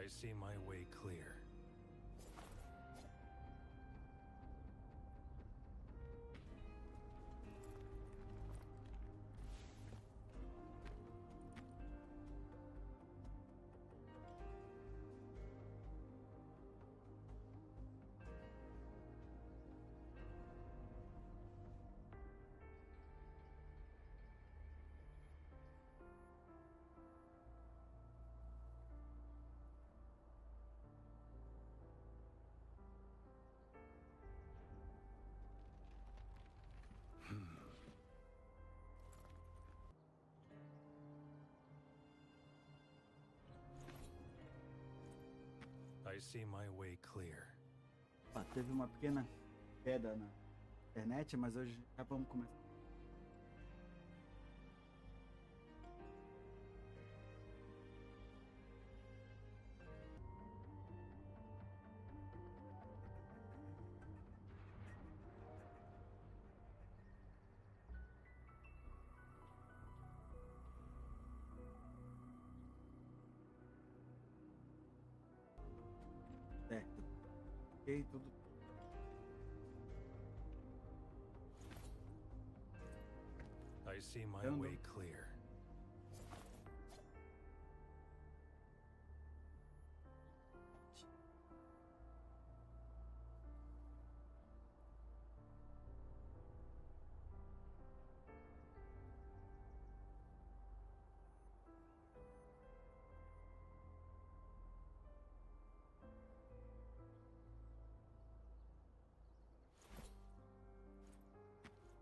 I see my way clear. I see my way clear. Teve uma pequena queda na internet, mas hoje já vamos começar. Certo. Ok, tudo. I see my way clear.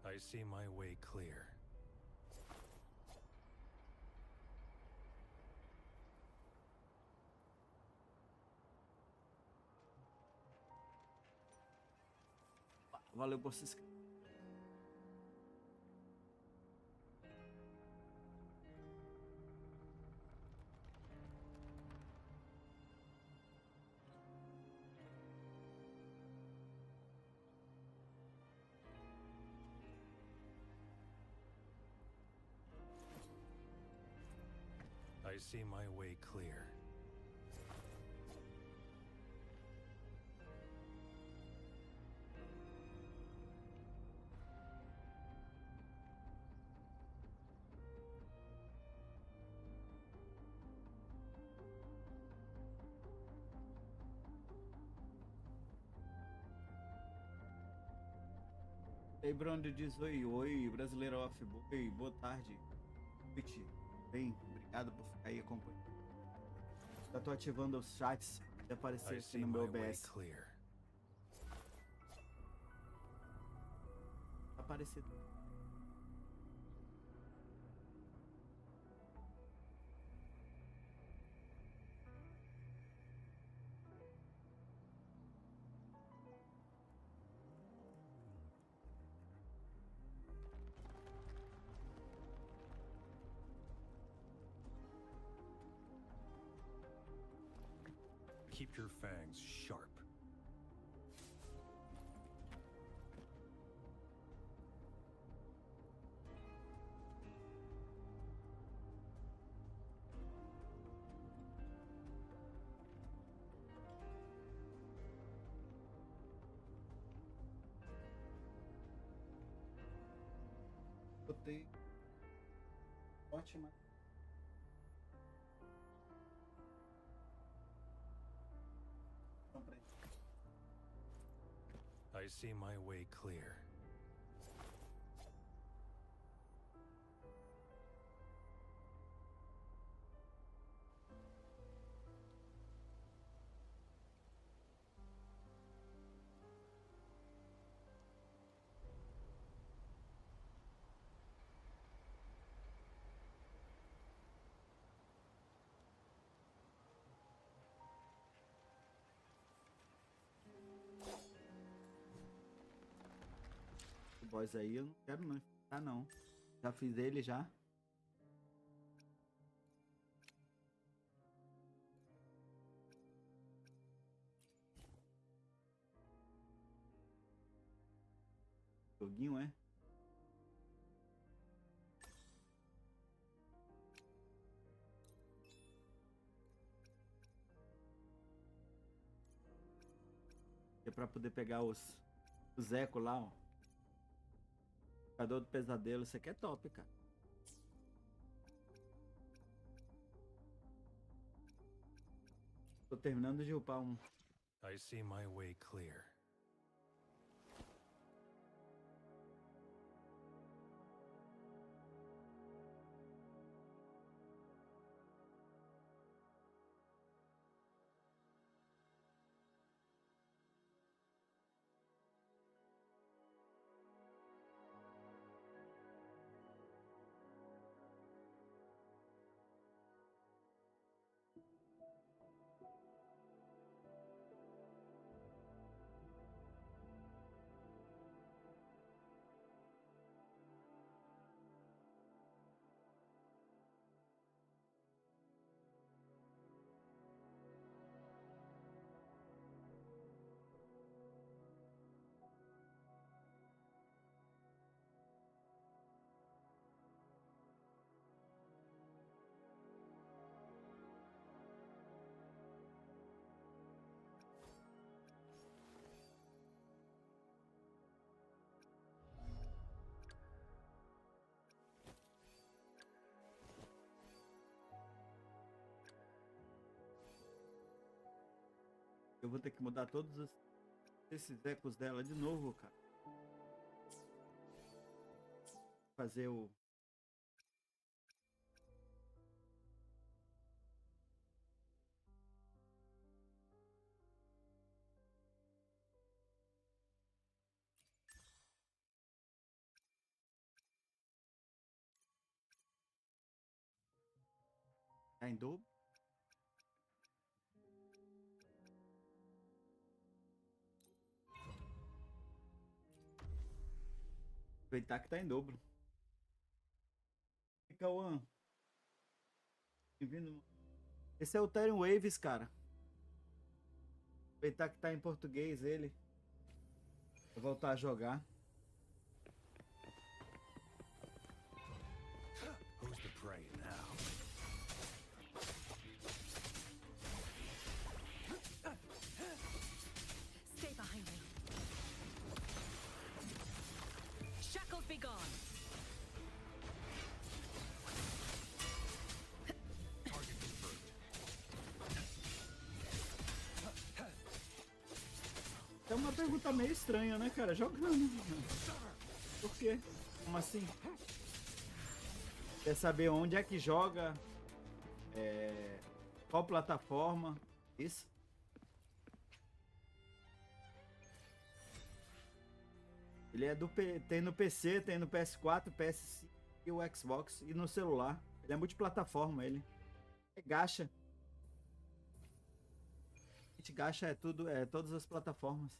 I see my way clear. Valeu por se inscrever. I see my way clear. Ei, Bruno diz oi, oi, brasileiro off, oi, boa tarde. Noite. Bem, obrigado por ficar aí acompanhando. Já tô ativando os chats para aparecer I aqui see no meu my way OBS. clear. Aparecer. Keep your fangs sharp. Botei. Ótima. Então, peraí. I see my way clear. O boss aí eu não quero não enfrentar não. Já fiz ele já. Joguinho é? É pra poder pegar os eco lá, ó. Jogador do pesadelo, isso aqui é top, cara. Tô terminando de upar um. I see my way clear. Eu vou ter que mudar todos esses ecos dela de novo, cara. Fazer o... Tá em dobro. Aproveitar que tá em dobro. Cauã. Bem-vindo. Esse é o Terry Waves, cara. Aproveitar que tá em português ele. Vou voltar a jogar. Who's the prey now? Stay behind me. Shackles be gone. Target confirmed. É uma pergunta meio estranha, né, cara? Jogando. Por quê? Como assim? Quer saber onde é que joga? Qual plataforma? Isso? Ele é tem no PC, tem no PS4, PS5 e o Xbox e no celular. Ele é multiplataforma, ele. É gacha. A gente gacha tudo, todas as plataformas.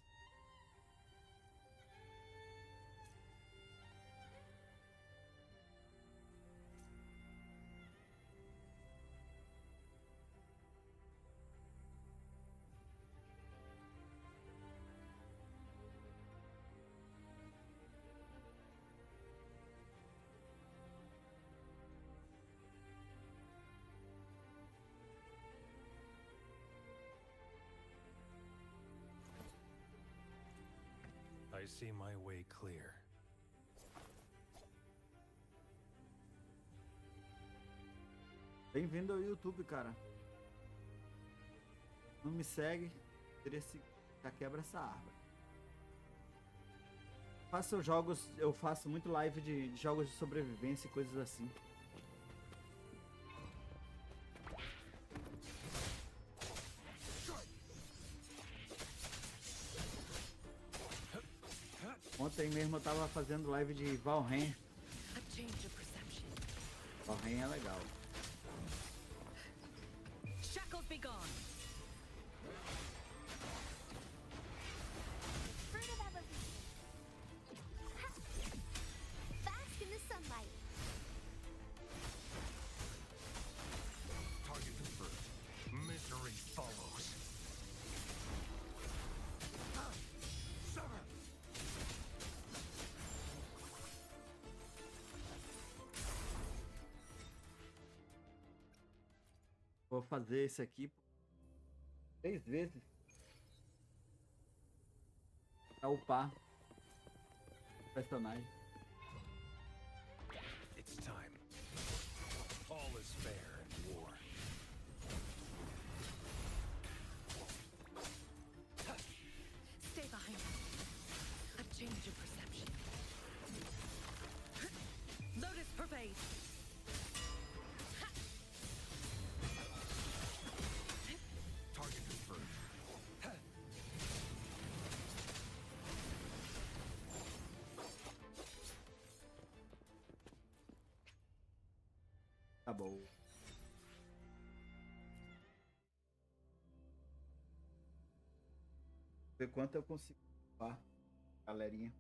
I see my way clear. Bem-vindo ao YouTube, cara. Não me segue, já quebra essa árvore. Faço jogos, eu faço muito live de jogos de sobrevivência e coisas assim. Ontem mesmo eu tava fazendo live de Wuthering. A change of perception. Wuthering é legal. Shackles be gone. Fruit of evolution. Ha! Bask in the sunlight. Target confirmed. Misery follows. Sever! Vou fazer esse aqui 3 vezes. Pra upar o personagem. It's time. All is fair in war. Stay behind me. A change of perception. Lotus pervade. Target confirmed. Tá bom. Ver quanto eu consigo upar, galerinha.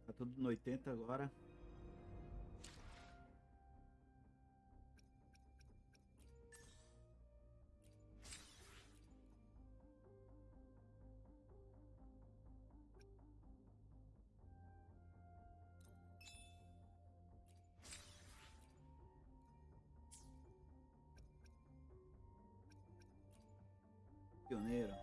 Tá tudo no 80 agora. Pioneiro.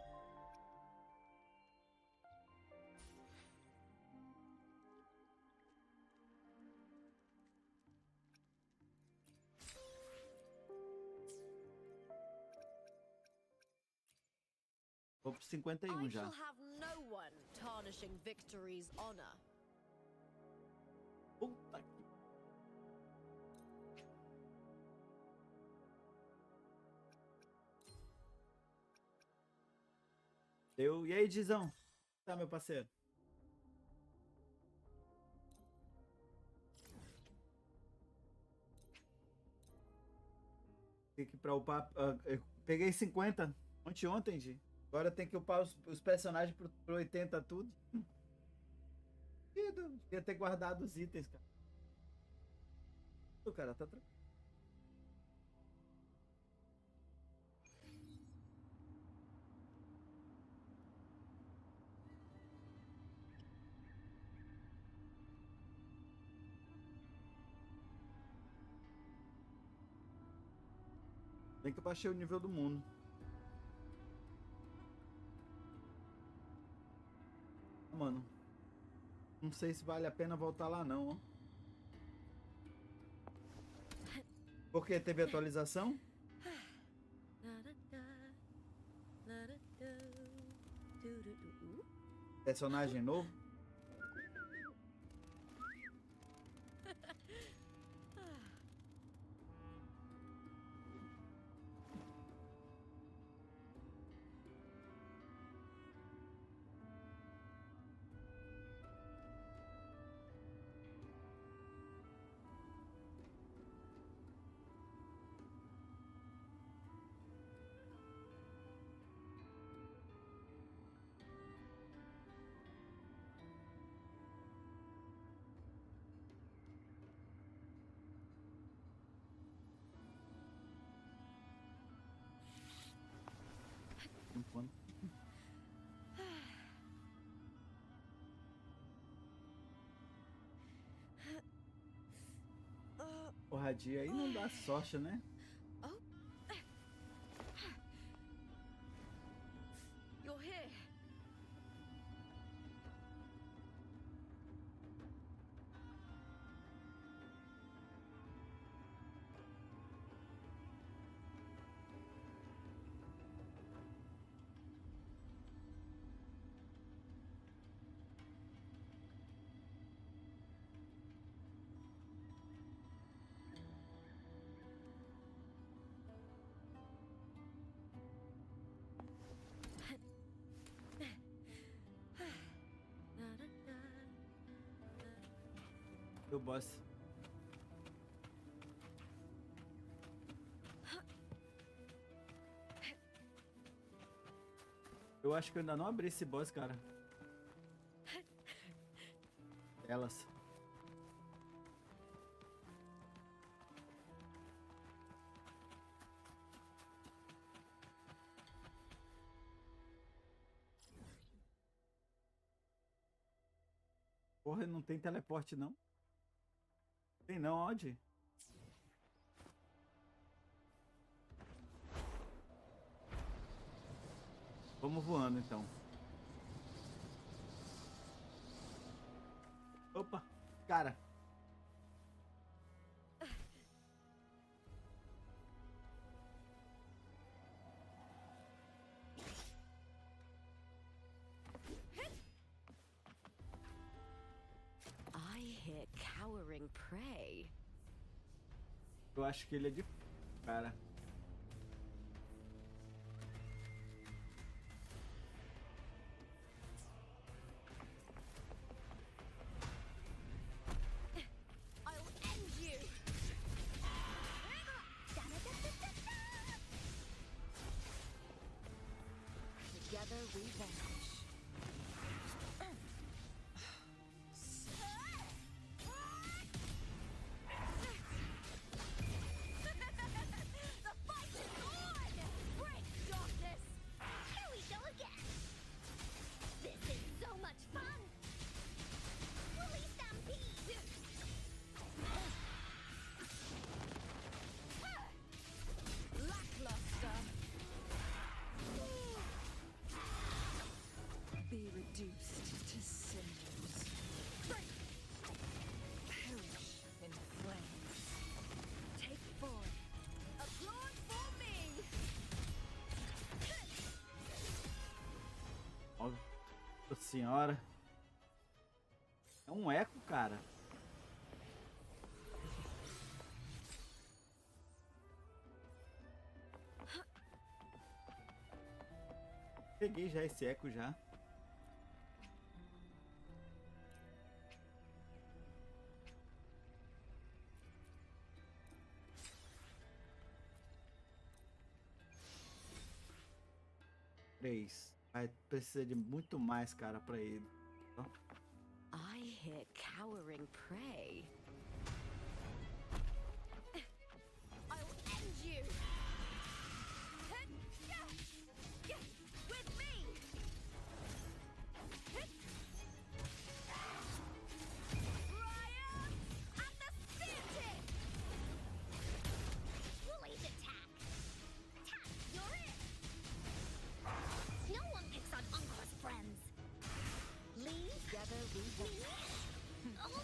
Vou pro 51 I já. shall have no one tarnishing victory's honor. Puta que... Deu. E aí, Dizão? Tá, meu parceiro? Tem que pra upar. Eu peguei 50 ontem, Gi. Agora tem que upar os personagens pro 80 tudo. Devia ter guardado os itens, cara. O cara tá tranquilo. Bem que eu baixei o nível do mundo. Mano, não sei se vale a pena voltar lá não, ó. Porque teve atualização? Personagem novo? Enquanto. Porradinha aí não dá sorte, né? You're here. O boss. Eu acho que eu ainda não abri esse boss, cara. Elas. Porra, não tem teleporte, não? Tem não, onde? Vamos voando, então. Opa, cara. I hear cowering prey. Eu acho que ele é de... Cara. I'll end you. Together we vanish. The fight is on! Break darkness! Here we go again. This is so much fun. Woolly stampede. Lackluster. Be reduced to cinders. Perish in flames. Take form. Applaud for me! Nossa senhora. É um eco, cara. Peguei já esse eco já. Três. Vai precisar de muito mais, cara, pra ele. Ó. I hear cowering prey. I'll end you. With me. Brian and the spear tip. Woolly's attack. Attack, you're it. No one picks on Uncle's friends. Leave Together we me. vanish. Oh, no.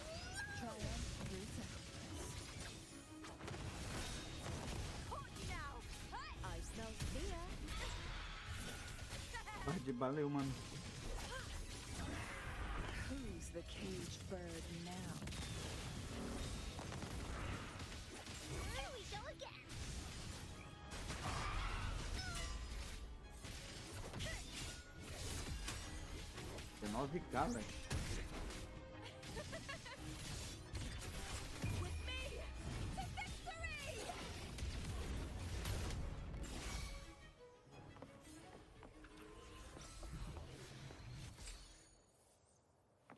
Triumph through sacrifice. Caught you now. I smell fear. Barra de bala, mano. Who's the caged bird now? Here we go again. 19k, velho. With me to victory!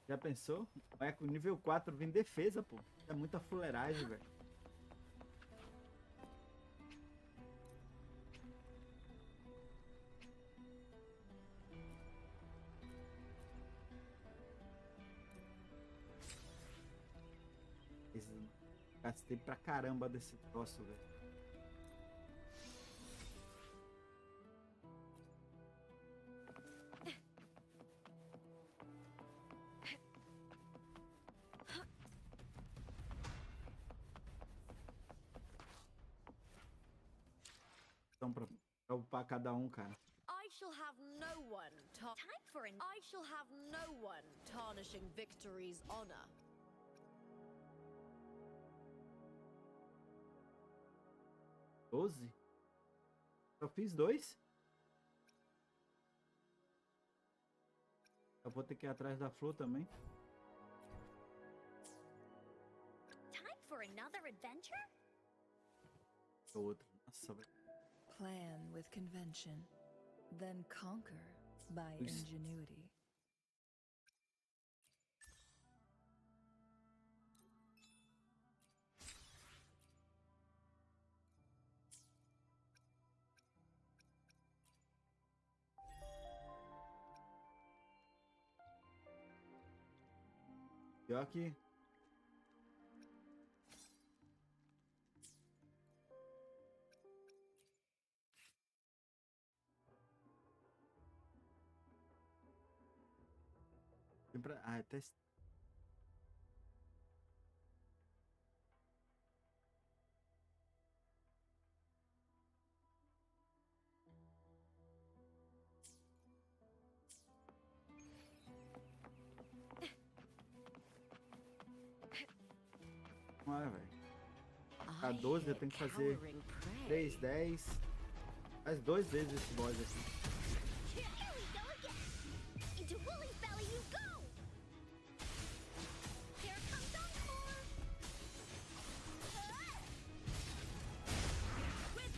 Já pensou? O eco nível 4 vem defesa, pô. É muita fuleiragem, velho. Gastei pra caramba desse troço, velho. Então, pra upar cada um, cara. I shall have no one Time for an I shall have no one tarnishing victory's honor. 12? Só fiz 2? Eu vou ter que ir atrás da flor também. for another adventure? Outra. Nossa, velho. Plan with convention, then conquer by Isso. ingenuity. Pior que. Ah, até. Não é, velho. A 12 eu tenho que fazer 3, 10. Faz 2 vezes esse boss aqui. Here we go again! Into Woolly's belly you go! Here comes Encore! With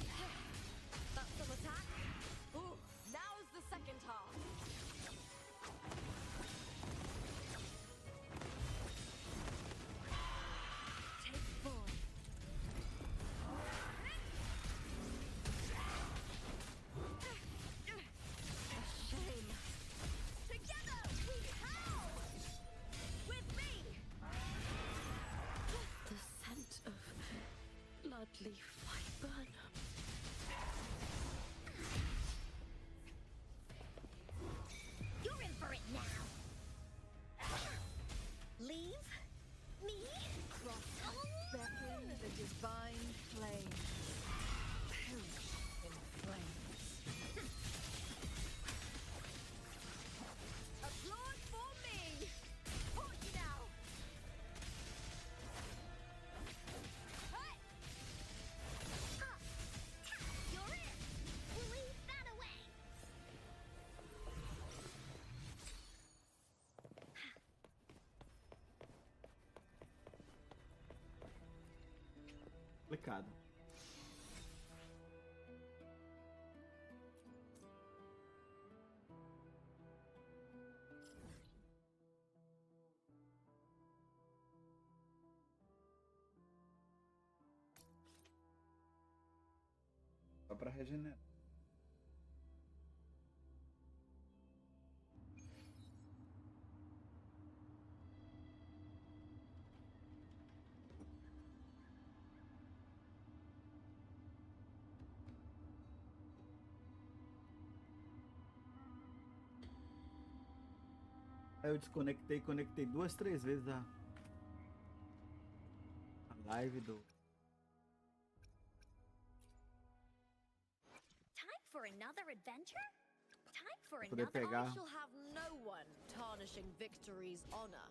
that's some attack. Ooh, now's the second half. Take 4. A shame. Together we howl! With me. The scent of bloodleaf fiber. You're in for it now! Leave me Beckon the divine flame. Perish in flames. Applaud for me. Hold you now. Hey! You're in! Woolly, that away! Complicado. Só pra regenerar. Aí eu desconectei, conectei 2, 3 vezes a live do. Time for another adventure? Time for Pra poder another... pegar. I shall have no one tarnishing victory's honor.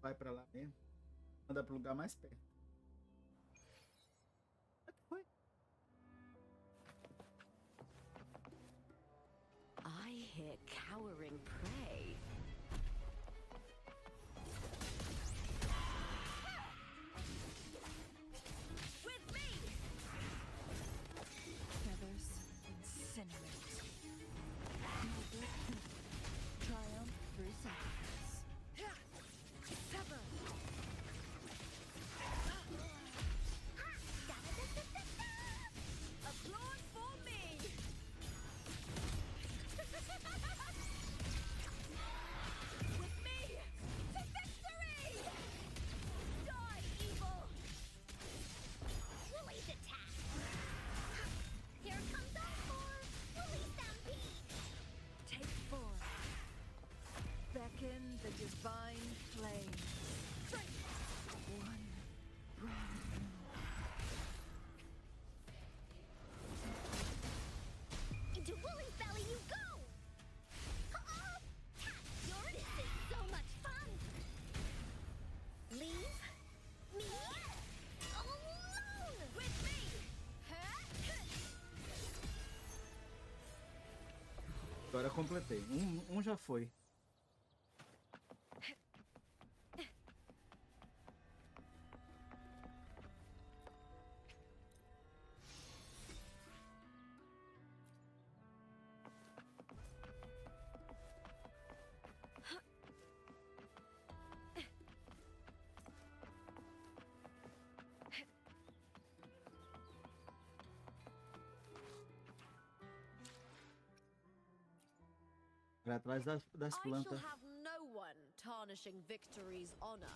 Vai pra lá mesmo. Manda pro lugar mais perto. O que foi? I hear cowering prey. With me! Feathers incinerate. Noble triumph through sacrifice. Sever! Applaud for me! agora eu completei. Um já foi. Vai atrás das I shall plantas. have no one tarnishing victory's honor.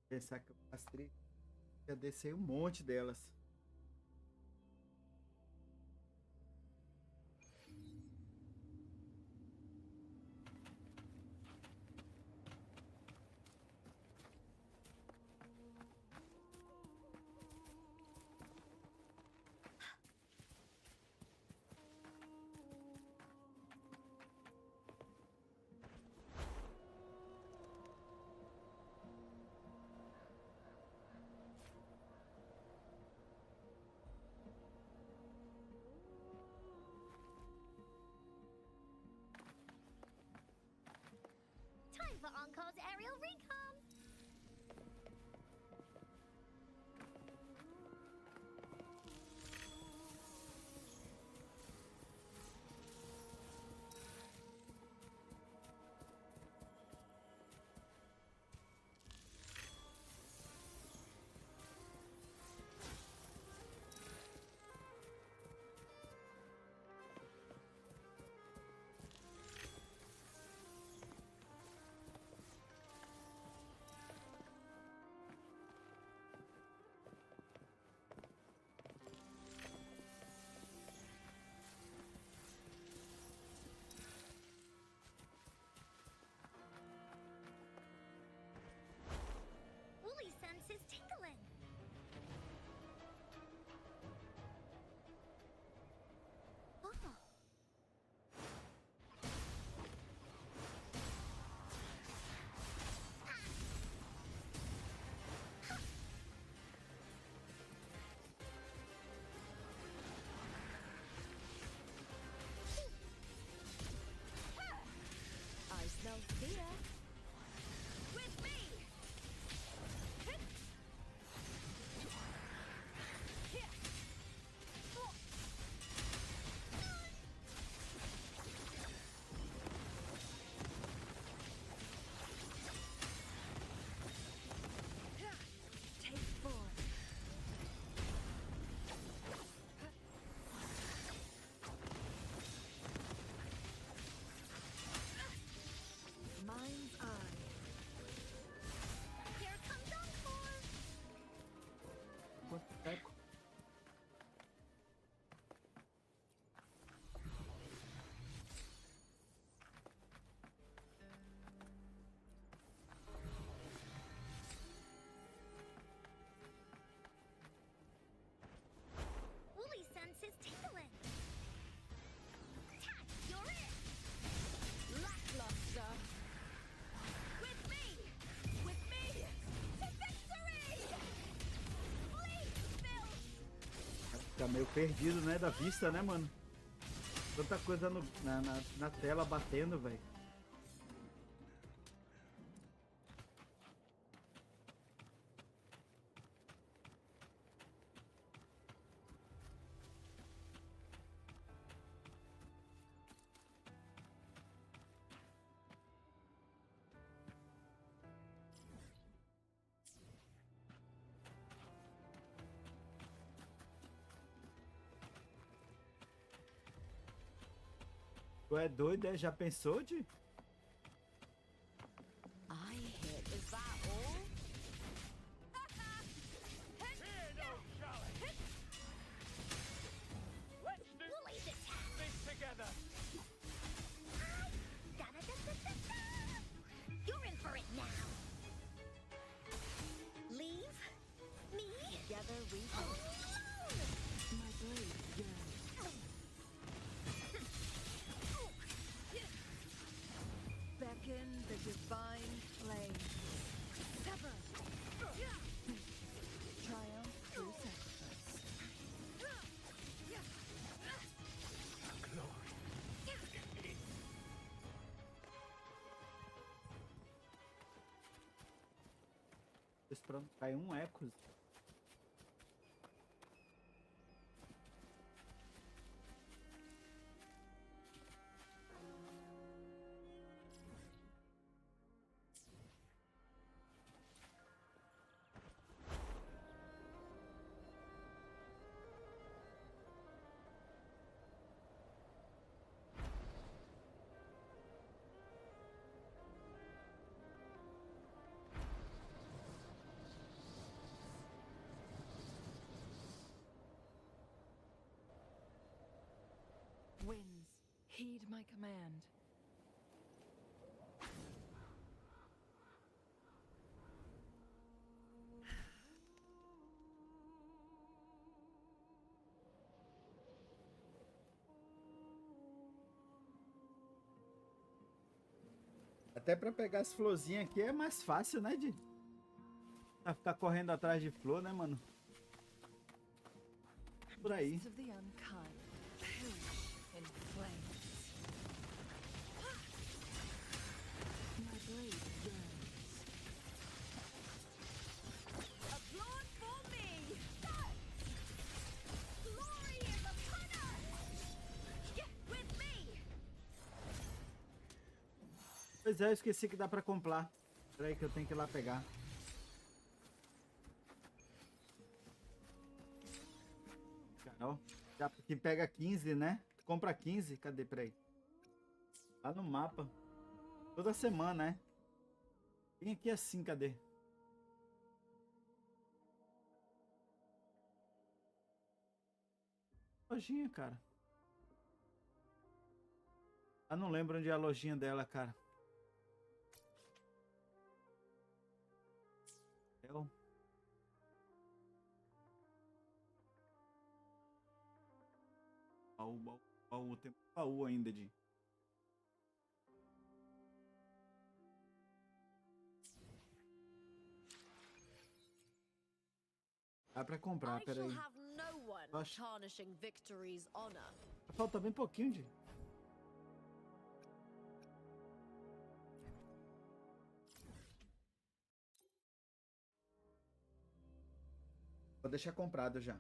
Pensar que eu castrei. Já descei um monte delas. Time for Encore's aerial recon. Woolly sense is tingling. Oh. I smell fear. With me! Take four. Mind's eye. Here comes Encore! Quanto teco? Woolly sense is tingling. Tack, you're it! Lackluster. With me! With me! To victory! Please, Bill! Fica meio perdido, né? Da vista, né, mano? Tanta coisa na tela batendo, velho. Tu é doido, é? Já pensou, de? I hit. Is that all? Let's do Woolly's attack! this together. Da-da-da-da-da-da! You're in for it now! pra não cair um eco. Winds, heed my command. Até pra pegar as florzinhas aqui é mais fácil, né, de ficar correndo atrás de flor, né, mano? Por aí. Beasts of the unkind, perish in flames. My blade burns. Applaud for me! Glory is upon us! Get with me! Pois é, eu esqueci que dá pra comprar. Espera aí que eu tenho que ir lá pegar. Ó, já que pega 15, né? Compra 15, cadê? Peraí. Lá no mapa. Toda semana, né? Vem aqui assim, cadê? Lojinha, cara. Eu não lembro onde é a lojinha dela, cara. Eu... Baú, tem baú ainda de... Dá pra comprar, I shall peraí. have no one Oxe. tarnishing victory's honor. Falta bem pouquinho de... Vou deixar comprado já.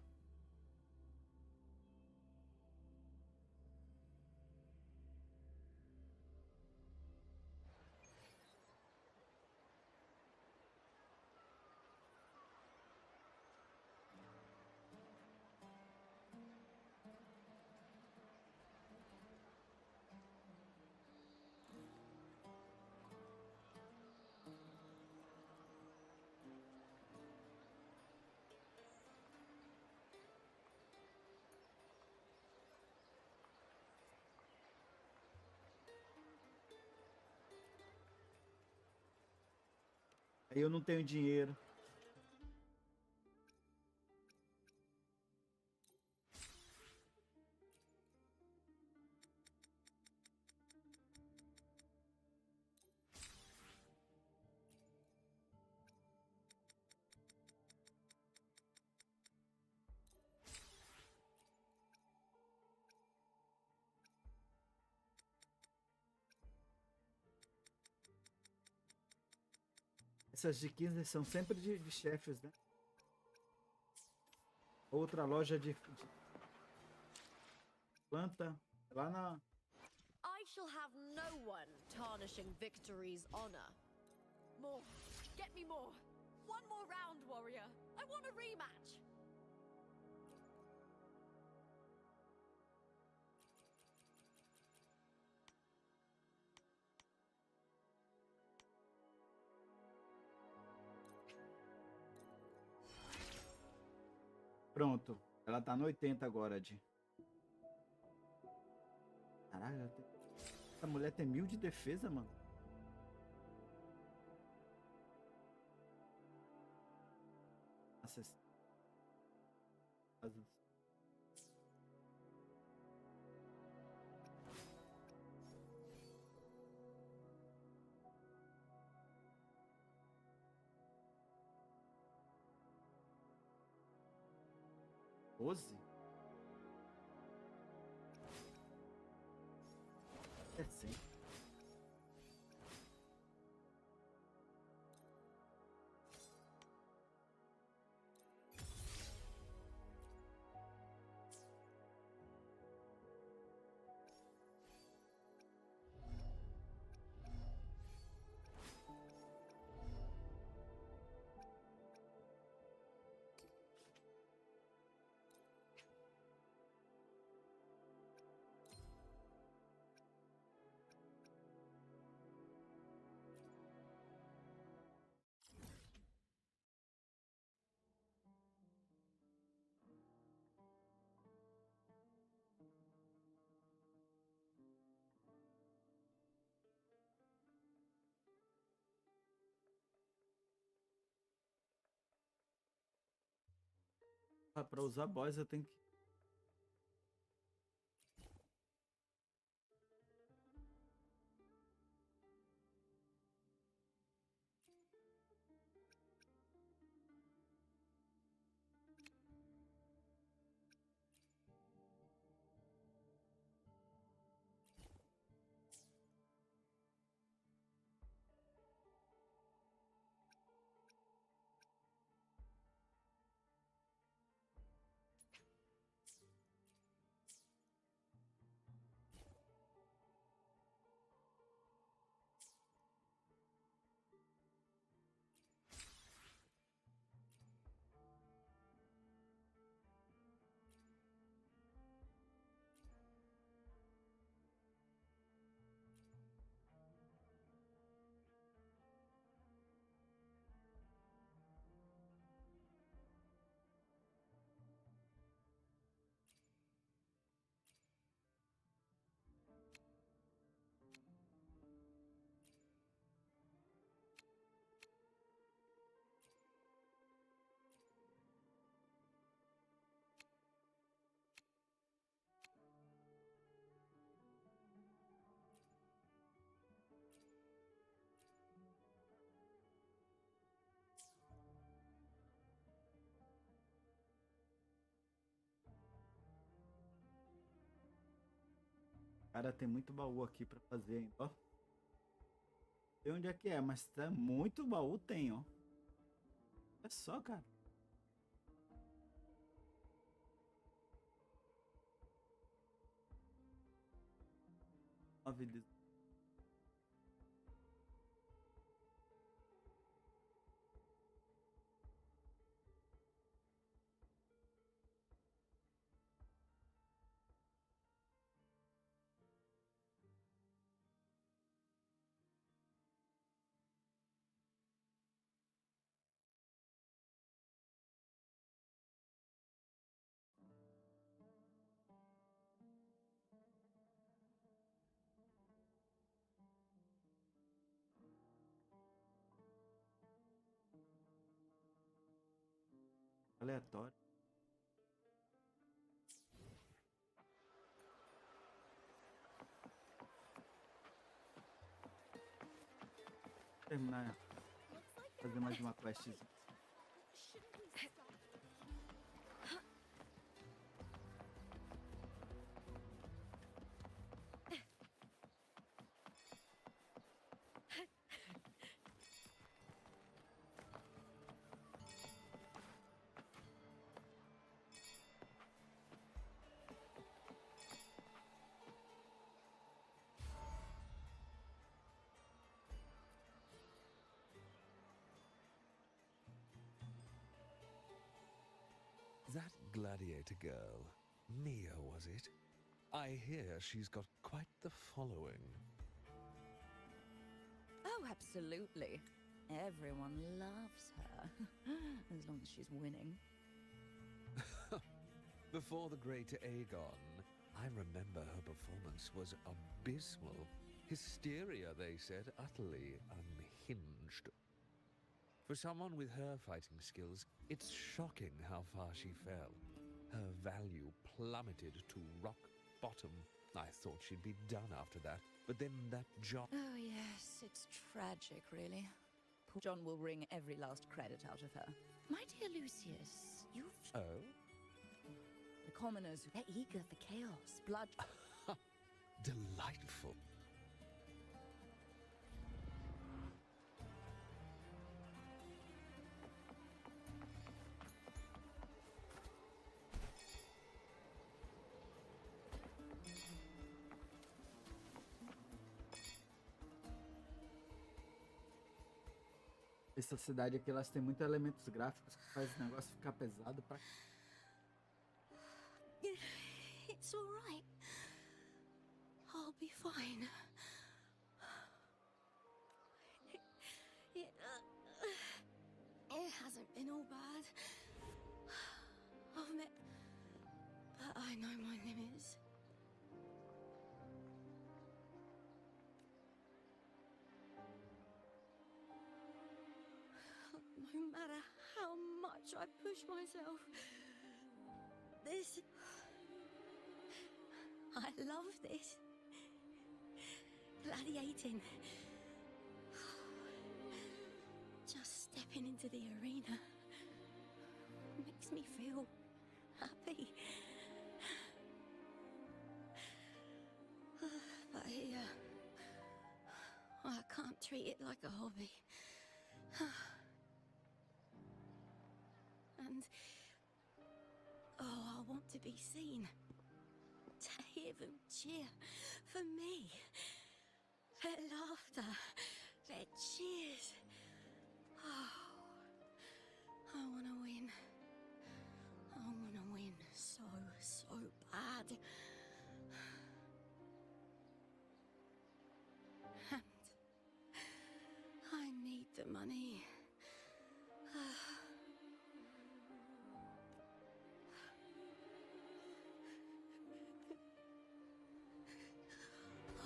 Aí eu não tenho dinheiro. Essas de 15 são sempre de chefes, né? Outra loja de planta lá na... I shall have no one tarnishing victory's honor. More. Get me more. One more round, warrior. I want a rematch. Pronto. Ela tá no 80 agora, de... Caralho, essa mulher tem 1000 de defesa, mano. Nossa, 12? É 100. Pra usar boss eu tenho que. Cara, tem muito baú aqui pra fazer ainda, ó. Sei onde é que é, mas tá muito baú tem, ó. É só, cara. Nove de- aleatório. Terminar, Looks like fazer mais uma questzinha. shouldn't we stop? That gladiator girl, Mia, was it? I hear she's got quite the following. Oh, absolutely. Everyone loves her, as long as she's winning. Before the great Aegon, I remember her performance was abysmal. Hysteria, they said, utterly unhinged. For someone with her fighting skills, it's shocking how far she fell. Her value plummeted to rock bottom. I thought she'd be done after that, but then that job... Oh, yes, it's tragic, really. Poor John will wring every last credit out of her. My dear Lucius, you've... Oh? The commoners, they're eager for chaos, blood... Delightful. Essa cidade aqui, elas têm muitos elementos gráficos que faz o negócio ficar pesado pra... It's all right. I'll be fine. It hasn't been all bad. I've met, but I know my limits. No matter how much I push myself, this. I love this. Gladiating. Just stepping into the arena makes me feel happy. But I can't treat it like a hobby. And I want to be seen, to hear them cheer for me. Their laughter, their cheers. I want to win. I want to win so bad. And I need the money.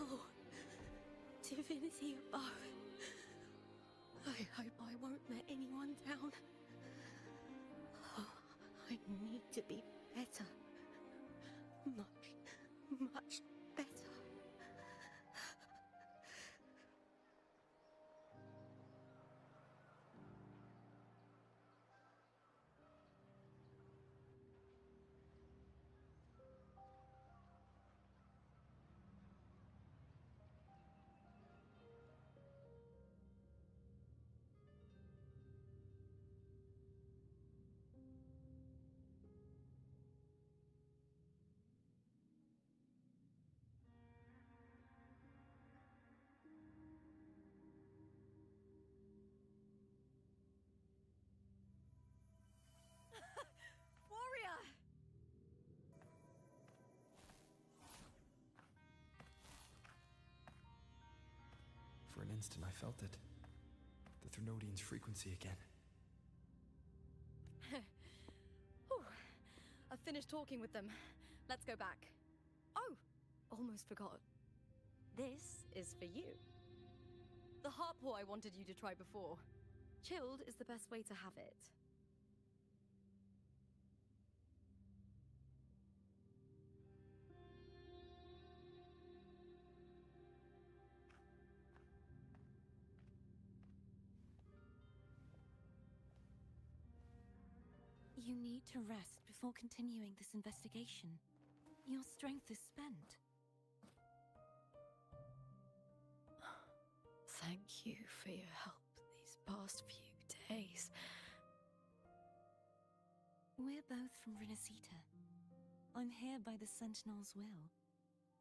Oh, divinity above. I hope I won't let anyone down. Oh, I need to be better. Much better. Warrior! For an instant, I felt it. The Thrunodian's frequency again. Whew. I've finished talking with them. Let's go back. Oh, almost forgot. This is for you. The harp whore I wanted you to try before. Chilled is the best way to have it. You need to rest before continuing this investigation. Your strength is spent. Thank you for your help these past few days. We're both from Renacita. I'm here by the Sentinel's will.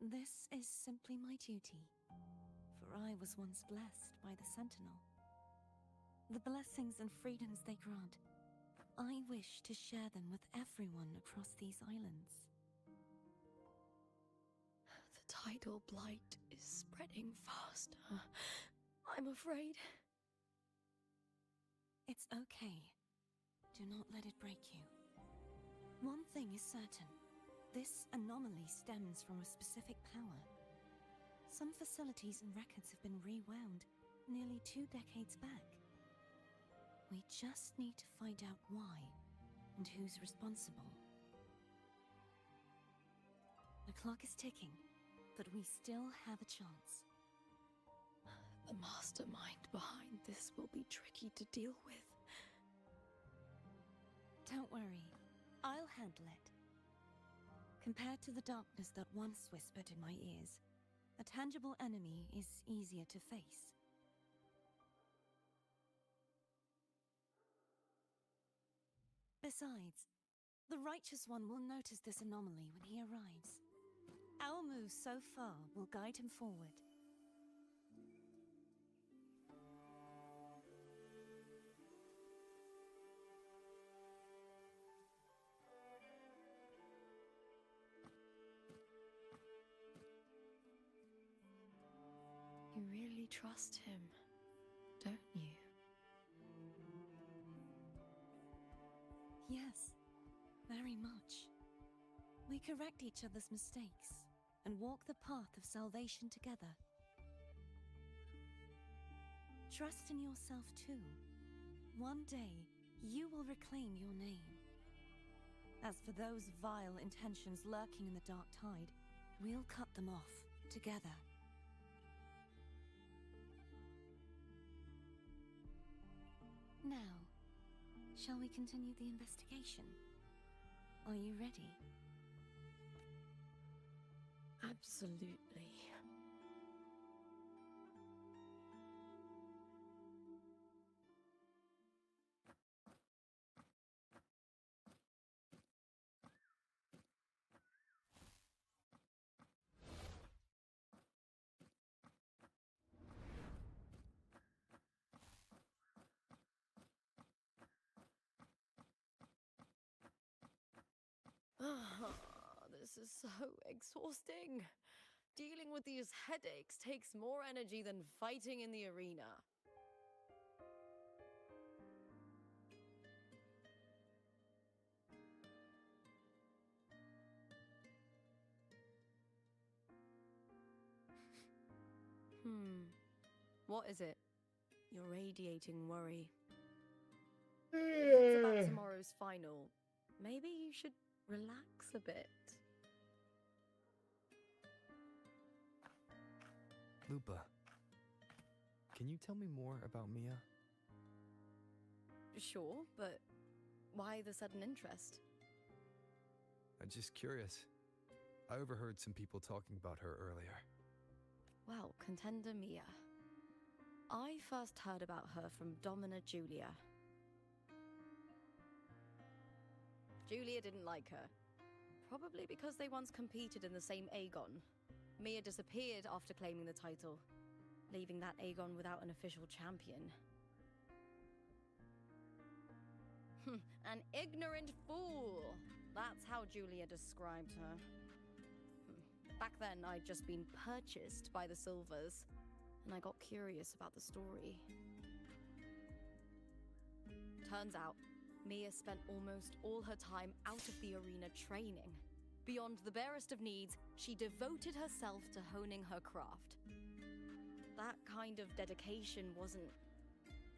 This is simply my duty, for I was once blessed by the Sentinel. The blessings and freedoms they grant, I wish to share them with everyone across these islands. The tidal blight is spreading faster. I'm afraid. It's okay. Do not let it break you. One thing is certain. This anomaly stems from a specific power. Some facilities and records have been rewound nearly 2 decades back. We just need to find out why and who's responsible. The clock is ticking, but we still have a chance. The mastermind behind this will be tricky to deal with. Don't worry, I'll handle it. Compared to the darkness that once whispered in my ears, a tangible enemy is easier to face. Besides, the Righteous One will notice this anomaly when he arrives. Our moves so far will guide him forward. You really trust him, don't you? Yes, very much. We correct each other's mistakes and walk the path of salvation together. Trust in yourself too. One day, you will reclaim your name. As for those vile intentions lurking in the dark tide, we'll cut them off together. Now, shall we continue the investigation? Are you ready? Absolutely. This is so exhausting. Dealing with these headaches takes more energy than fighting in the arena. What is it? You're radiating worry. If it's about tomorrow's final, maybe you should relax a bit. Lupa, can you tell me more about Mia? Sure, but why the sudden interest? I'm just curious. I overheard some people talking about her earlier. Well, contender Mia. I first heard about her from Domina Julia. Julia didn't like her. Probably because they once competed in the same Aegon. Mia disappeared after claiming the title, leaving that Aegon without an official champion. An ignorant fool! That's how Julia described her. Back then, I'd just been purchased by the Silvers, and I got curious about the story. Turns out, Mia spent almost all her time out of the arena training. Beyond the barest of needs, she devoted herself to honing her craft. That kind of dedication wasn't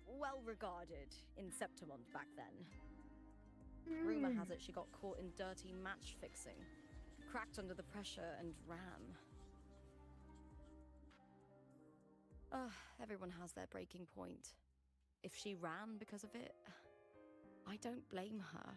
well regarded in Septimont back then. Rumor has it she got caught in dirty match fixing, cracked under the pressure and ran. Everyone has their breaking point. If she ran because of it, I don't blame her.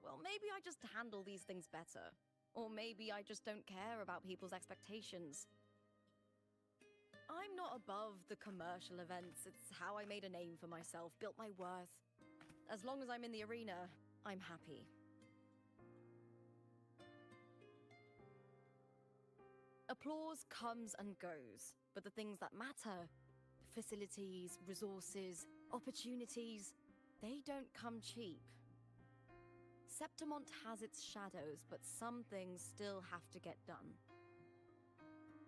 Well, maybe I just handle these things better. Or maybe I just don't care about people's expectations. I'm not above the commercial events. It's how I made a name for myself, built my worth. As long as I'm in the arena, I'm happy. Applause comes and goes, but the things that matter, facilities, resources, opportunities, they don't come cheap. Septimont has its shadows, but some things still have to get done.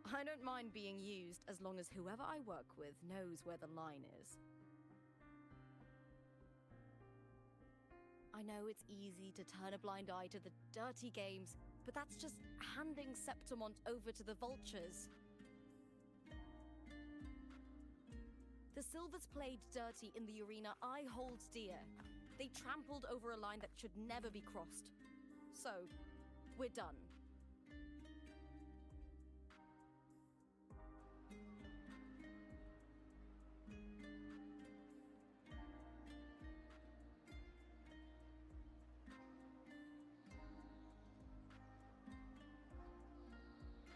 I don't mind being used as long as whoever I work with knows where the line is. I know it's easy to turn a blind eye to the dirty games, but that's just handing Septimont over to the vultures. The Silvers played dirty in the arena I hold dear. They trampled over a line that should never be crossed. So, we're done.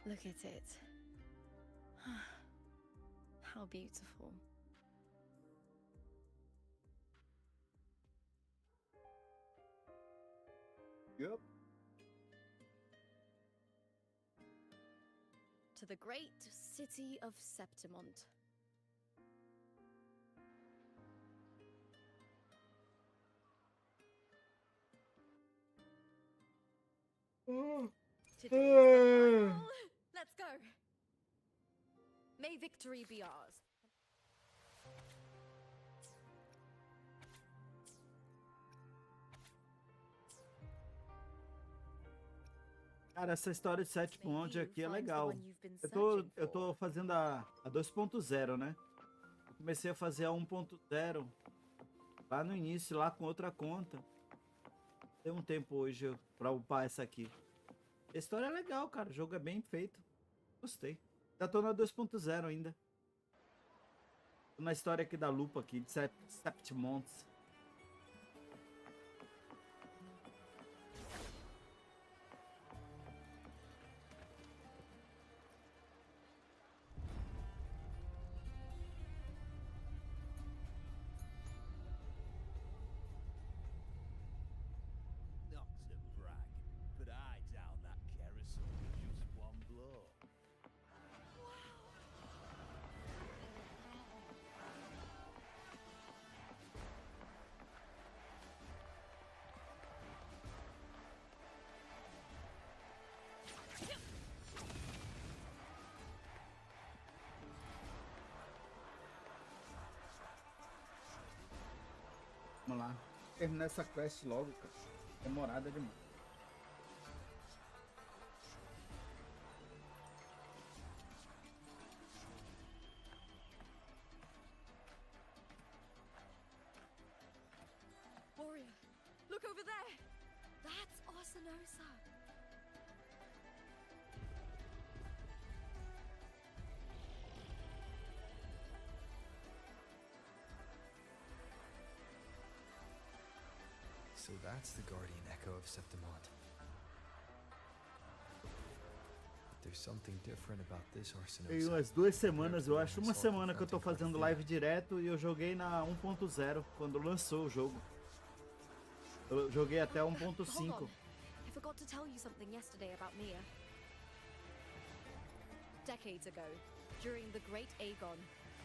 Look at it. How beautiful. Yep. To the great city of Septimont. Today's the final. Let's go. May victory be ours. Cara, essa história de 7 pontos aqui é Find the legal. one you've been Eu tô searching for. fazendo a 2.0, né? Eu comecei a fazer a 1.0 lá no início, lá com outra conta. Tem um tempo hoje pra upar essa aqui. A história é legal, cara. O jogo é bem feito. Gostei. Já tô na 2.0 ainda. Tô na história aqui da lupa aqui, de 7 montes. Not to brag, but I down that kerosene with just one blow. Vamos lá. Terminar essa quest logo, cara. Demorada demais. Warrior, look over there. That's Arsinosa. So that's the guardian echo of Septimont. There's something different about this Tem Arsinosa. umas 2 semanas, eu acho. Uma semana que eu tô fazendo live direto e eu joguei na 1.0 quando lançou o jogo. Eu joguei até Hold 1.5. on. I forgot to tell you something yesterday about Mia. Decades ago, during the Great Aegon,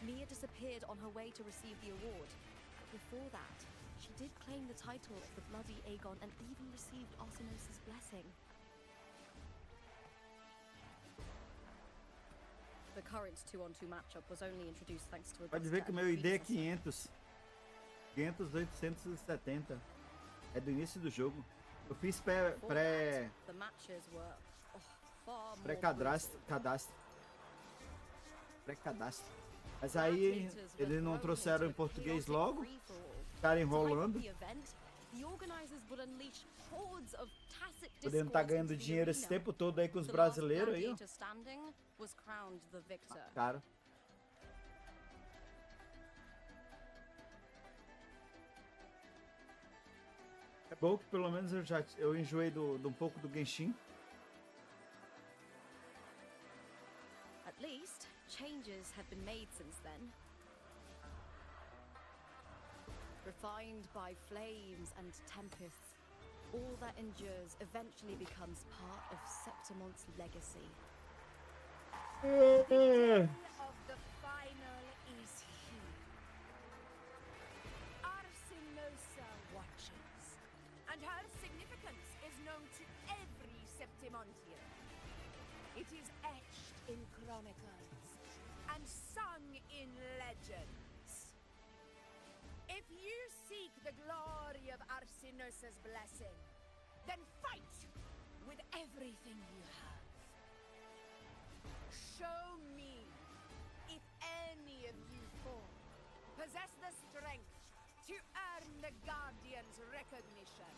Mia disappeared on her way to receive the award. Before that, she did claim the title of the Bloody Aegon and even received Arsinosa's blessing. The current 2-on-2 matchup was only introduced thanks to a Pode guest ver que o at meu ID é predecessor. 500. 870. É do início do jogo. Eu fiz Before that, the matches were far more pré-cadastro. brutal. Pré-cadastro. Mas aí eles não trouxeram em português logo. Ficaram enrolando. Podendo estar ganhando dinheiro esse tempo todo aí com os brasileiros aí, ó. Cara. É bom que pelo menos eu enjoei um pouco do Genshin. At least, changes have been made since then. Refined by flames and tempests, all that endures eventually becomes part of Septimont's legacy. Of the final is here. Arsinosa watches, and her significance is known to every Septimontian. It is etched in chronicles and sung in legends. If you seek the glory of Arsinosa's blessing, then fight with everything you have. Show me if any of you four possess the strength to earn the Guardian's recognition.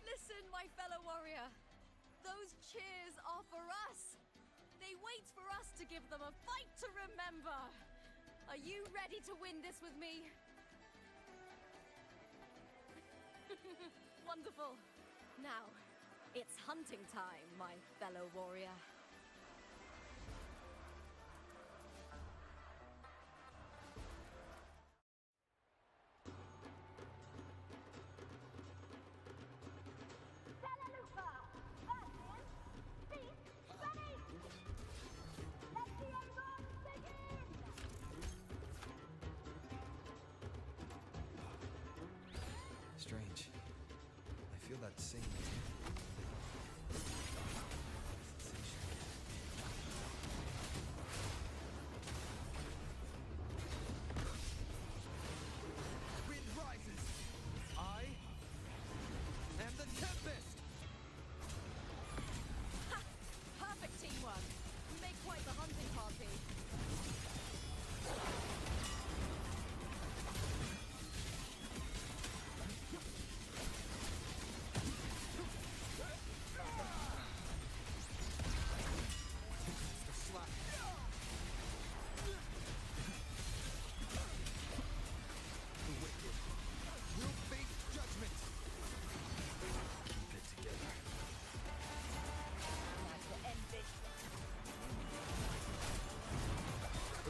Listen, my fellow warrior. Those cheers are for us. They wait for us to give them a fight to remember. Are you ready to win this with me? Wonderful. Now, it's hunting time, my fellow warrior. Strange. I feel that same sensation.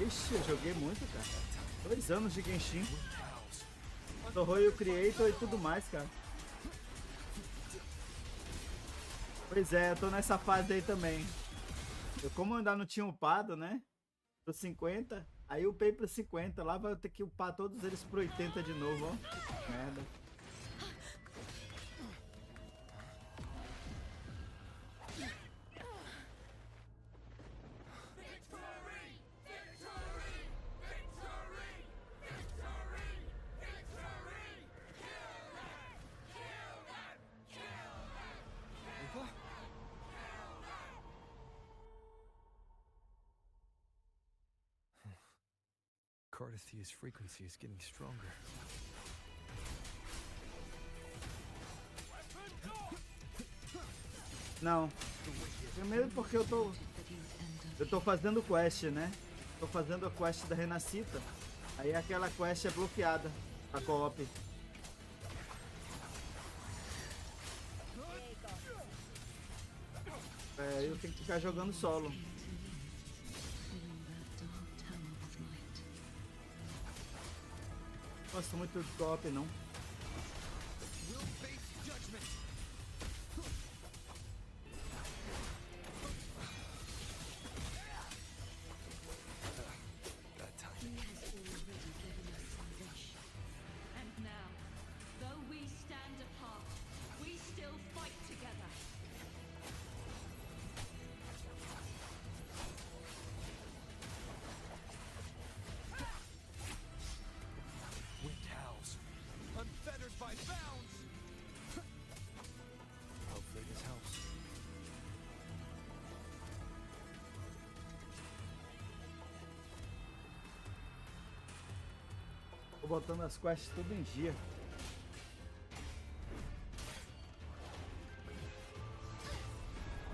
Ixi, eu joguei muito, cara. 2 anos de Genshin. Torrou o Creator e tudo mais, cara. Pois é, eu tô nessa fase aí também. Eu, como eu ainda não tinha upado, né? Pro 50, aí eu upei pro 50. Lá vai eu ter que upar todos eles pro 80 de novo, ó. Merda. Cardathia's frequency is getting stronger. Não. Primeiro porque eu tô fazendo quest, né? Tô fazendo a quest da Renascita. Aí aquela quest é bloqueada. A co-op. É, eu tenho que ficar jogando solo. Não gosto muito de co-op, não. Tô botando as quests tudo em dia.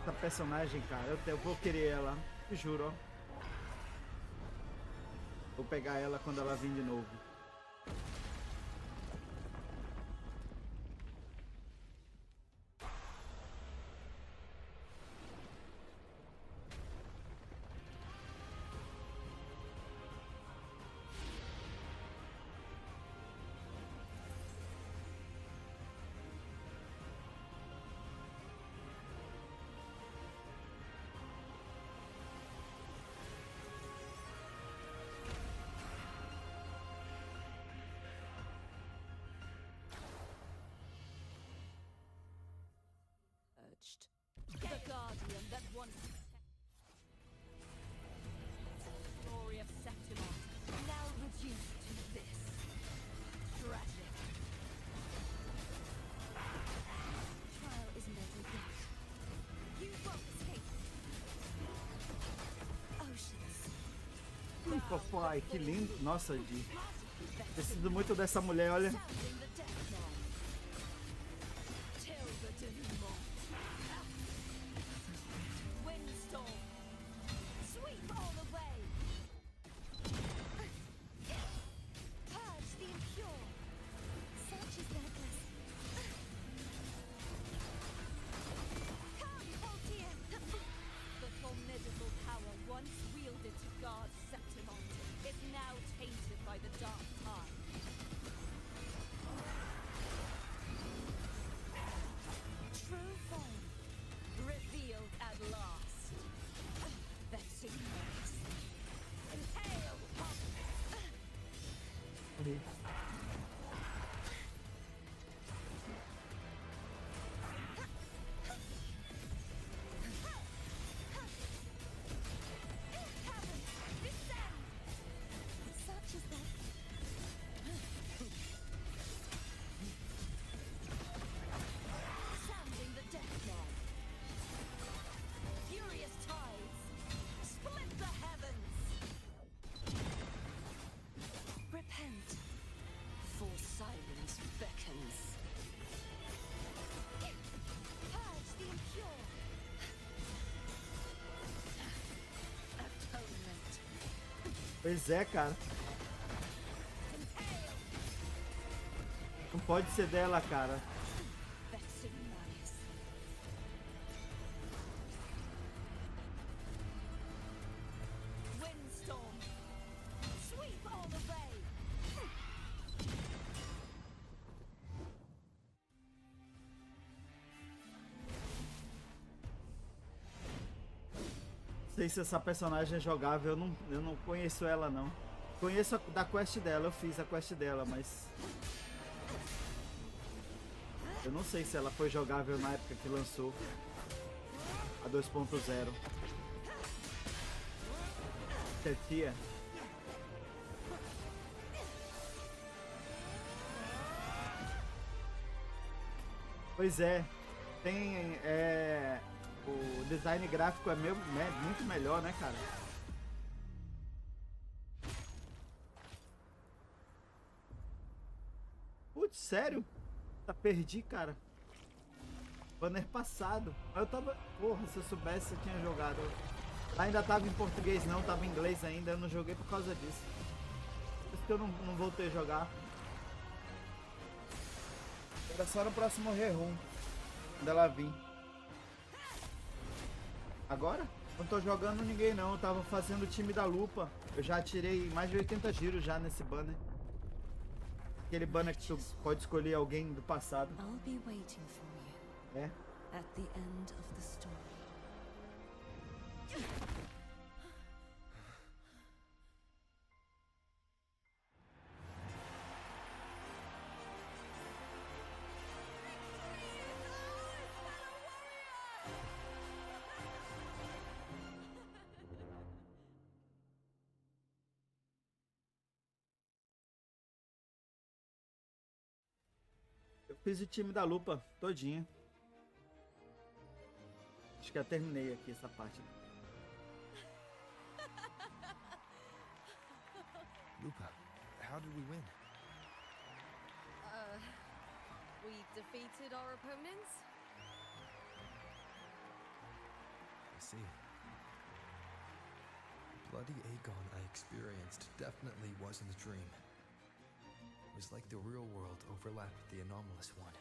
Essa personagem, cara, eu vou querer ela, te juro, ó. Vou pegar ela quando ela vir de novo. The guardian that once glory of Septima, now reduced to this. Tragic. Trial isn't over yet. You won't escape. Oceans. Papai, que lindo. Nossa, Di. Preciso muito dessa mulher, olha. Pois é, cara. Não pode ser dela, cara. sei se essa personagem é jogável, eu não conheço ela não. Conheço da quest dela, eu fiz a quest dela, mas eu não sei se ela foi jogável na época que lançou a 2.0. Tia. Pois é, tem o design gráfico é muito melhor, né, cara? Putz, sério? Tá, perdi, cara. Banner passado. Eu tava... Porra, se eu soubesse, eu tinha jogado. Ainda tava em português não, tava em inglês ainda. Eu não joguei por causa disso. Por isso que eu não voltei a jogar. Era só no próximo rerun. Quando ela vir. Agora? Não tô jogando ninguém não. Eu tava fazendo o time da lupa. Eu já tirei mais de 80 giros já nesse banner. Aquele banner que tu pode escolher alguém do passado. I'll be waiting for you. É. At the end of the story. Eu fiz o time da lupa todinha. Acho que eu terminei aqui essa parte. Lupa, how did we win? We defeated our opponents? I see. The bloody Aegon I experienced definitely wasn't a dream. It was like the real world overlapped with the anomalous one.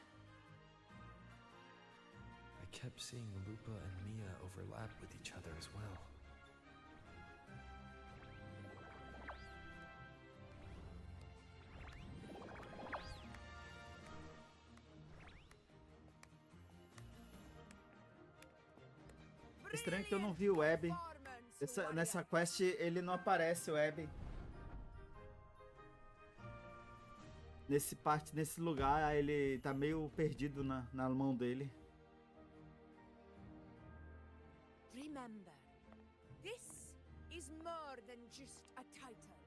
I kept seeing Lupa and Mia overlap with each other as well. Estranho que eu não vi o Web. Nessa quest ele não aparece o Web. Nesse lugar ele tá meio perdido na mão dele. Remember, this is more than just a title.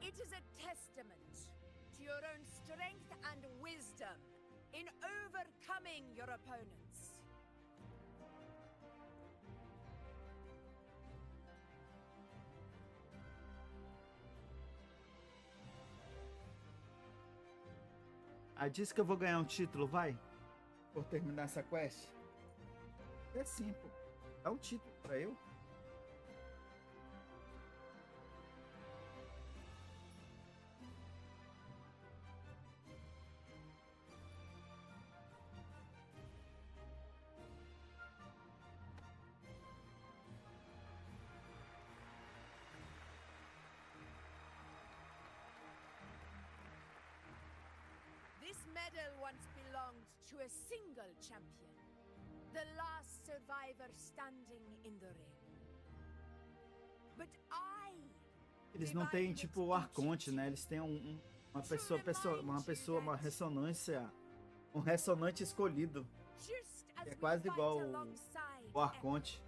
It is a testament to your own strength and wisdom in overcoming your opponents. Ah, diz que eu vou ganhar um título, vai? Por terminar essa quest. É sim, pô. Dá um título pra eu. This medal once belonged to a single champion, the last survivor standing in the ring. But Eles não têm tipo o arconte, né? Eles têm uma ressonância, um ressonante escolhido. É quase igual o arconte.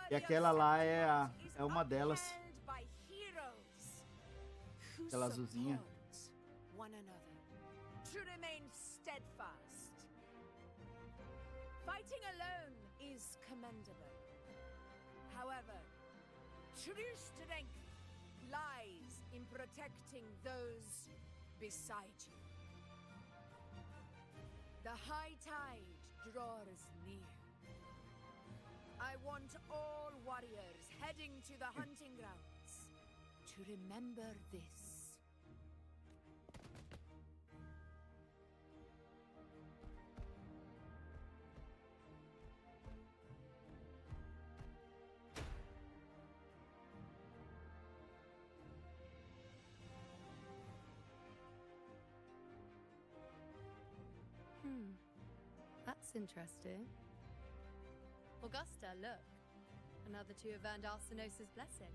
E aquela lá é uma delas. Aquela azulzinha. To remain steadfast. Fighting alone is commendable. However, true strength lies in protecting those beside you. The high tide draws near. I want all warriors heading to the hunting grounds to remember this. That's interesting. Augusta, look. Another two have earned Arsenosa's blessing.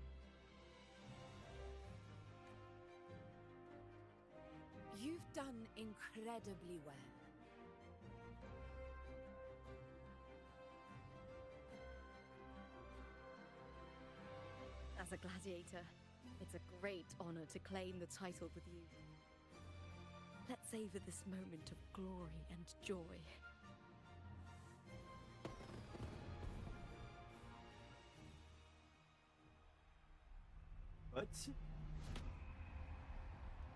You've done incredibly well. As a gladiator, it's a great honor to claim the title with you. Let's savor this moment of glory and joy. Pode ser.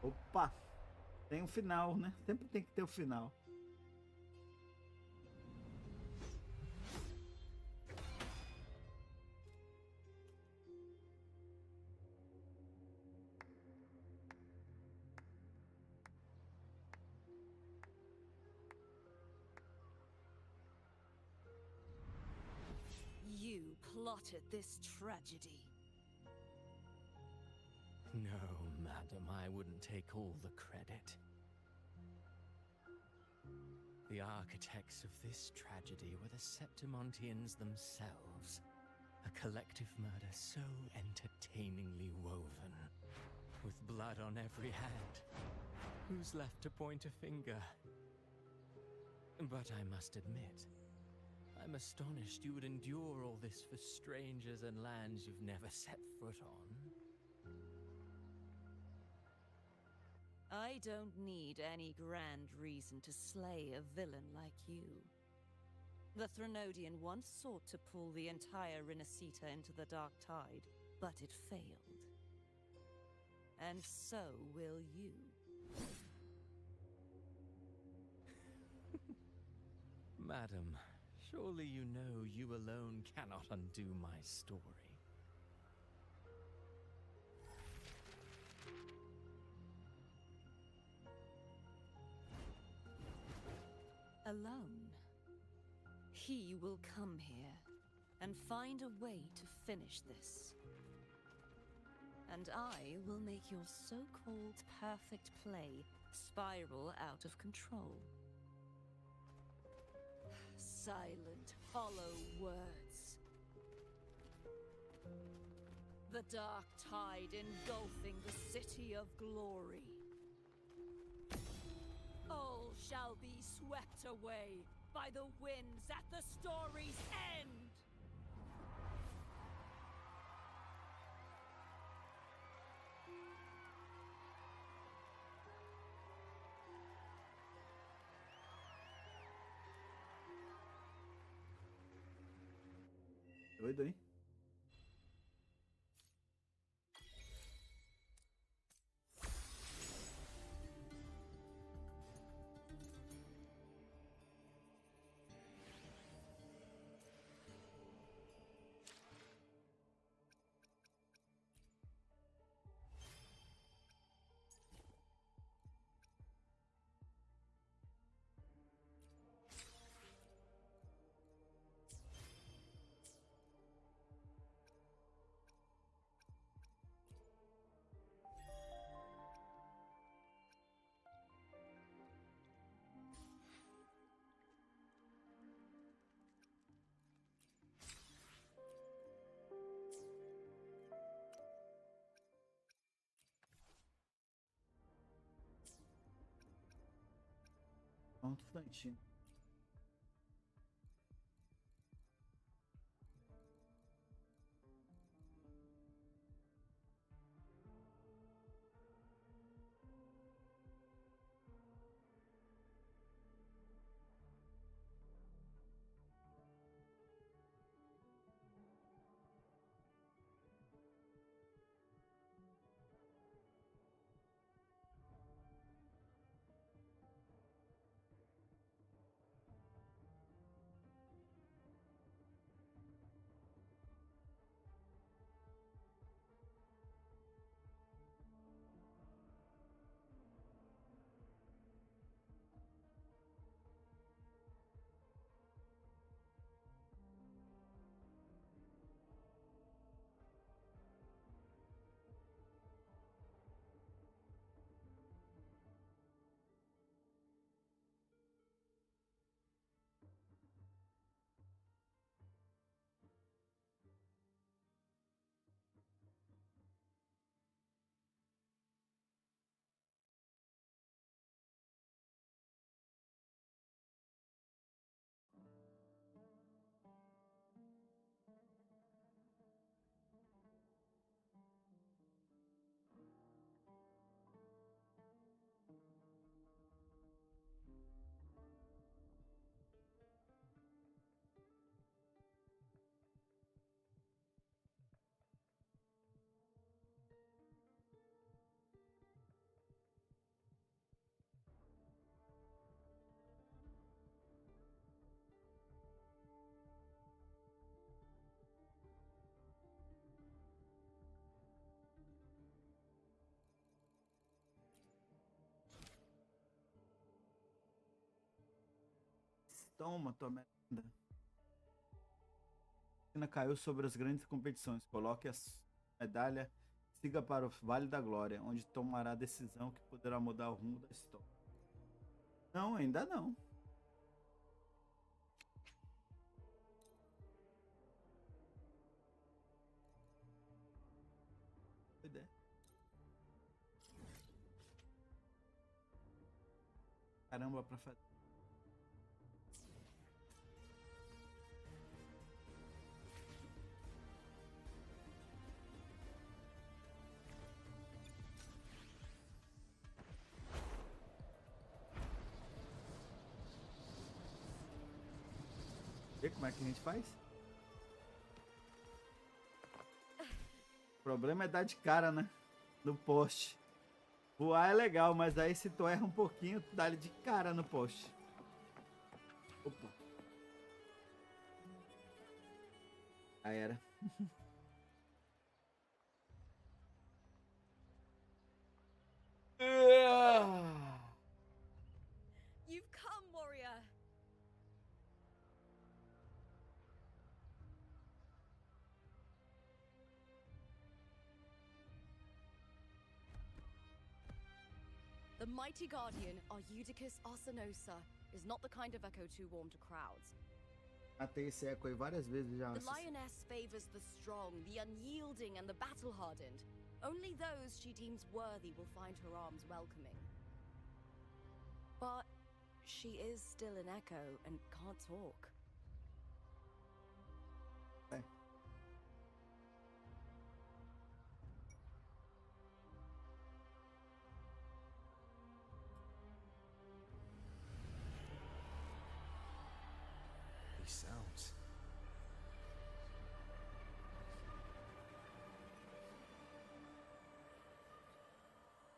Opa! Tem um final, né? Sempre tem que ter o final. You plotted this tragedy. No, madam, I wouldn't take all the credit. The architects of this tragedy were the Septimontians themselves. A collective murder so entertainingly woven, with blood on every hand. Who's left to point a finger? But I must admit, I'm astonished you would endure all this for strangers and lands you've never set foot on. I don't need any grand reason to slay a villain like you. The Threnodian once sought to pull the entire Renacita into the Dark Tide, but it failed. And so will you. Madam, surely you know you alone cannot undo my story. Alone. He will come here and find a way to finish this. And I will make your so-called perfect play spiral out of control. Silent, hollow words. The dark tide engulfing the city of glory. All shall be swept away by the winds at the story's end! Doido, hein? Um instantinho. Toma, tua merda. A caiu sobre as grandes competições. Coloque a medalha. Siga para o Vale da Glória, onde tomará a decisão que poderá mudar o rumo da história. Não, ainda não. Caramba, pra fazer. Vê como é que a gente faz? O problema é dar de cara, né? No poste. Voar é legal, mas aí se tu erra um pouquinho, tu dá de cara no poste. Opa. Aí era. You've come, warrior. The mighty guardian, our Eutychus Arsenosa, is not the kind of echo too warm to crowds. Matei esse eco aí várias vezes já. The lioness favors the strong, the unyielding, and the battle-hardened. Only those she deems worthy will find her arms welcoming. But she is still an echo and can't talk. É. These sounds.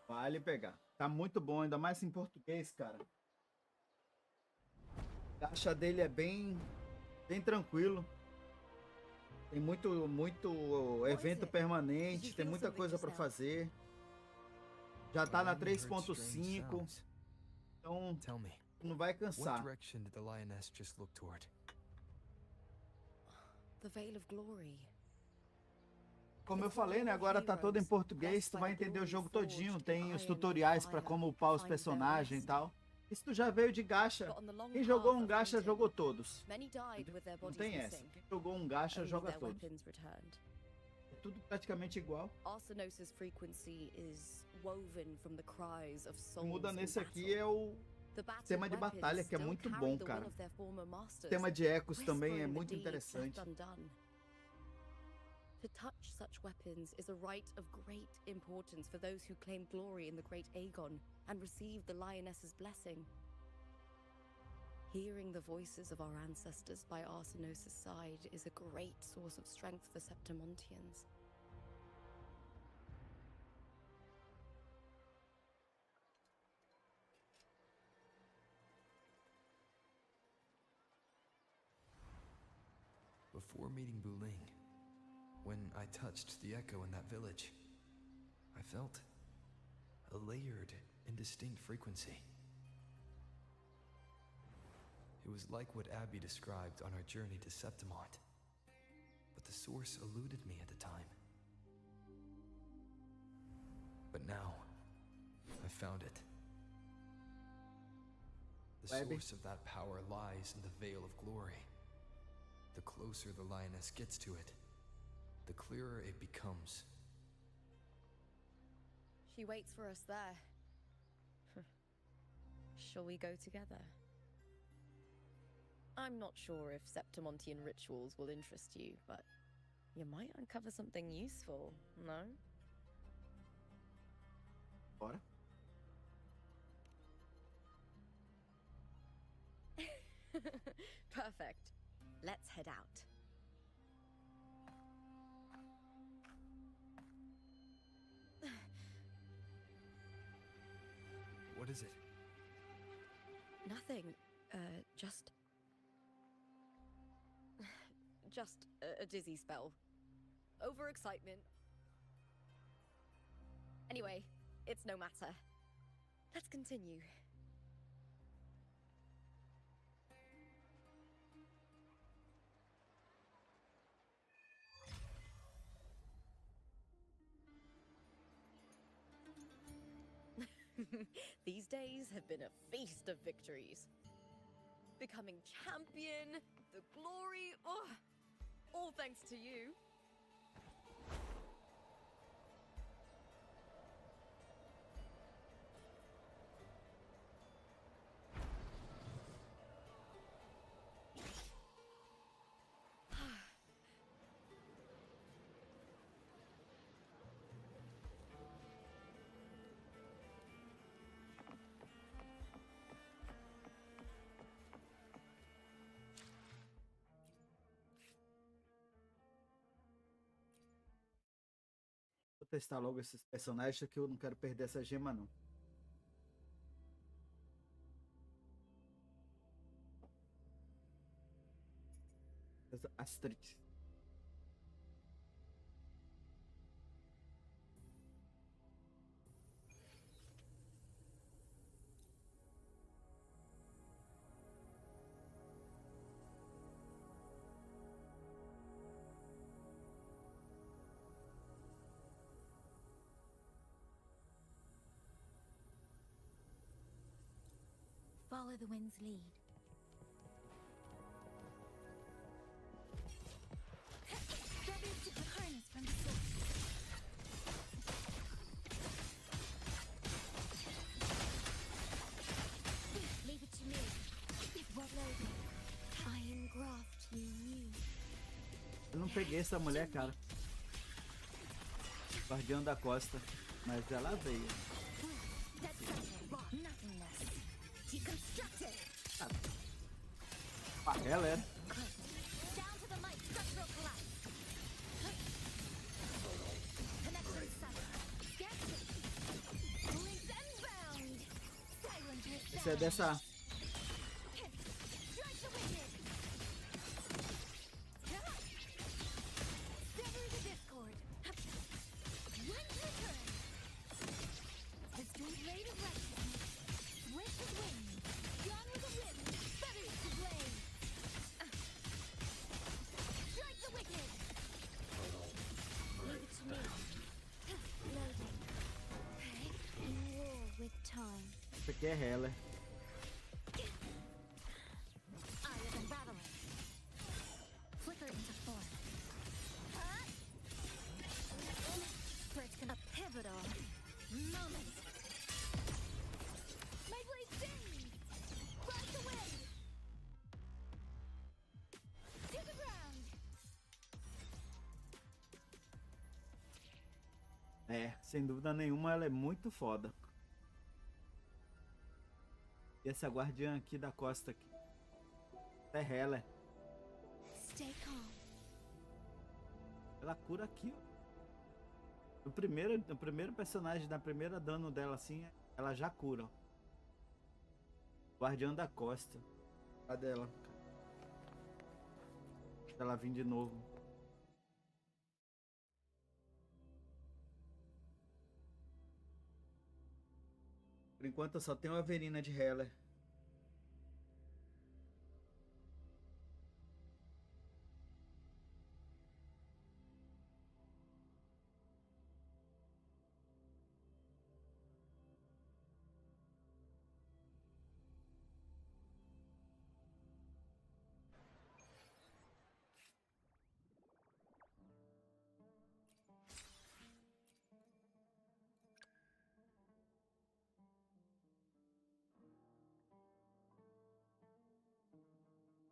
Vale pegar. Tá muito bom, ainda mais em português, cara. A caixa dele é bem tranquilo. Tem muito evento permanente, tem muita coisa para fazer. Já tá na 3.5. Então, Tell me, não vai what cansar. direction did the lioness just look toward? The Veil of Glory. Como eu falei, né? Agora tá todo em português, tu vai entender o jogo todinho. Tem os tutoriais para como upar os personagens e tal. Isso tu já veio de gacha. Quem jogou um gacha, jogou todos. Não tem essa. Quem jogou um gacha, joga todos. É tudo praticamente igual. Arsenosa's frequency is woven from the cries of O que souls muda in nesse aqui battle. é o The battered tema de weapons batalha, que é still muito carry bom, the will cara. of their former masters, O tema de ecos também é whispering the muito deeds interessante. left undone. To touch such weapons is a rite of great importance for those who claim glory in the great Aegon and receive the lioness's blessing. Hearing the voices of our ancestors by Arsenosa's side is a great source of strength for Septimontians. Before meeting Buling, when I touched the echo in that village, I felt a layered and distinct frequency. It was like what Abby described on our journey to Septimont, but the source eluded me at the time. But now, I found it. The Abby? source of that power lies in the Veil of Glory. The closer the lioness gets to it, the clearer it becomes. She waits for us there. Shall we go together? I'm not sure if Septimontian rituals will interest you, but you might uncover something useful, no? Bora. Perfect. Let's head out. What is it? Nothing. Just a dizzy spell. Overexcitement. Anyway, it's no matter. Let's continue. These days have been a feast of victories. Becoming champion, the glory, all thanks to you. Vou testar logo esses personagens que eu não quero perder essa gema não. Asterix. Follow the wind's lead. Grab your secret harness from the source. Leave it to me. What loading? I engraft you new. Eu não peguei essa mulher, cara. Guardião da Costa. Mas ela veio. Ah, ela era. Esse é dessa. Esse aqui é Heller. É, sem dúvida nenhuma ela é muito foda. E essa guardiã aqui da costa aqui. É Heller. Ela cura aqui, ó. No primeiro personagem, da primeira dano dela assim, ela já cura, ó. Guardiã da costa. Cadê ela? Ela vir de novo. Por enquanto eu só tenho a Verina de Heller.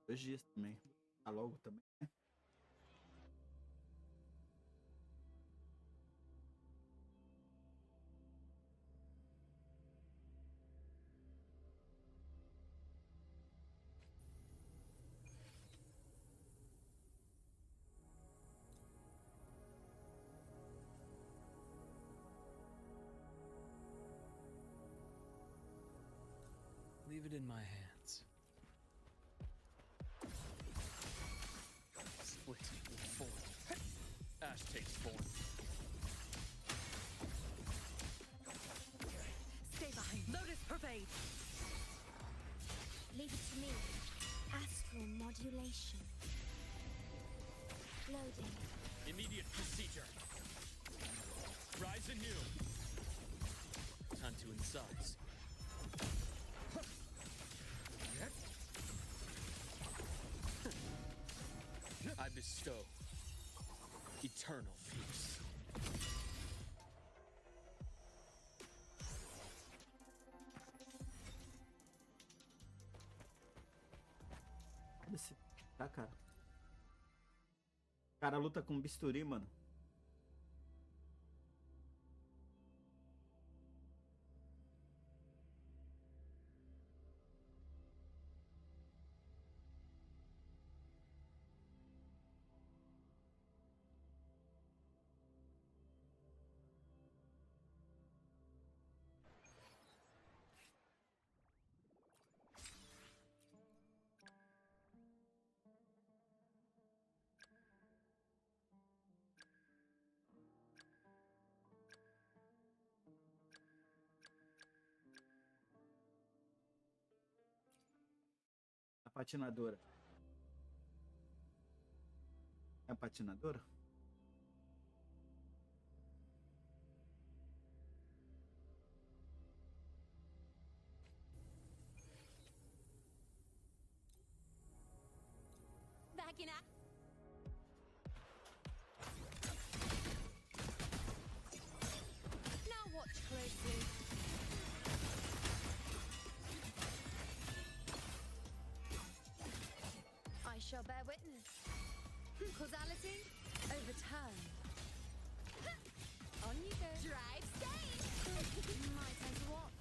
Dois dias também. Tá logo também, né? Leave it in my hands. Split with form. Ash takes form. Stay behind. Lotus pervade. Leave it to me. Astral modulation. Loading. Immediate procedure. Rise anew. Time to incise. bestow eternal peace. Tá, cara. O cara luta com bisturi, mano. A patinadora. É a patinadora? Back in act. Now watch closely. I shall bear witness. Causality overturned. On you go. Drive safe. My time to watch.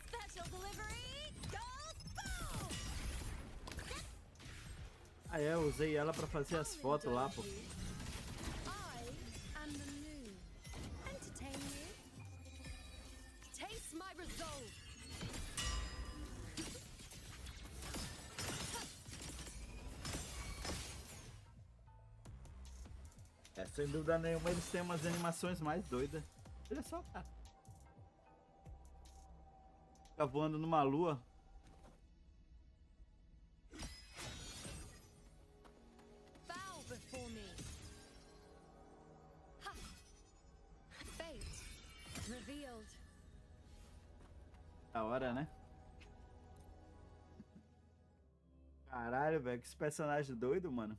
Special delivery goes boom. Ah, é, eu usei ela pra fazer as fotos lá, pô. I am the moon. Entertain you. Taste my resolve. É, sem dúvida nenhuma, eles têm umas animações mais doidas. Olha só, cara. Fica voando numa lua. Bow before me. Ha! Fate revealed. Da hora, né? Caralho, velho, que esse personagem doido, mano.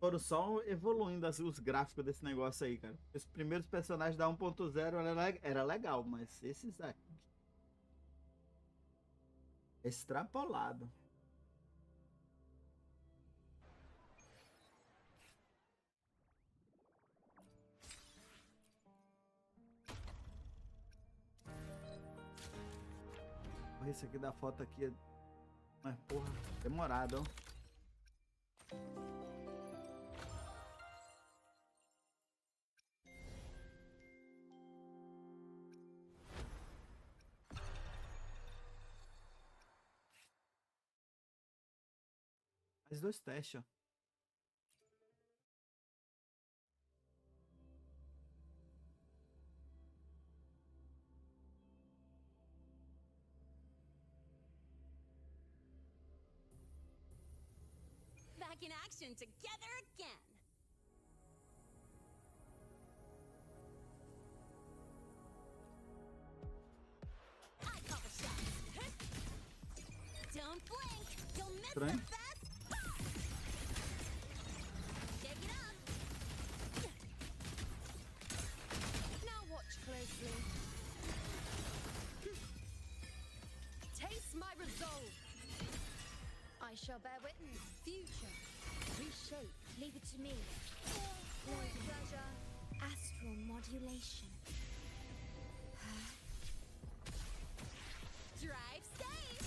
Foram só evoluindo os gráficos desse negócio aí, cara. Os primeiros personagens da 1.0 era legal, mas esses aqui... extrapolado. Esse aqui da foto aqui é... mas porra, demorado, ó. Mais 2 testes, ó. Back in action together again. I call the shots. Don't blink. You'll miss the Estranho. best spot. Take it up. Now watch closely. Taste my resolve. I shall bear witness. Future. Reshape. Leave it to me. Void pleasure. Astral modulation. Drive safe.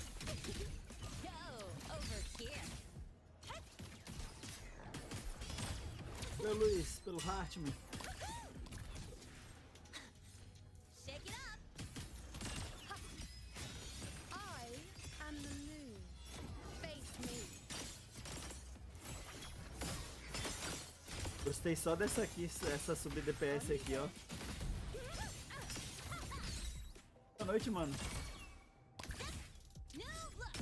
Go over here. Meu Luiz, pelo Hartman. Shake it up. I am the moon. Face me. Gostei só dessa aqui, essa sub DPS aqui, ó. Boa noite, mano. New look.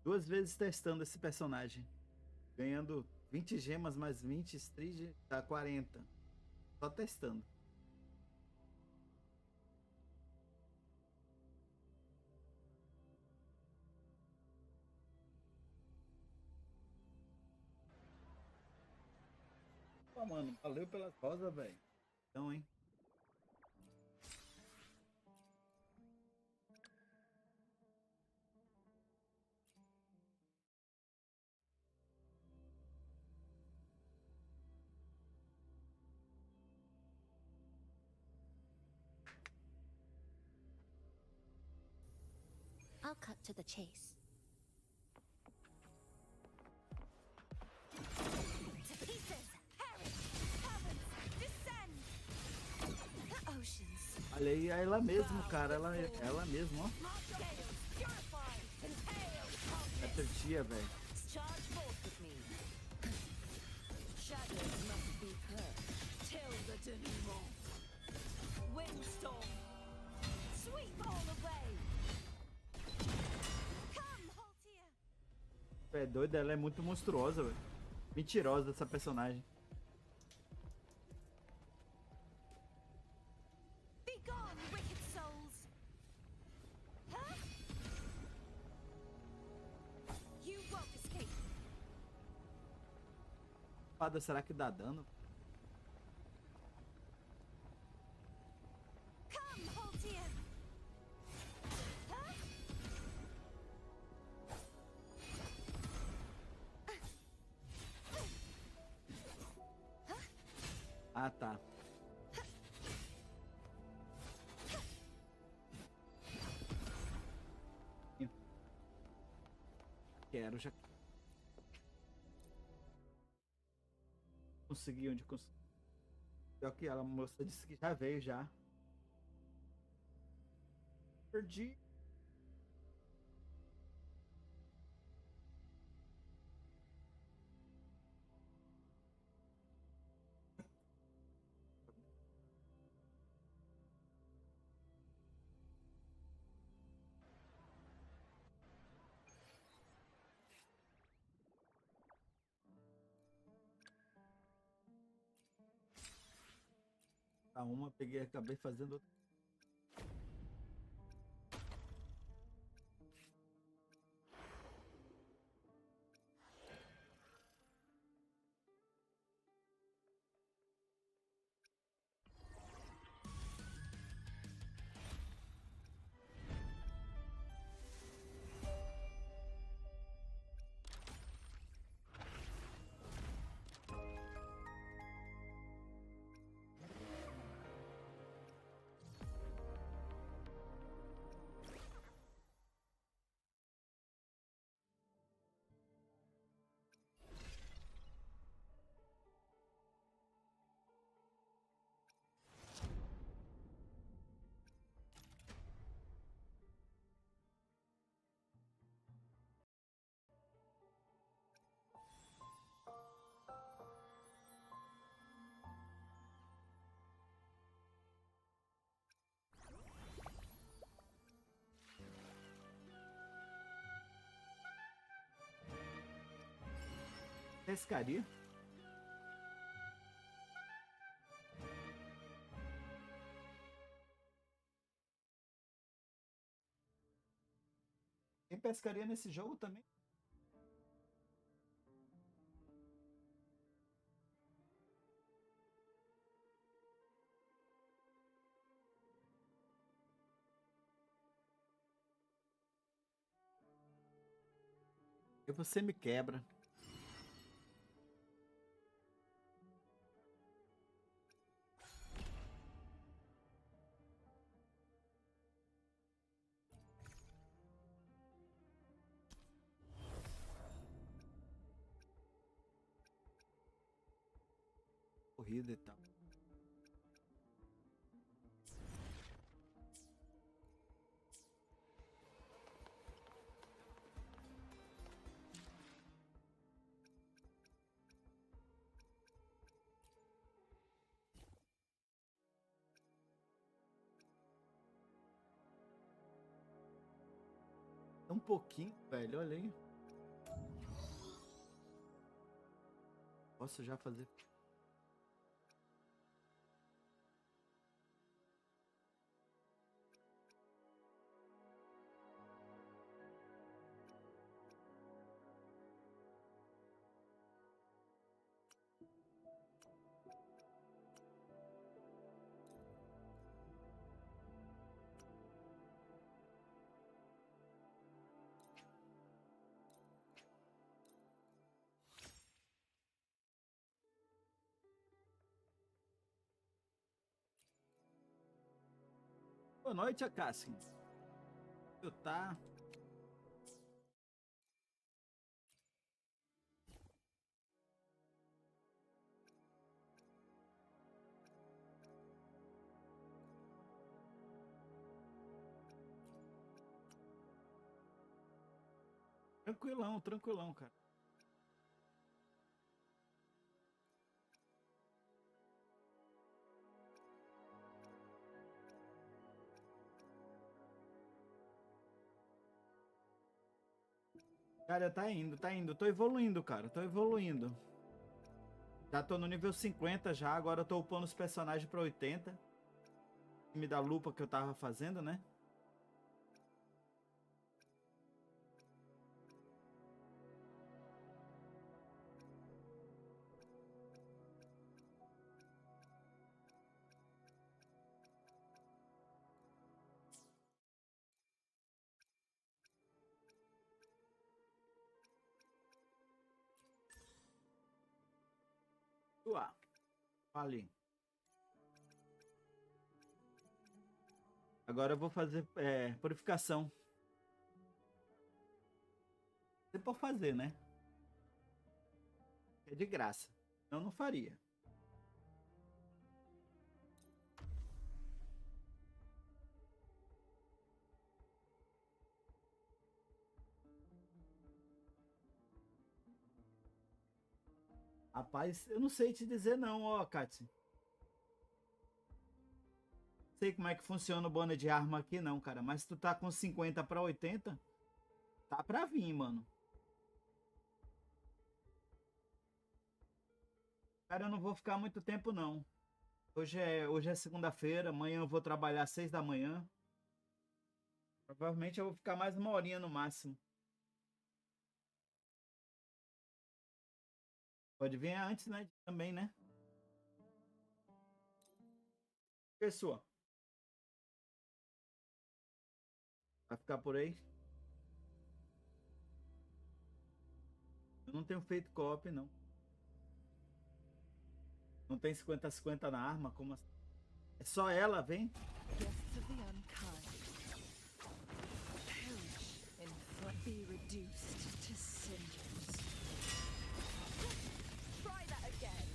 2 vezes testando esse personagem. Ganhando 20 gemas mais 20 Stridge, dá 40. Só testando. Pô, mano, valeu pelas rosas, velho. Então, hein? I'll cut to the chase. To pieces! Perish! Heavens! Descend! The oceans! Olha aí, é ela mesmo, cara. Ela mesmo, ó. É tua tia, velho. Charge forth with me. Shadows must be purged till the denouement. Windstorm, sweep all away. Come, Haltia! É doido, ela é muito monstruosa, velho. Mentirosa essa personagem. Be gone, wicked souls! Huh? You won't escape. Espada, será que dá dano? Come, Haltia! Huh? Ah, tá. Quero, já. Consegui onde consegui. Pior que ela, a moça disse que já veio já. Perdi. A uma, peguei, acabei fazendo outra. Pescaria? Tem pescaria nesse jogo também? E você me quebra. Corrida e tal. Um pouquinho, velho, olha aí. Posso já fazer. Boa noite, Acácio. Eu tá. Tranquilão, tranquilão, cara. Cara, tá indo, tá indo. Tô evoluindo, cara. Tô evoluindo. Já tô no nível 50 já. Agora eu tô upando os personagens pra 80. Me da lupa que eu tava fazendo, né? Uá. Ali. Agora eu vou fazer purificação. Se for fazer, né? É de graça. Eu não faria. Rapaz, eu não sei te dizer não, ó, Katsi. Sei como é que funciona o bônus de arma aqui não, cara. Mas se tu tá com 50 pra 80, tá pra vir, mano. Cara, eu não vou ficar muito tempo, não. Hoje é segunda-feira, amanhã eu vou trabalhar às 6 da manhã. Provavelmente eu vou ficar mais uma horinha no máximo. Pode vir antes, né? Também, né? Pessoa. Vai ficar por aí? Eu não tenho feito co-op, não. Não tem 50-50 na arma? Como assim? É só ela, vem? Guests of the unkind. Perish in front. Be reduced to cinders. Try that again.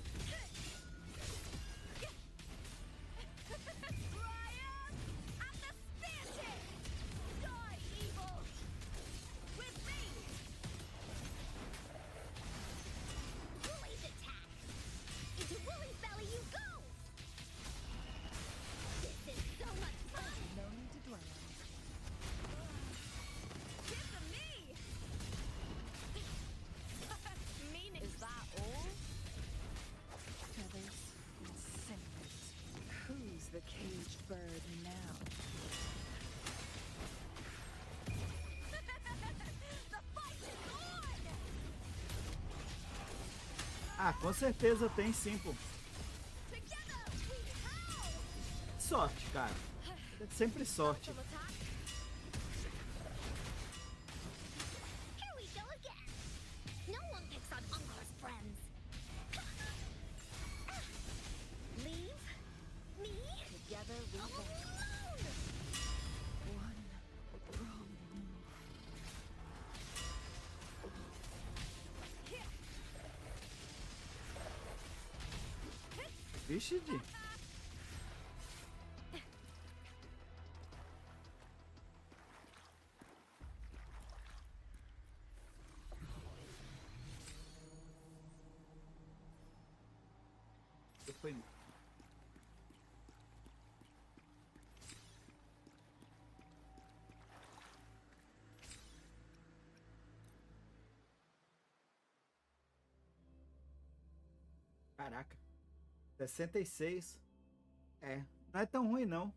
Triumph at the spear tip! Die, evil! With me! Woolly's attack! Into Woolly's belly you go! This is so much fun! No need to dwell on it. Give them me! Mean is that all? Feathers and cinders. Who's the caged bird now? The fight is on! Ah, com certeza tem sim, pô. Together we howl! Sorte, cara. É sempre sorte. Some attack. Here we go again. No one picks on Uncle's friends. Leave me Together we alone. One wrong move. Vixe, Di. Foi. Caraca. 66. É, não é tão ruim não.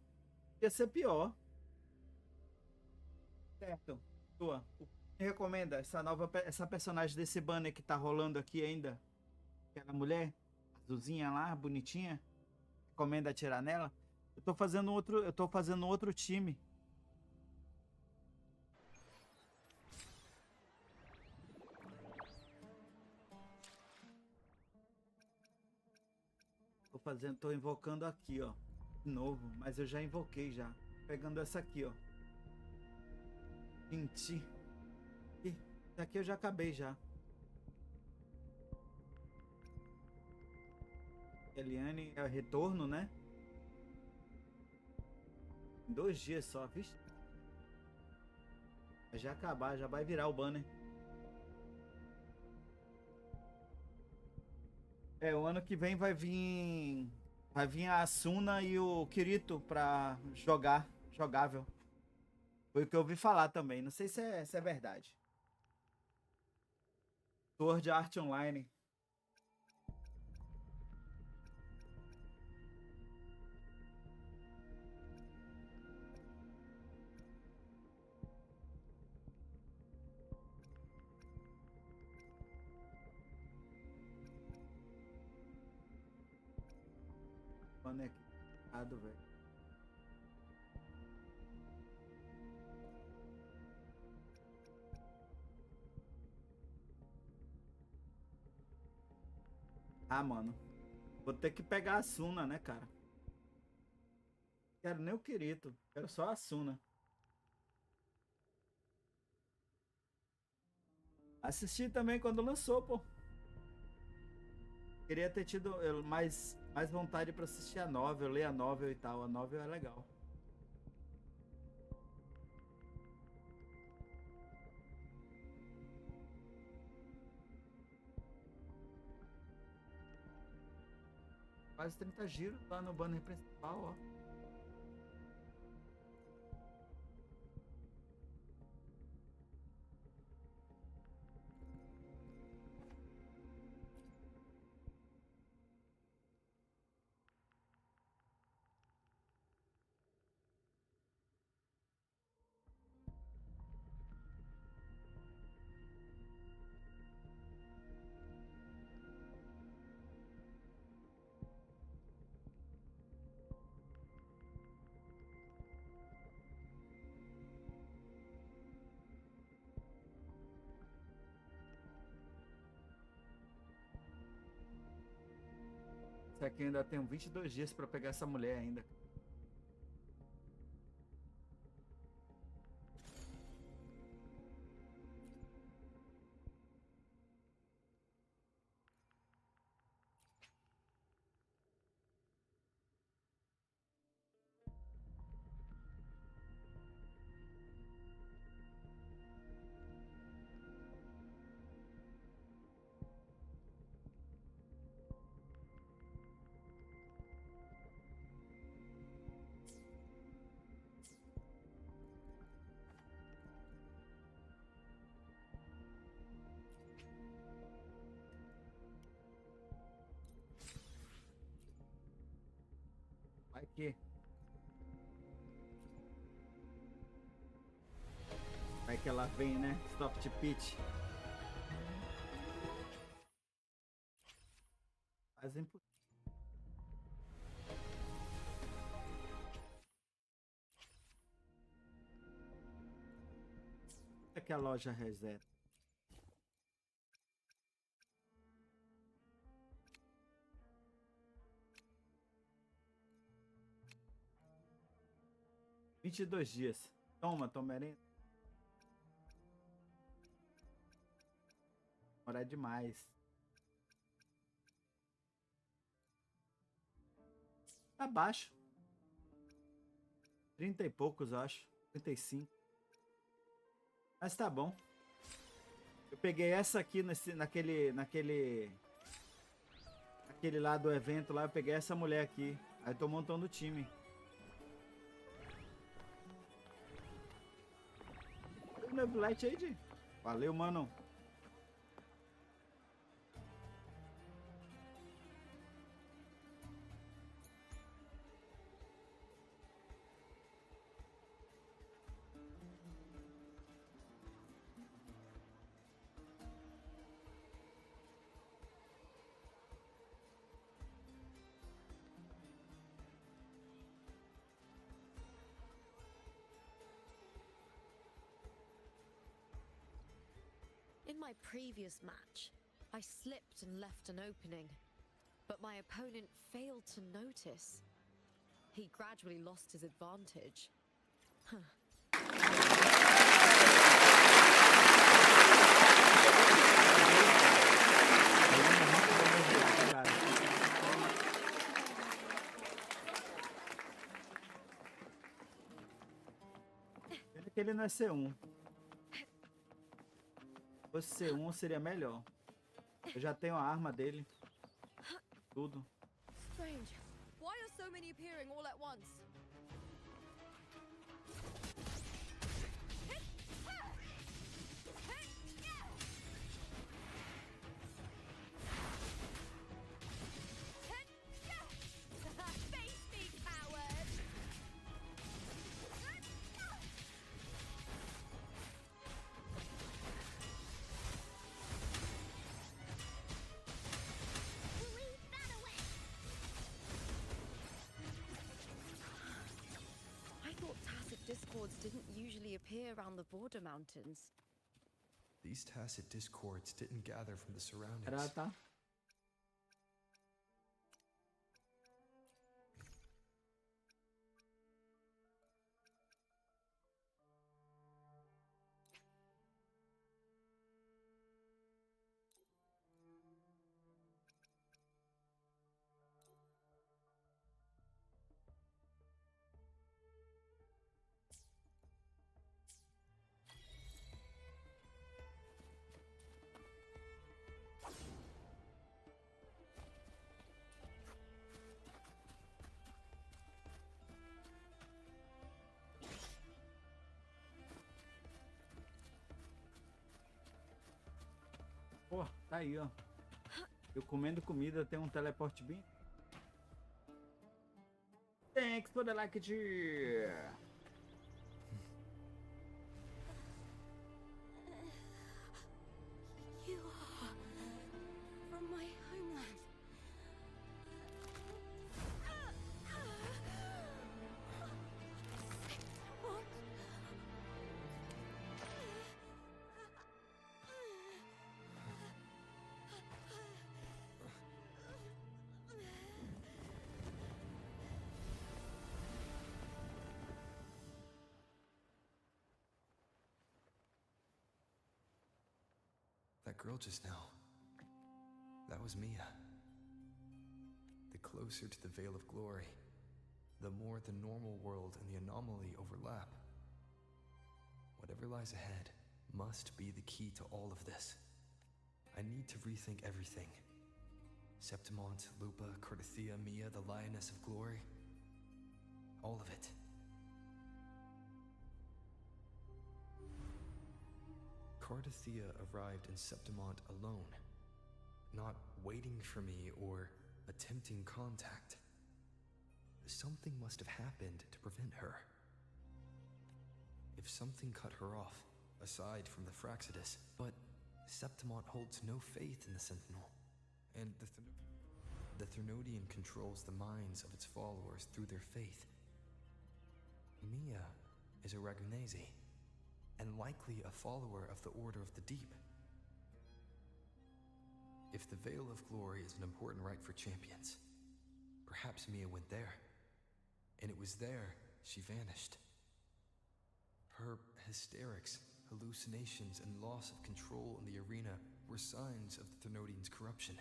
Ia ser pior. Certo. Tua. O que me recomenda essa personagem desse banner que tá rolando aqui ainda? Aquela mulher azulzinha lá, bonitinha. Recomenda atirar nela? Eu tô fazendo outro time. Tô invocando aqui, ó. De novo, mas eu já invoquei já. Pegando essa aqui, ó. 20. Essa aqui eu já acabei já. Eliane é o retorno, né? 2 dias só, vixe. Vai já acabar, já vai virar o banner. É, o ano que vem vai vir a Asuna e o Kirito pra jogável. Foi o que eu ouvi falar também, não sei se é verdade. Sword Art Online. Conectado, velho. Ah, mano. Vou ter que pegar a Suna, né, cara? Quero nem o Kirito. Quero só a Suna. Assisti também quando lançou, pô. Queria ter tido mais vontade pra assistir a novel, ler a novel e tal. A novel é legal. Quase 30 giros lá no banner principal, ó. Isso aqui ainda tem 22 dias pra pegar essa mulher ainda. Vai que. Vai que ela vem, né? Soft pitch. Quase impossível. É que a loja reseta. $22. Toma, merenda. Demorar demais. Tá baixo. 30 e poucos, eu acho. 35. Mas tá bom. Eu peguei essa aqui naquele lá do evento lá. Eu peguei essa mulher aqui. Aí eu tô montando o time. Novo light aí, Di. Valeu, mano. In my previous match, I slipped and left an opening, but my opponent failed to notice. He gradually lost his advantage. Pena que ele não é C1. Se fosse C1 seria melhor. Eu já tenho a arma dele. Tudo. Strange. Why are so many appearing all at once? Face me, coward! I thought tacit discords didn't usually appear around the border mountains. These tacit discords didn't gather from the surroundings. Tá. Pô, tá aí, ó. Eu comendo comida, tem um teleporte bem. Thanks for the like, dear. You are from my homeland. What? That girl just now. That was Mia. The closer to the Veil of Glory, the more the normal world and the anomaly overlap. Whatever lies ahead must be the key to all of this. I need to rethink everything. Septimont, Lupa, Cardathia, Mia, the Lioness of Glory. All of it. Cardathia arrived in Septimont alone, not waiting for me or attempting contact. Something must have happened to prevent her. If something cut her off, aside from the Fraxidus, but Septimont holds no faith in the Sentinel, and the Thernodian controls the minds of its followers through their faith. Mia is a Ragunese, and likely a follower of the Order of the Deep. If the Veil of Glory is an important rite for champions, perhaps Mia went there, and it was there she vanished. Her hysterics, hallucinations, and loss of control in the arena were signs of the Thernodians' corruption.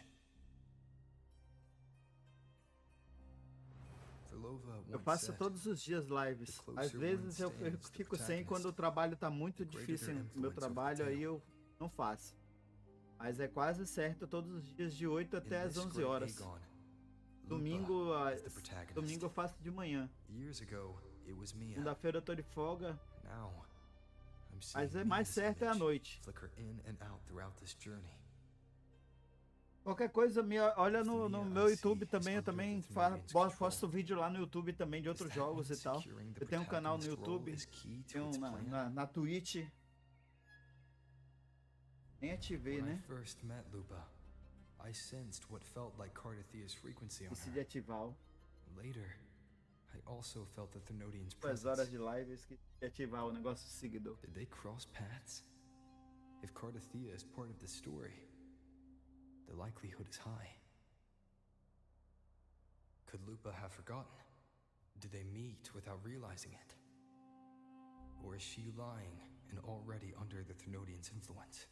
Eu faço todos os dias lives. Às vezes eu fico sem quando o trabalho tá muito difícil. Meu trabalho aí eu não faço. Mas é quase certo todos os dias de 8 até as 11 horas. Domingo eu faço de manhã. Segunda-feira eu tô de folga. Mas é mais certo é à noite. Qualquer coisa, olha no meu YouTube também, eu também posto vídeo lá no YouTube também de outros jogos e tal. Eu tenho um canal no YouTube, tenho na Twitch. Nem ativei, né? Esqueci de ativar. Duas horas de live, eu esqueci de ativar o negócio do seguidor. If Cardathia is part of the story, the likelihood is high. Could Lupa have forgotten? Did they meet without realizing it? Or is she lying and already under the Thermodian's influence?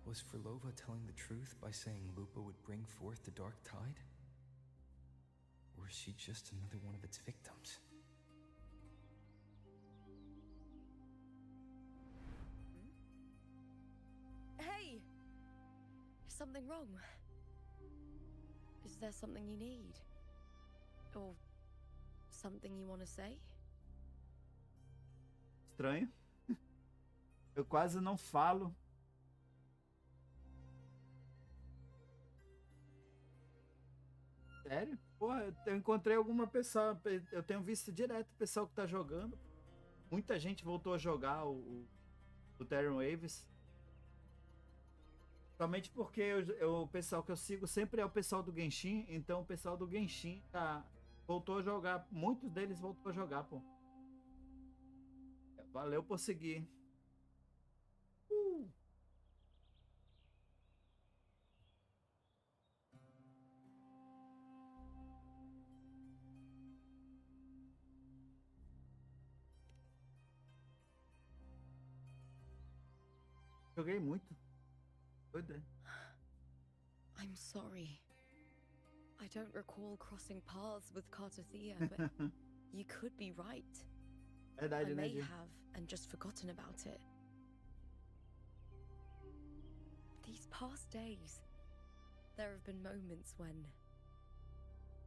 Was Frolova telling the truth by saying Lupa would bring forth the Dark Tide? Or is she just another one of its victims? Hey! Is something wrong? Is there something you need? Or something you want to say? Estranho. Eu quase não falo. Sério? Porra, eu encontrei alguma pessoa. Eu tenho visto direto o pessoal que tá jogando. Muita gente voltou a jogar o Terran Waves. Somente porque o pessoal que eu sigo sempre é o pessoal do Genshin. Então o pessoal do Genshin voltou a jogar. Muitos deles voltou a jogar, pô. Valeu por seguir. Joguei muito. Doido, é? I'm sorry. I don't recall crossing paths with Cardathia, but you could be right. Verdade, I né, may Jim? have and just forgotten about it. These past days, there have been moments when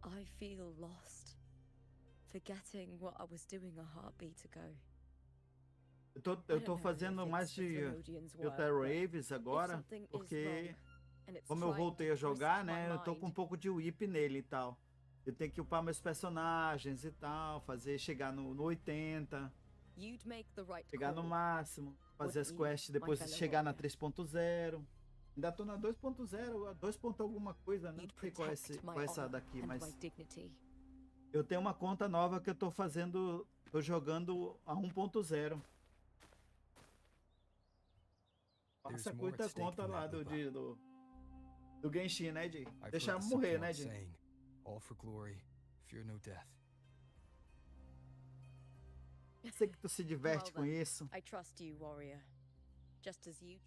I feel lost, forgetting what I was doing a heartbeat ago. Eu tô fazendo mais de Wuthering Waves agora, porque como eu voltei a jogar, né, eu tô com um pouco de whip nele e tal. Eu tenho que upar meus personagens e tal, chegar no 80, chegar no máximo, fazer as quests, depois chegar na 3.0. Ainda tô na 2.0, 2. Alguma coisa, né? Não sei qual é essa daqui, mas eu tenho uma conta nova que eu tô fazendo, tô jogando a 1.0. Passa muita conta lá do Genshin, né, Di? Deixar morrer, né, Di? All for glory, fear no death. Eu sei que tu se diverte com isso. I trust you, warrior. Just as you.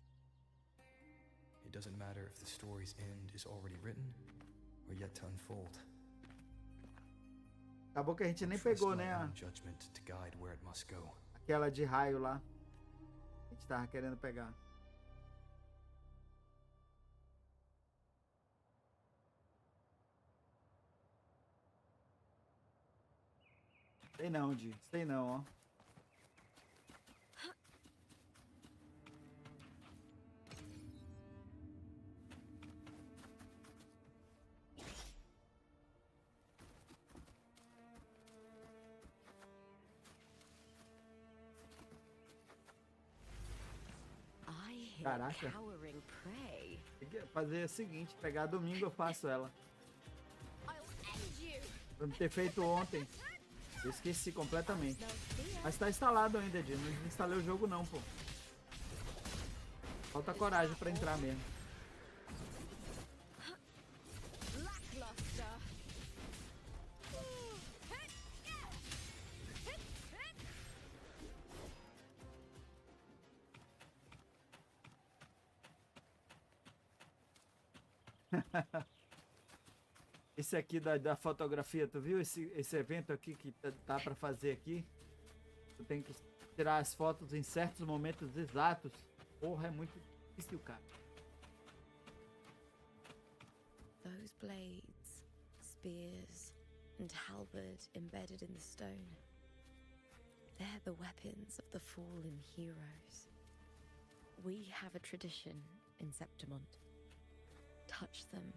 It doesn't matter if the story's end is already written or yet to unfold. Acabou que a gente nem pegou, né? Judgment to guide where it must go. Aquela de raio lá. A gente tava querendo pegar. Sei não, Di. Sei não, ó. Caraca. Tem que fazer o seguinte, pegar domingo eu faço ela. Vamos ter feito ontem. Eu esqueci completamente. Mas tá instalado ainda, Di. Não instalei o jogo não, pô. Falta coragem pra entrar mesmo. Esse aqui da fotografia, tu viu esse evento aqui que tá pra fazer aqui? Tu tem que tirar as fotos em certos momentos exatos. Porra, é muito difícil, cara. Those blades, spears, and halberd embedded in the stone. They're the weapons of the fallen heroes. We have a tradition in Septimont. Touch them.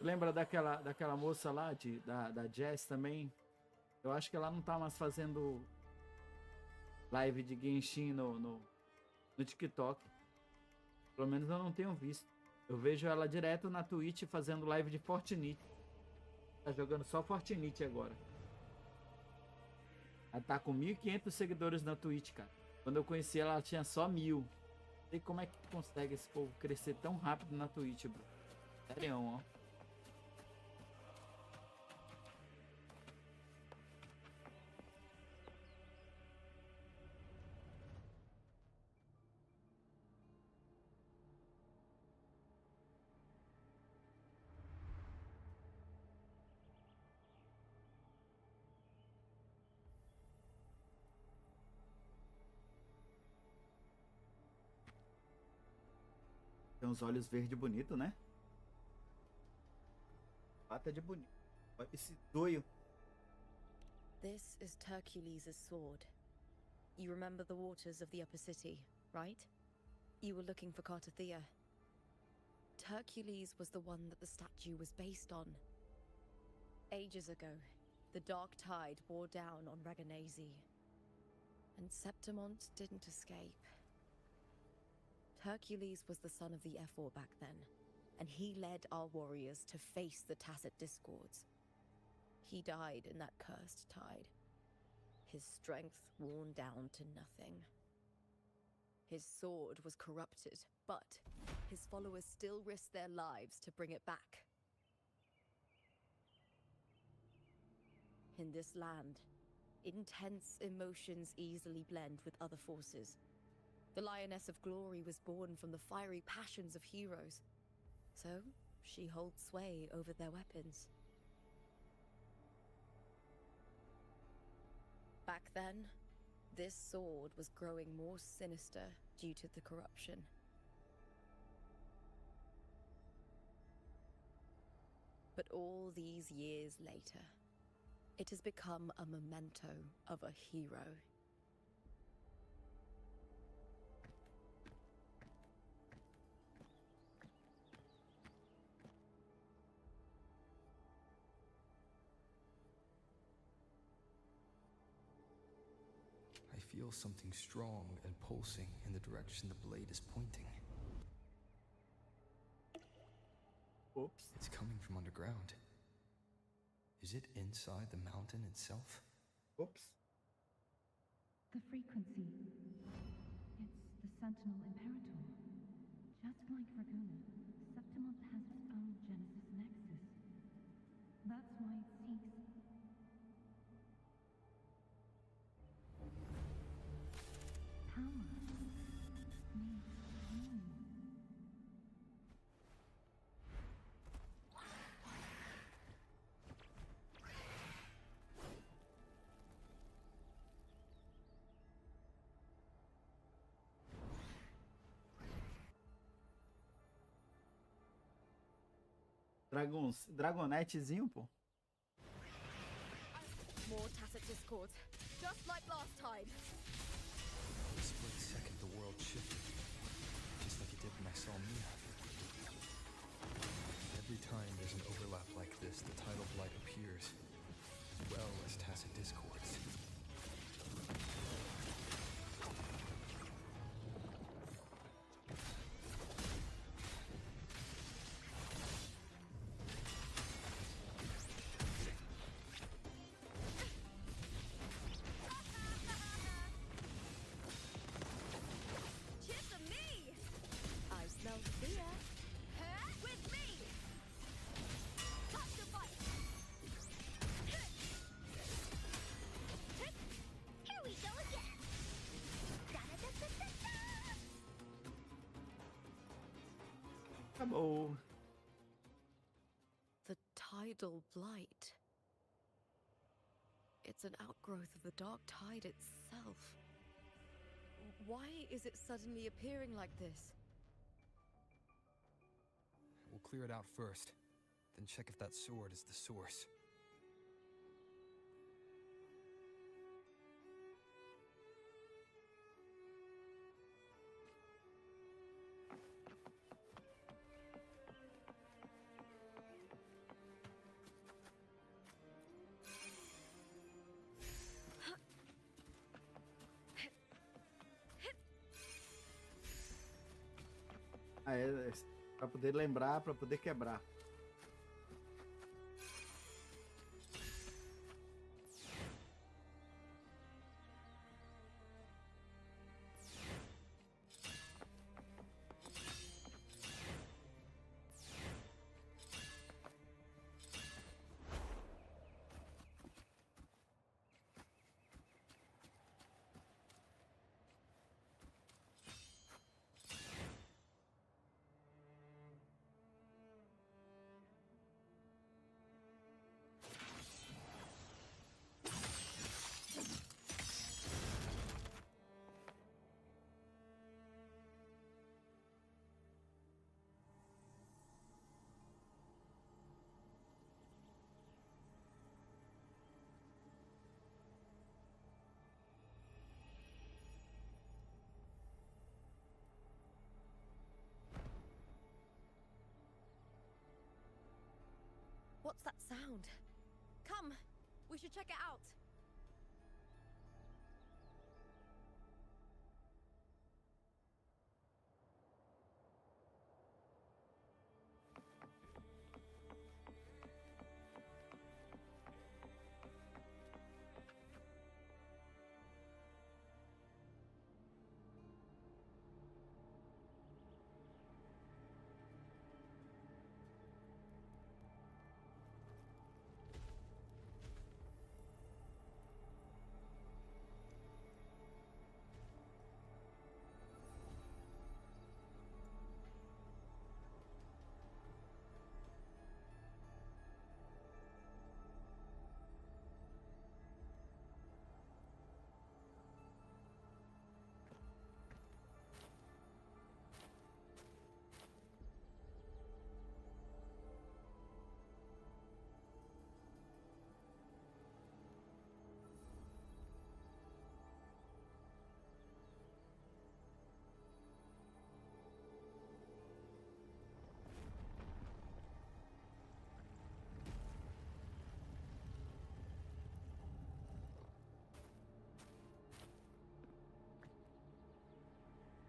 Lembra daquela moça lá, da Jess também? Eu acho que ela não tá mais fazendo live de Genshin no TikTok. Pelo menos eu não tenho visto. Eu vejo ela direto na Twitch fazendo live de Fortnite. Tá jogando só Fortnite agora. Ela tá com 1.500 seguidores na Twitch, cara. Quando eu conheci ela, ela tinha só 1.000. Não sei como é que consegue esse povo crescer tão rápido na Twitch, bro. Sério, ó. Tem uns olhos verdes bonitos, né? Pata de bonito. Olha esse doio. This is Hercules' sword. You remember the waters of the upper city, right? You were looking for Cartathea. Hercules was the one that the statue was based on. Ages ago, the dark tide wore down on Raganese, and Septimont didn't escape. Hercules was the son of the Ephor back then, and he led our warriors to face the Tacit Discords. He died in that cursed tide, his strength worn down to nothing. His sword was corrupted, but his followers still risked their lives to bring it back. In this land, intense emotions easily blend with other forces. The Lioness of Glory was born from the fiery passions of heroes, so she holds sway over their weapons. Back then, this sword was growing more sinister due to the corruption. But all these years later, it has become a memento of a hero. I feel something strong and pulsing in the direction the blade is pointing. Oops. It's coming from underground. Is it inside the mountain itself? Oops. The frequency. It's the Sentinel Imperator. Just like Raguna, Septimont has its own Genesis Nexus. That's why it seeks... power. Needs healing. Dragonetezinho, pô. More Tacit Discords, just like last time. The split second the world shifted, just like it did when I saw Mia. Every time there's an overlap like this, the tidal blight appears, as well as Tacit Discords. With me! Time to fight! Here we go again! Da-da-da-da-da-da! Acabou. The tidal blight. It's an outgrowth of the dark tide itself. Why is it suddenly appearing like this? We'll clear it out first, then check if that sword is the source. Ah, é pra poder lembrar, pra poder quebrar. What's that sound? Come, we should check it out.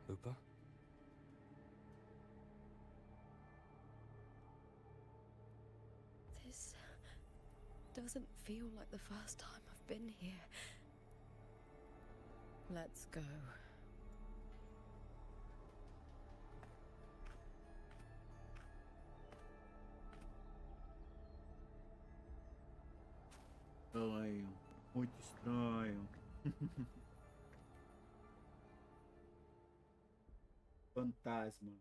Lupa? This doesn't feel like the first time I've been here. Let's go. Estranho. Muito estranho. Fantasma.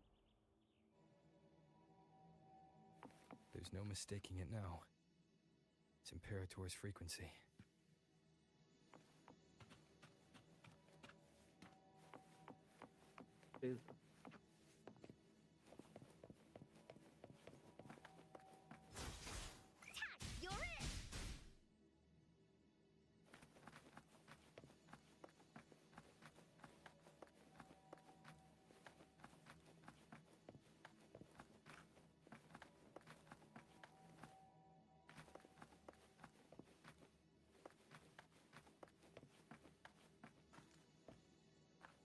There's no mistaking it now. It's Imperator's frequency. You're it!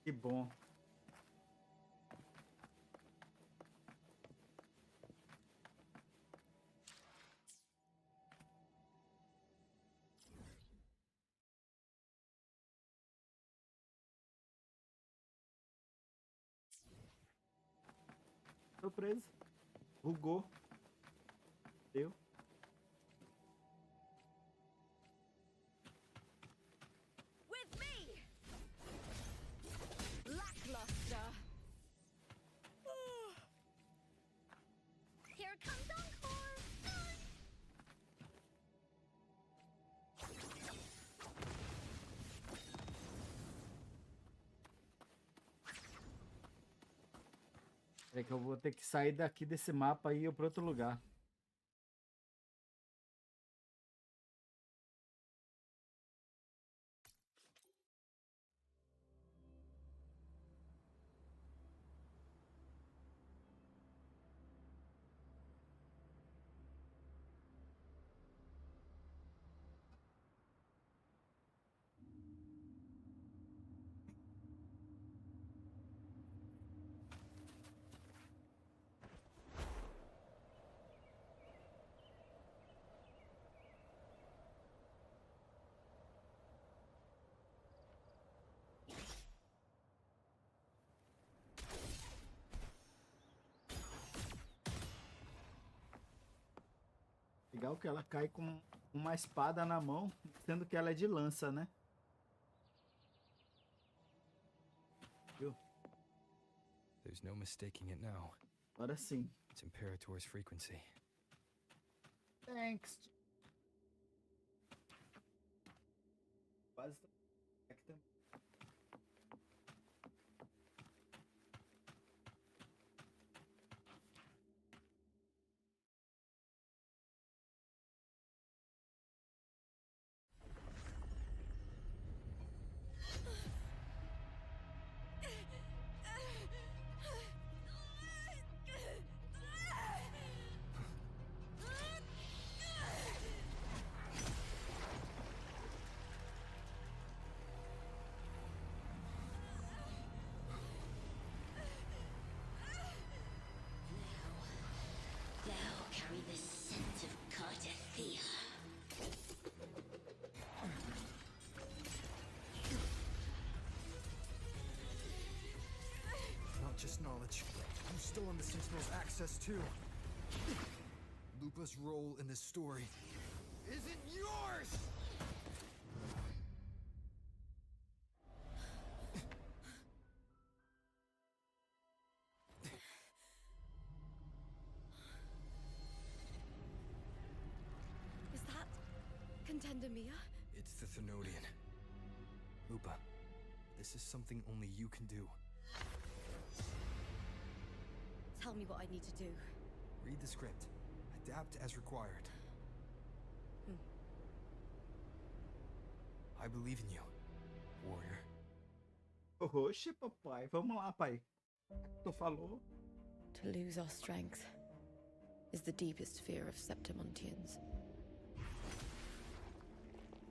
Que bom. Tô preso. Bugou. Deu. With me! Lackluster. Here comes Encore! É que eu vou ter que sair daqui desse mapa e ir para outro lugar. Legal que ela cai com uma espada na mão, sendo que ela é de lança, né? Viu? There's no mistaking it now. Agora sim. It's Imperator's frequency. Thanks. Quase aqui também. Thou carry the scent of Cardathea. Not just knowledge. I'm still on the Sentinel's access too. Lupa's role in this story isn't yours! Is that Contender Mia? It's the Thenodian. Lupa, this is something only you can do. Tell me what I need to do. Read the script. Adapt as required. I believe in you, warrior. Oxe, papai. Vamos lá, pai. Tu falou? To lose our strength is the deepest fear of Septimontians.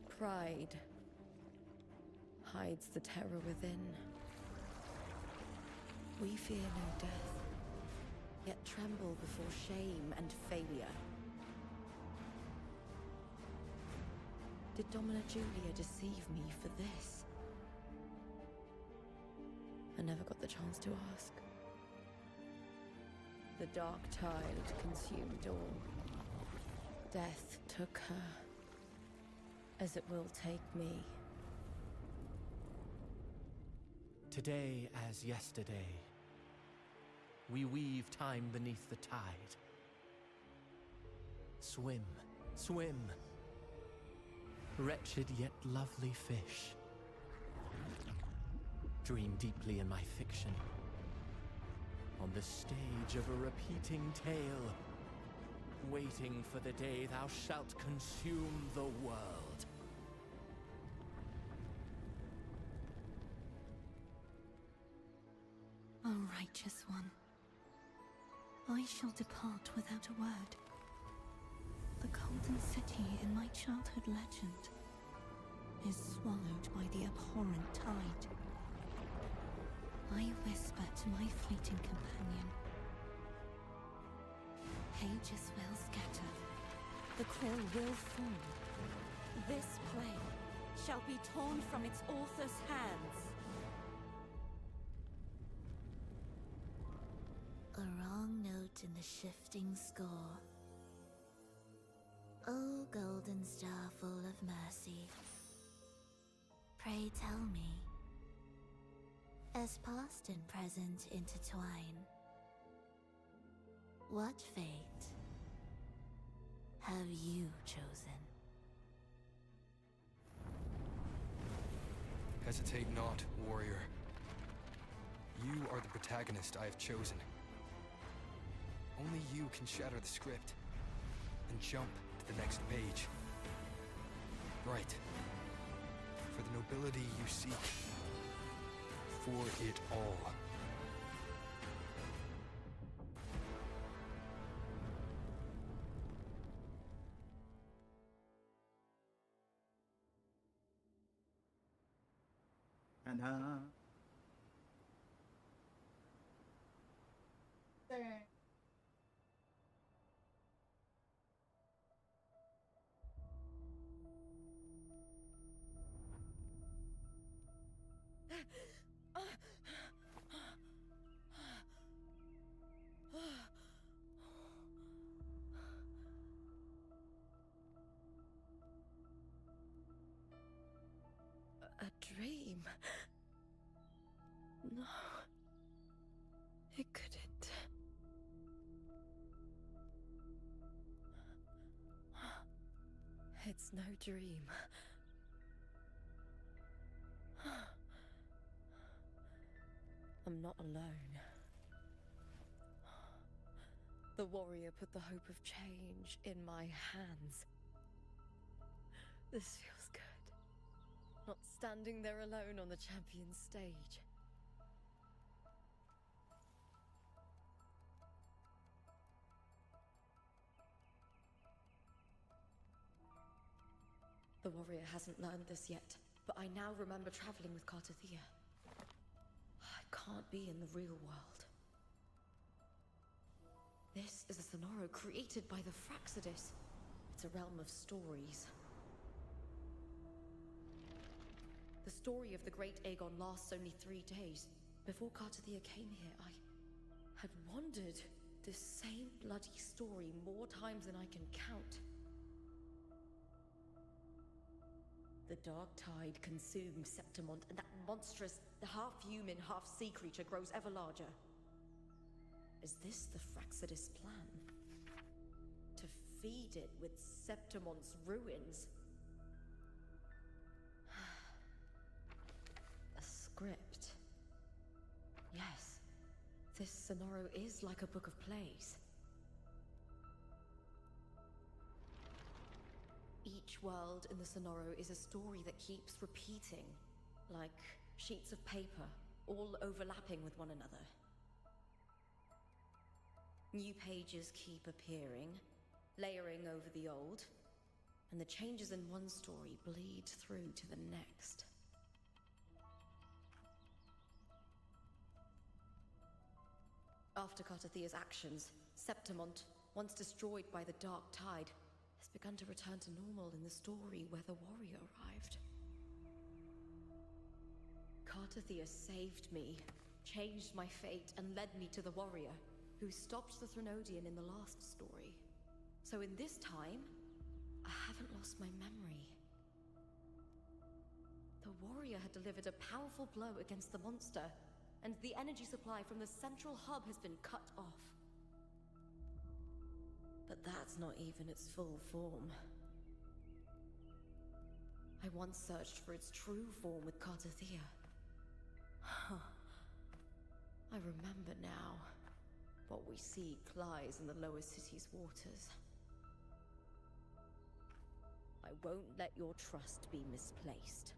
Pride hides the terror within. We fear no death, yet tremble before shame and failure. Did Domina Julia deceive me for this? I never got the chance to ask. The dark tide consumed all. Death took her, as it will take me. Today as yesterday, we weave time beneath the tide. Swim, swim, wretched yet lovely fish. Dream deeply in my fiction, on the stage of a repeating tale, waiting for the day thou shalt consume the world. O righteous one, I shall depart without a word. The golden city in my childhood legend is swallowed by the abhorrent tide. I whisper to my fleeting companion. Pages will scatter. The quill will fall. This play shall be torn from its author's hands. A wrong note in the shifting score. O golden star full of mercy, pray tell me, as past and present intertwine, what fate have you chosen? Hesitate not, warrior. You are the protagonist I have chosen. Only you can shatter the script and jump to the next page. Right. For the nobility you seek. For it all. And No. It couldn't. It's no dream. I'm not alone. The warrior put the hope of change in my hands. This feels good. Not standing there alone on the champion's stage. The warrior hasn't learned this yet, but I now remember traveling with Cartathea. I can't be in the real world. This is a Sonoro created by the Fraxidus. It's a realm of stories. The story of the great Aegon lasts only 3 days. Before Cartathea came here, I had wandered this same bloody story more times than I can count. The dark tide consumes Septimont, and that monstrous, half-human, half-sea creature grows ever larger. Is this the Fraxidus' plan? To feed it with Septimont's ruins? A script. Yes, this Sonoro is like a book of plays. Each world in the Sonoro is a story that keeps repeating, like sheets of paper, all overlapping with one another. New pages keep appearing, layering over the old, and the changes in one story bleed through to the next. After Cartathea's actions, Septimont, once destroyed by the dark tide, has begun to return to normal in the story where the warrior arrived. Cartathea saved me, changed my fate, and led me to the warrior, who stopped the Threnodian in the last story. So in this time, I haven't lost my memory. The warrior had delivered a powerful blow against the monster, and the energy supply from the central hub has been cut off. But that's not even its full form. I once searched for its true form with Cartathea. I remember now. What we seek lies in the lower city's waters. I won't let your trust be misplaced.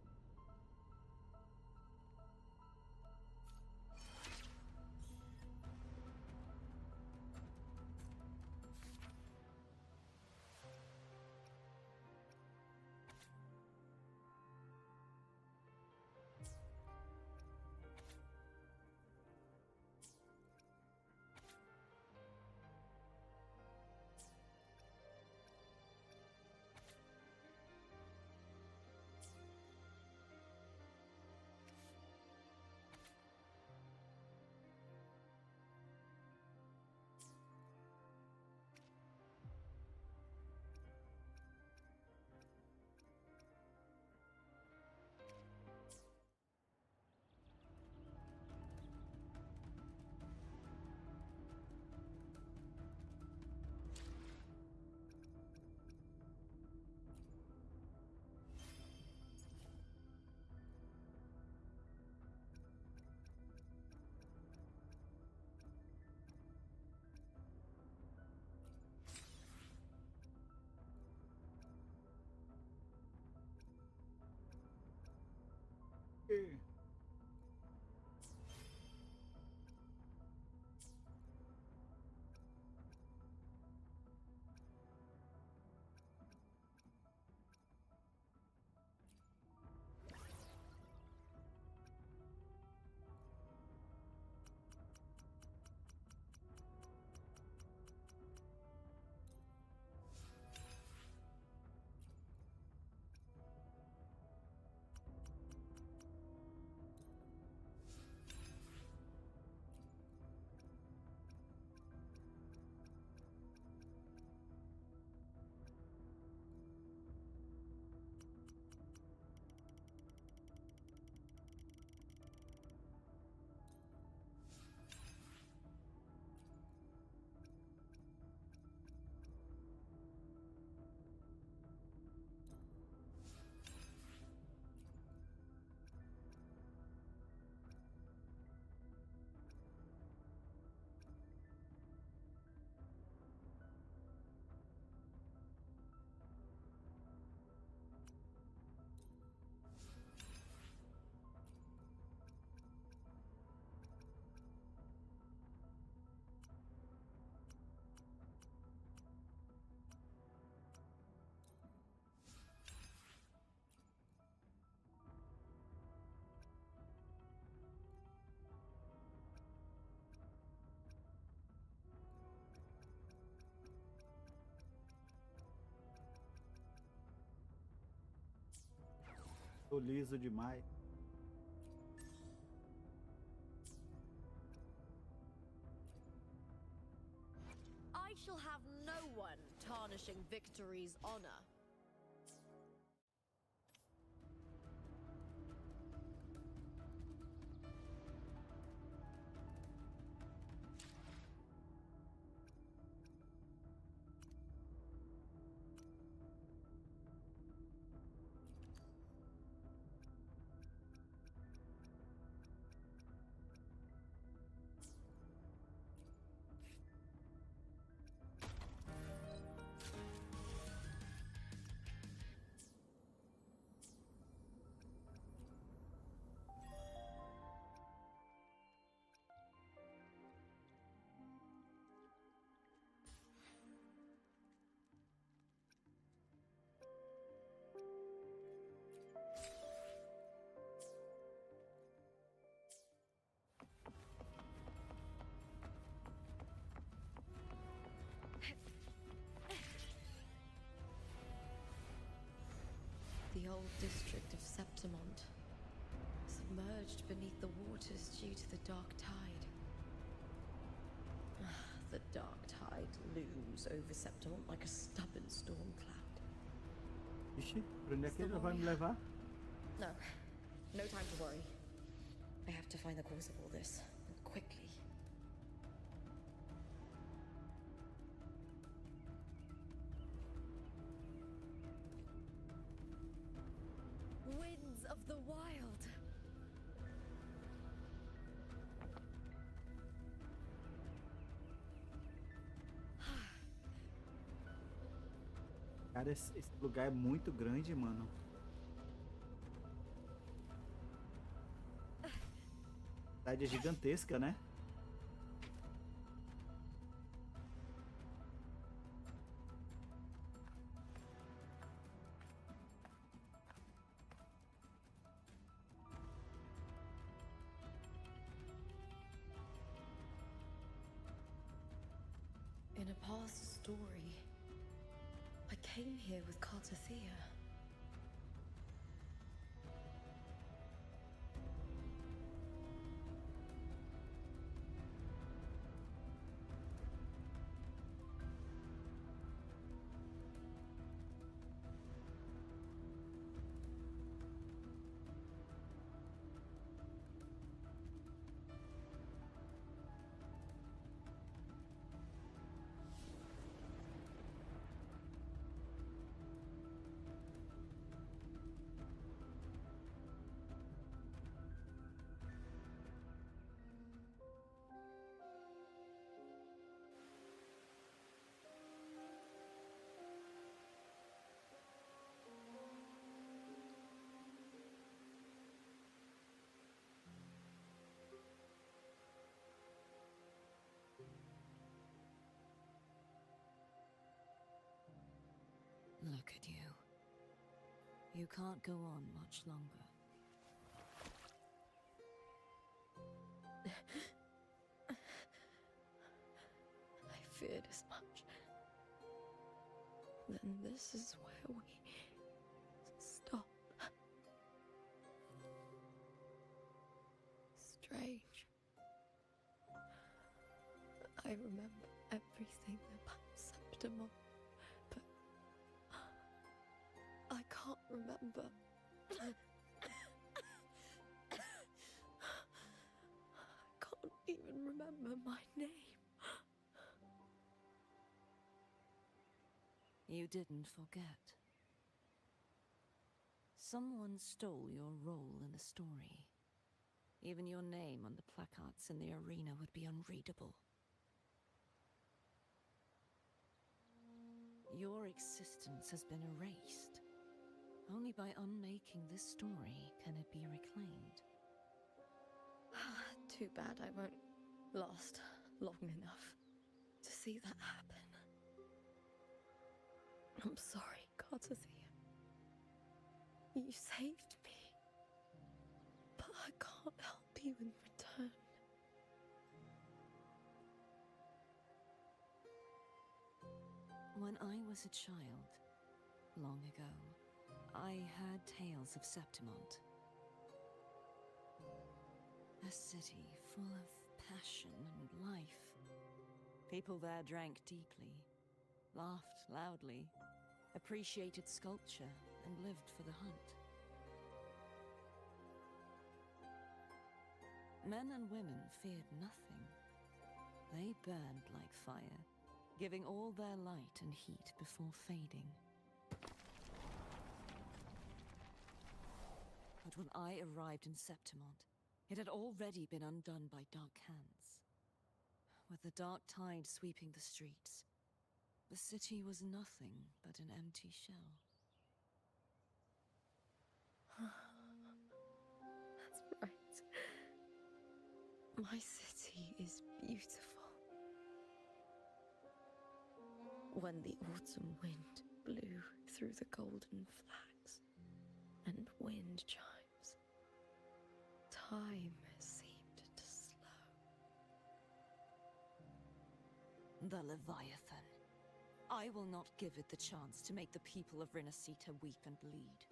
Tô liso demais. I shall have no one tarnishing victory's honor. The old district of Septimont, submerged beneath the waters due to the dark tide. The dark tide looms over Septimont like a stubborn storm cloud. Ixi, pra onde é que ele vai me levar? No, no time to worry. I have to find the cause of all this, and quickly. Winds of the wild. Cara, esse lugar é muito grande, mano. A cidade é gigantesca, né? In a past story, I came here with Cartathea. Look at you. You can't go on much longer. I feared as much. Then this is where we stop. Strange. I remember everything about Septimont, but I can't remember. I can't even remember my name. You didn't forget. Someone stole your role in the story. Even your name on the placards in the arena would be unreadable. Your existence has been erased. Only by unmaking this story can it be reclaimed. Too bad I won't last long enough to see that happen. I'm sorry, Cartathea. You saved me. But I can't help you in return. When I was a child, long ago, I heard tales of Septimont. A city full of passion and life. People there drank deeply, laughed loudly, appreciated sculpture, and lived for the hunt. Men and women feared nothing. They burned like fire, giving all their light and heat before fading. But when I arrived in Septimont, it had already been undone by dark hands. With the dark tide sweeping the streets, the city was nothing but an empty shell. That's right. My city is beautiful. When the autumn wind blew through the golden flags and wind chimes, time seemed to slow. The Leviathan. I will not give it the chance to make the people of Rinasita weep and bleed.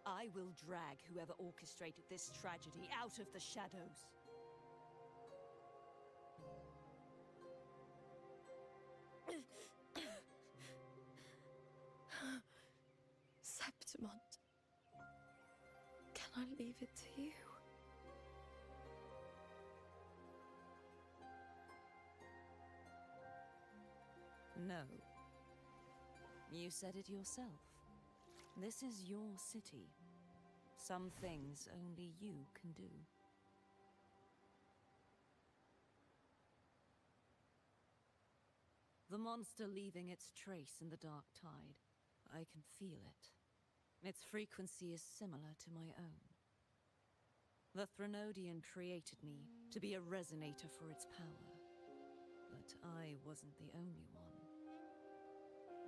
I will drag whoever orchestrated this tragedy out of the shadows. Septimont, can I leave it to you? No. You said it yourself. This is your city. Some things only you can do. The monster leaving its trace in the dark tide. I can feel it. Its frequency is similar to my own. The Threnodian created me to be a resonator for its power. But I wasn't the only one.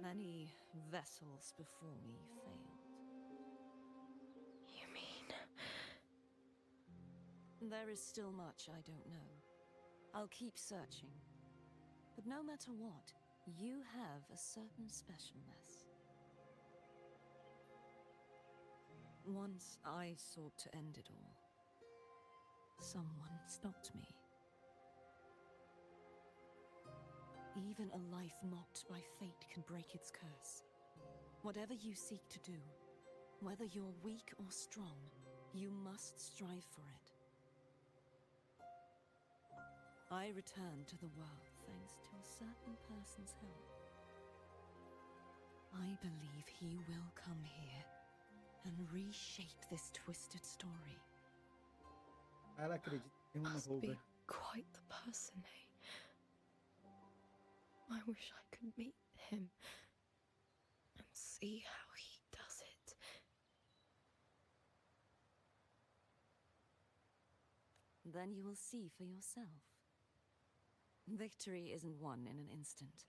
Many vessels before me failed. You mean? There is still much I don't know. I'll keep searching. But no matter what, you have a certain specialness. Once I sought to end it all. Someone stopped me. Even a life mocked by fate can break its curse. Whatever you seek to do, whether you're weak or strong, you must strive for it. I return to the world thanks to a certain person's help. I believe he will come here and reshape this twisted story. Ela acredita em uma Must Rover. be quite the person, eh? I wish I could meet him and see how he does it. Then you will see for yourself. Victory isn't won in an instant.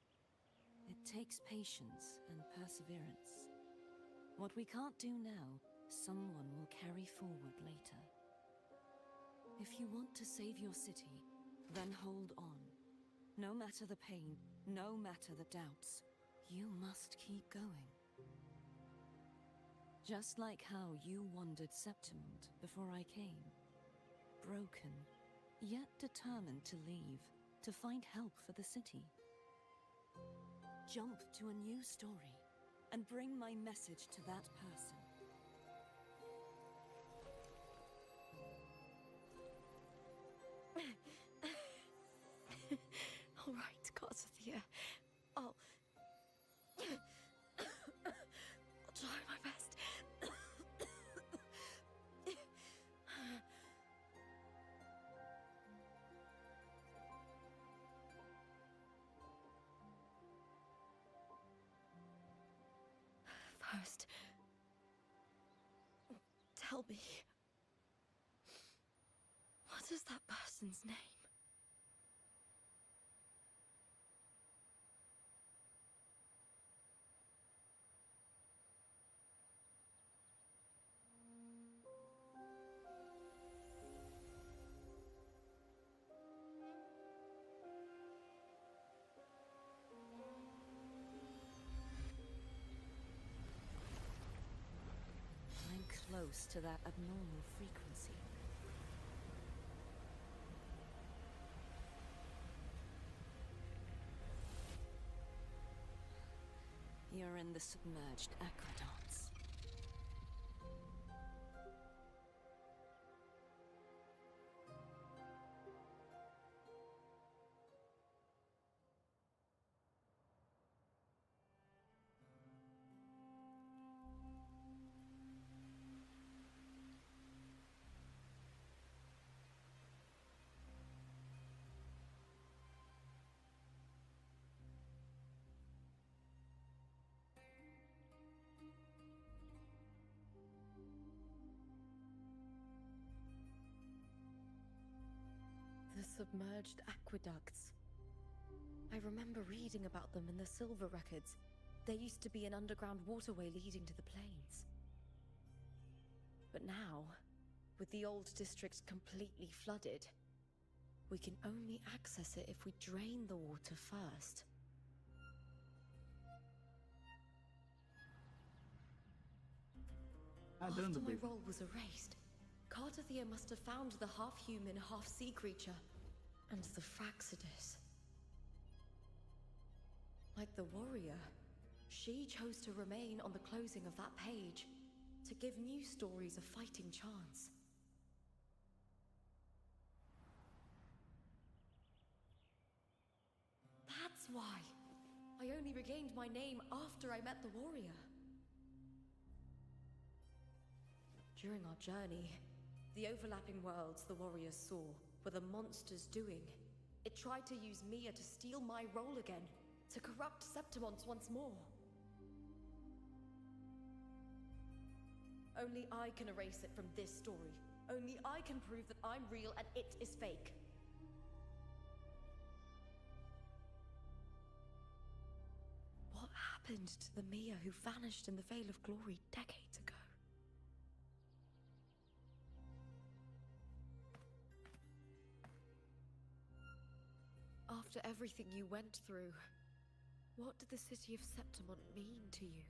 It takes patience and perseverance. What we can't do now, someone will carry forward later. If you want to save your city, then hold on. No matter the pain, no matter the doubts, you must keep going. Just like how you wandered Septimont before I came. Broken, yet determined to leave, to find help for the city. Jump to a new story, and bring my message to that person. All right, gods of the air. I'll try my best. First, tell me, what is that person's name? close to that abnormal frequency. You're in the submerged aqueducts. The submerged aqueducts. I remember reading about them in the silver records. There used to be an underground waterway leading to the plains. But now, with the old district completely flooded, we can only access it if we drain the water first. After my role was erased, Cartathea must have found the half-human, half-sea creature, and the Fraxidus. Like the warrior, she chose to remain on the closing of that page, to give new stories a fighting chance. That's why I only regained my name after I met the warrior. During our journey, the overlapping worlds the warriors saw were the monsters doing. It tried to use Mia to steal my role again, to corrupt Septimonts once more. Only I can erase it from this story. Only I can prove that I'm real and it is fake. What happened to the Mia who vanished in the Veil of Glory decades ago? After everything you went through, what did the city of Septimont mean to you?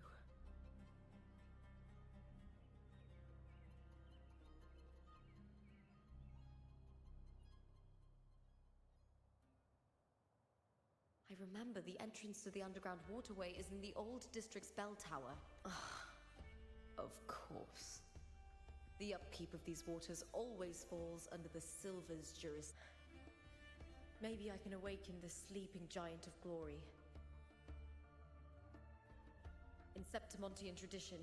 I remember the entrance to the underground waterway is in the old district's bell tower. Of course. The upkeep of these waters always falls under the Silver's jurisdiction. Maybe I can awaken the sleeping giant of glory. In Septimontian tradition,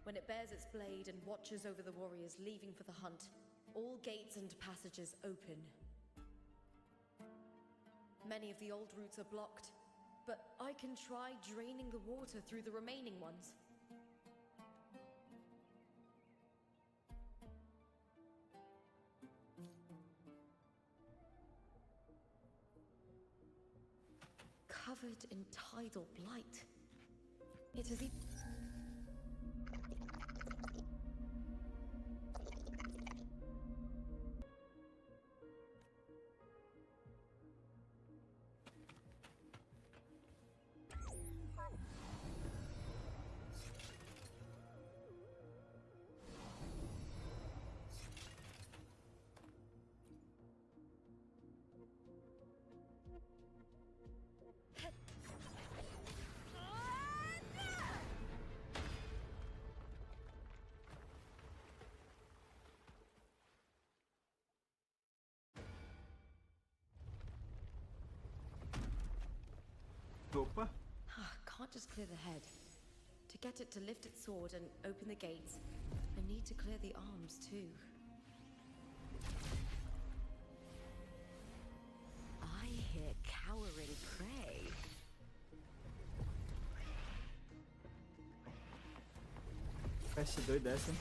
when it bears its blade and watches over the warriors leaving for the hunt, all gates and passages open. Many of the old routes are blocked, but I can try draining the water through the remaining ones. Covered in tidal blight. It is Opa. Can't just clear the head. To get it to lift its sword and open the gates, I need to clear the arms too. I hear cowering prey. Peste doida essa, hein?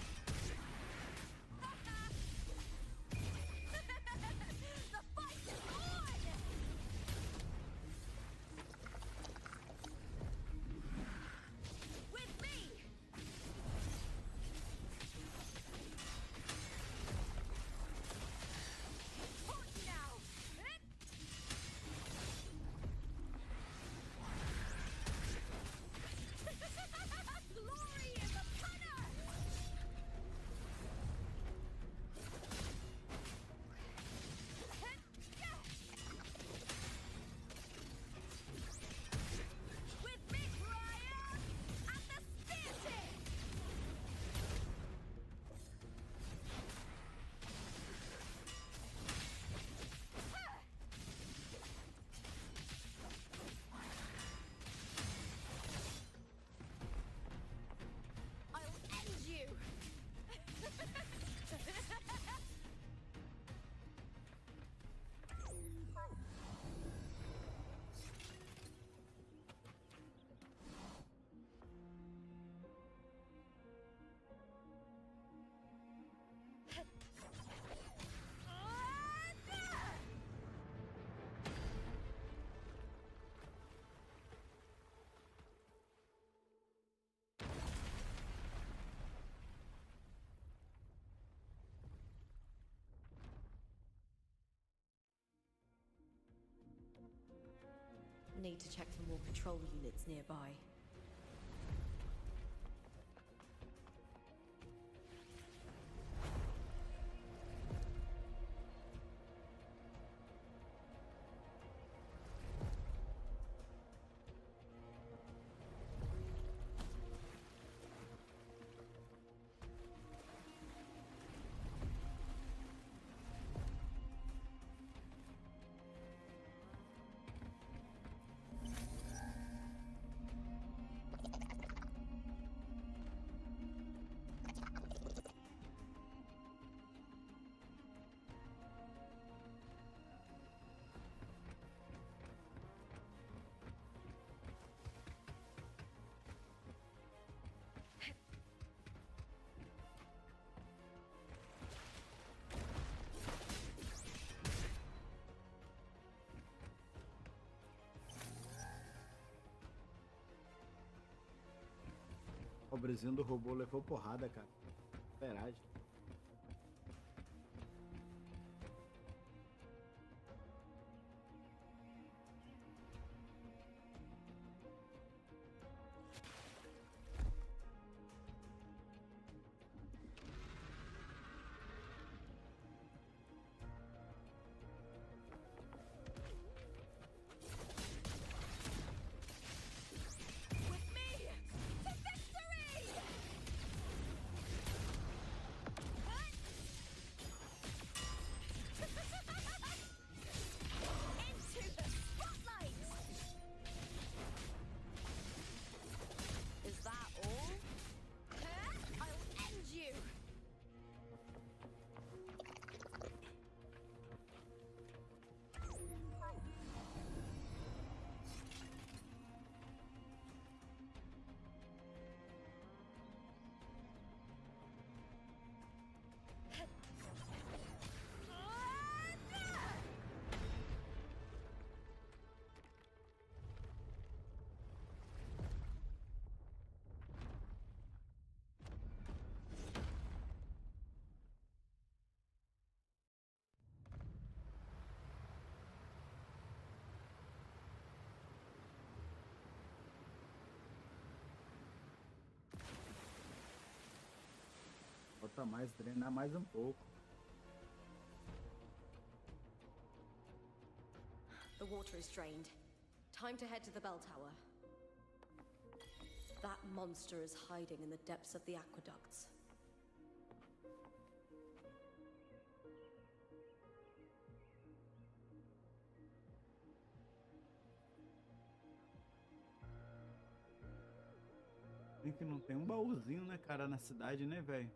need to check for more patrol units nearby. O pobrezinho do robô levou porrada, cara. Veragem. Bota mais, drenar mais um pouco. The water is drained. Time to head to the bell tower. That monster is hiding in the depths of the aqueducts. Tem que não tem um baúzinho, né, cara, na cidade, né, velho?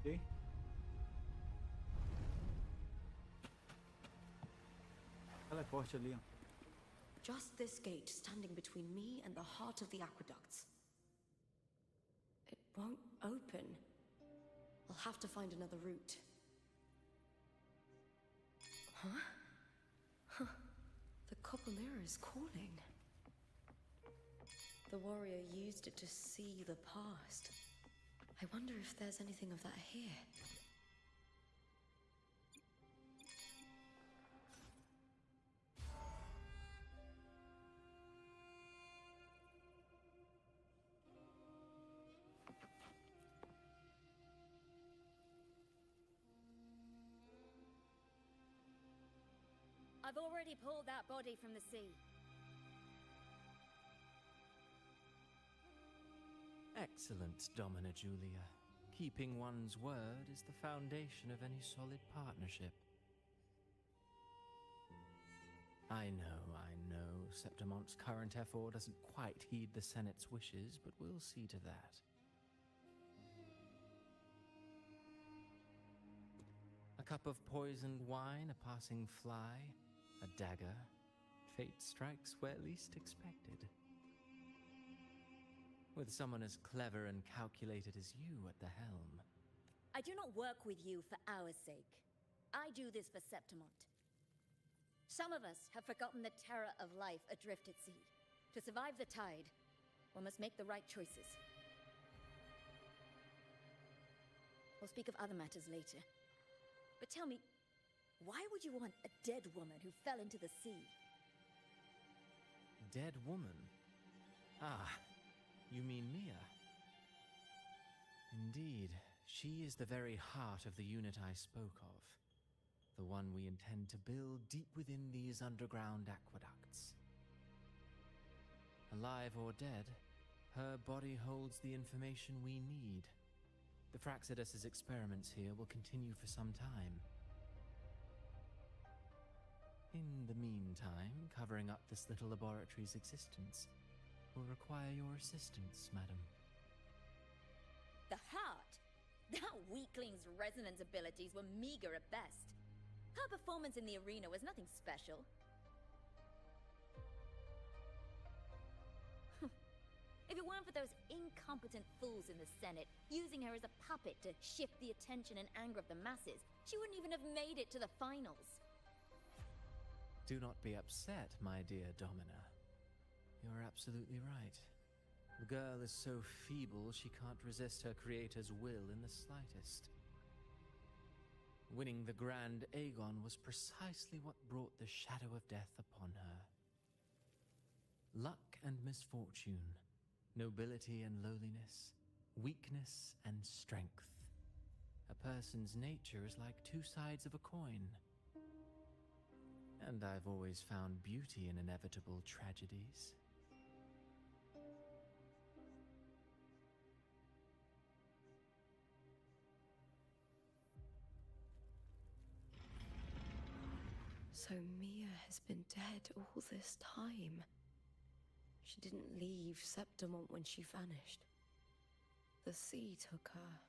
Ok. Teleporte ali, ó. Just this gate standing between me and the heart of the aqueducts. It won't open. I'll have to find another route. Huh? Huh. The copper mirror is calling. The warrior used it to see the past. I wonder if there's anything of that here. I've already pulled that body from the sea. Excellent, Domina Julia. Keeping one's word is the foundation of any solid partnership. I know, Septimonte's current effort doesn't quite heed the Senate's wishes, but we'll see to that. A cup of poisoned wine, a passing fly, a dagger. Fate strikes where least expected. With someone as clever and calculated as you at the helm. I do not work with you for our sake. I do this for Septimont. Some of us have forgotten the terror of life adrift at sea. To survive the tide, one must make the right choices. We'll speak of other matters later. But tell me, why would you want a dead woman who fell into the sea? Dead woman? Ah, you mean Mia? Indeed, she is the very heart of the unit I spoke of. The one we intend to build deep within these underground aqueducts. Alive or dead, her body holds the information we need. The Fraxidus's experiments here will continue for some time. In the meantime, covering up this little laboratory's existence will require your assistance, madam. The heart? That weakling's resonance abilities were meager at best. Her performance in the arena was nothing special. If it weren't for those incompetent fools in the Senate, using her as a puppet to shift the attention and anger of the masses, she wouldn't even have made it to the finals. Do not be upset, my dear Domina. You're absolutely right. The girl is so feeble she can't resist her creator's will in the slightest. Winning the Grand Aegon was precisely what brought the shadow of death upon her. Luck and misfortune, nobility and lowliness, weakness and strength. A person's nature is like two sides of a coin. And I've always found beauty in inevitable tragedies. So Mia has been dead all this time. She didn't leave Septimont when she vanished. The sea took her.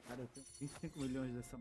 Cara, eu tenho 25 milhões dessa.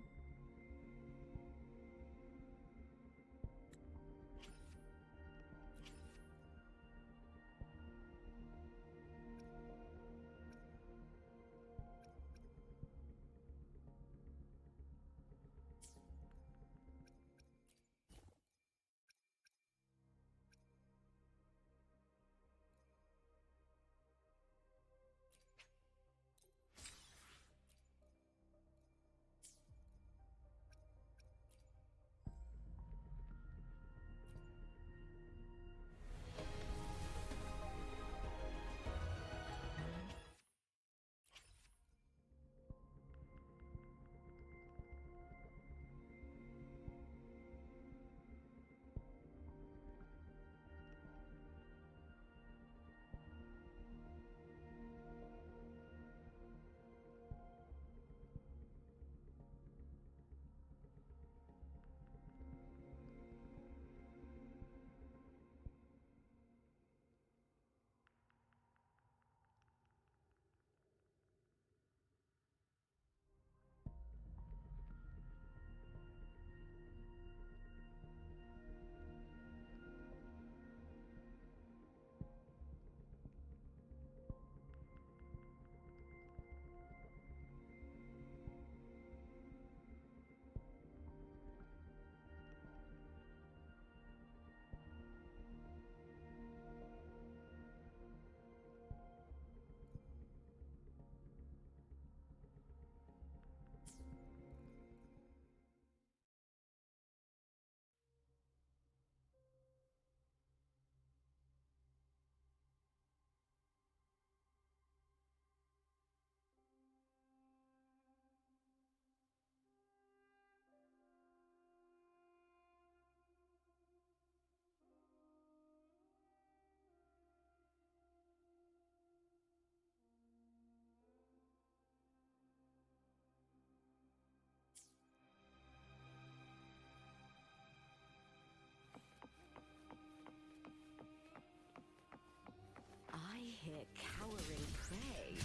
hear cowering prey.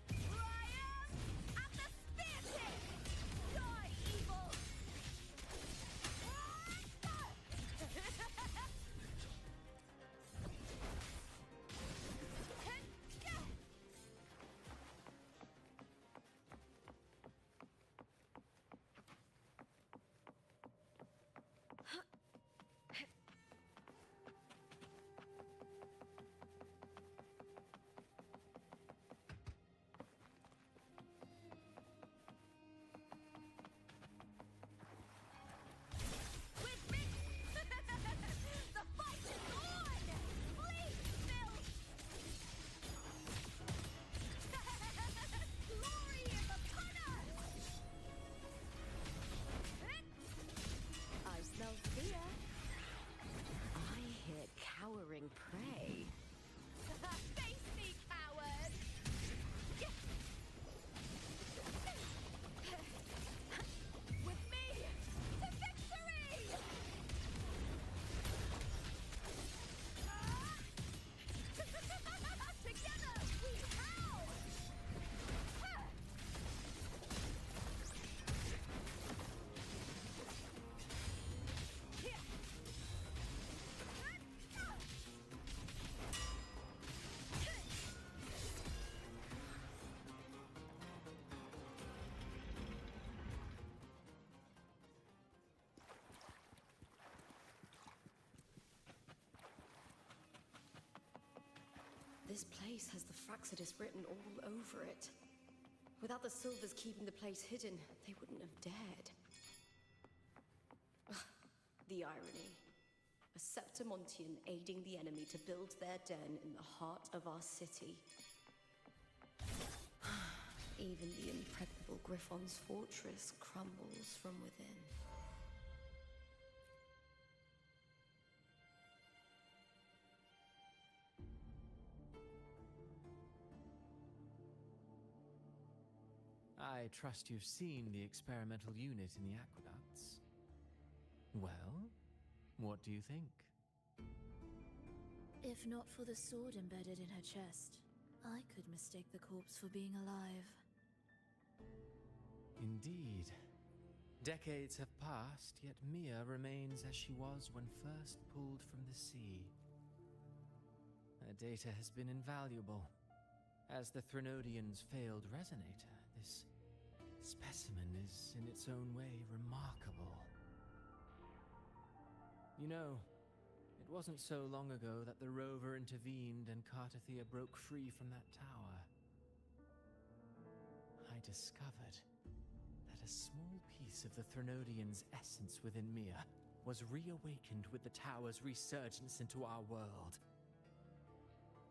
Triumph at the spear tip! Die, evil! With me! The fight is on! Bleed, Phil! Glory is upon us! I smell fear. I hear cowering prey. Face me, coward! With me to victory! Together we howl! This place has the Fraxidus written all over it. Without the Silvers keeping the place hidden, they wouldn't have dared. Ugh, the irony. A Septimontian aiding the enemy to build their den in the heart of our city. Even the impregnable Griffon's fortress crumbles from within. I trust you've seen the experimental unit in the aqueducts. Well, what do you think? If not for the sword embedded in her chest, I could mistake the corpse for being alive. Indeed. Decades have passed, yet Mia remains as she was when first pulled from the sea. Her data has been invaluable. As the Threnodian's failed resonator, this specimen is, in its own way, remarkable. You know, it wasn't so long ago that the rover intervened and Cartathea broke free from that tower. I discovered that a small piece of the Threnodian's essence within Mia was reawakened with the tower's resurgence into our world.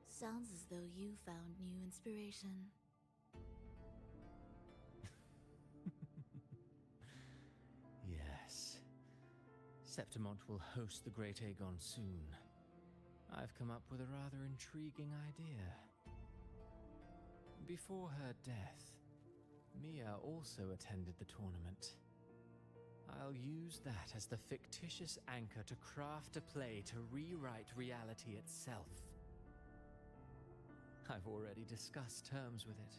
Sounds as though you found new inspiration. Yes. Septimont will host the Great Aegon soon. I've come up with a rather intriguing idea. Before her death, Mia also attended the tournament. I'll use that as the fictitious anchor to craft a play to rewrite reality itself. I've already discussed terms with it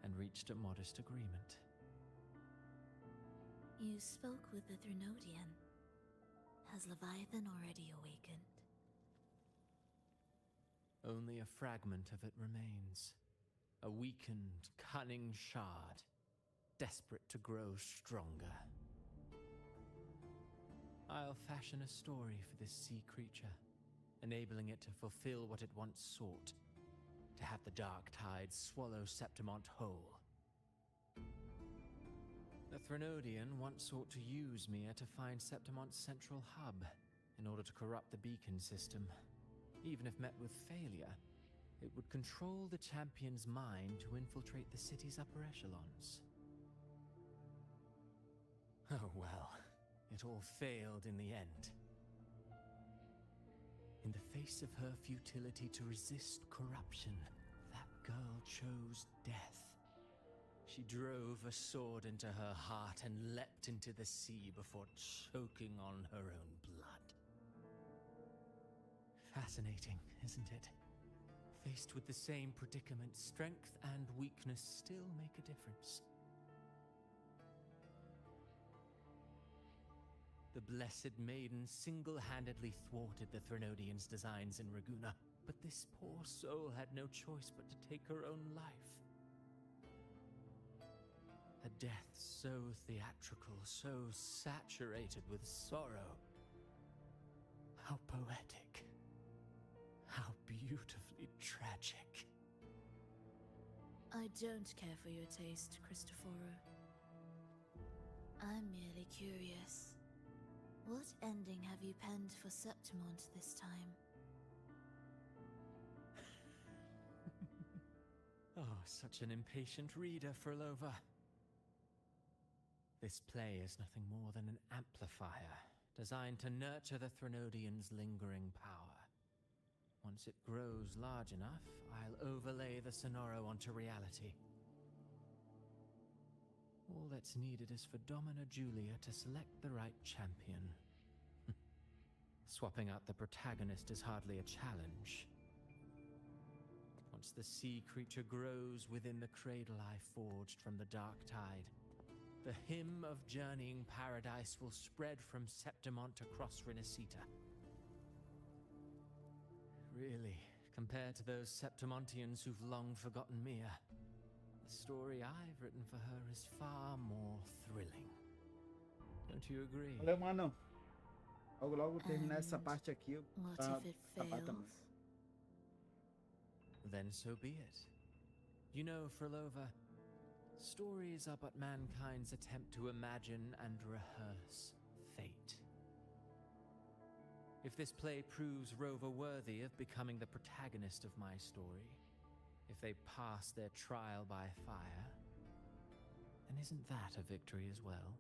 and reached a modest agreement. You spoke with the Threnodian. Has Leviathan already awakened? Only a fragment of it remains. A weakened, cunning shard, desperate to grow stronger. I'll fashion a story for this sea creature, enabling it to fulfill what it once sought, to have the dark tides swallow Septimont whole. The Threnodian once sought to use Mia to find Septimont's central hub in order to corrupt the beacon system. Even if met with failure, it would control the champion's mind to infiltrate the city's upper echelons. Oh well, it all failed in the end. In the face of her futility to resist corruption, that girl chose death. She drove a sword into her heart and leapt into the sea before choking on her own blood. Fascinating, isn't it? Faced with the same predicament, strength and weakness still make a difference. The Blessed Maiden single-handedly thwarted the Threnodians' designs in Raguna, but this poor soul had no choice but to take her own life. A death so theatrical, so saturated with sorrow. How poetic. How beautifully tragic. I don't care for your taste, Cristoforo. I'm merely curious. What ending have you penned for Septimont this time? Oh, such an impatient reader, Frolova. This play is nothing more than an amplifier, designed to nurture the Threnodians' lingering power. Once it grows large enough, I'll overlay the Sonoro onto reality. All that's needed is for Domina Julia to select the right champion. Swapping out the protagonist is hardly a challenge. Once the sea creature grows within the cradle I forged from the dark tide, the hymn of journeying paradise will spread from Septimont across Renacita. Really, compared to those Septimontians who've long forgotten Mia, the story I've written for her is far more thrilling. Don't you agree? Valeu, mano. Logo terminar essa parte aqui. What if it fails? Then so be it. You know, Frolova, stories are but mankind's attempt to imagine and rehearse fate. If this play proves Rover worthy of becoming the protagonist of my story, if they pass their trial by fire, then isn't that a victory as well?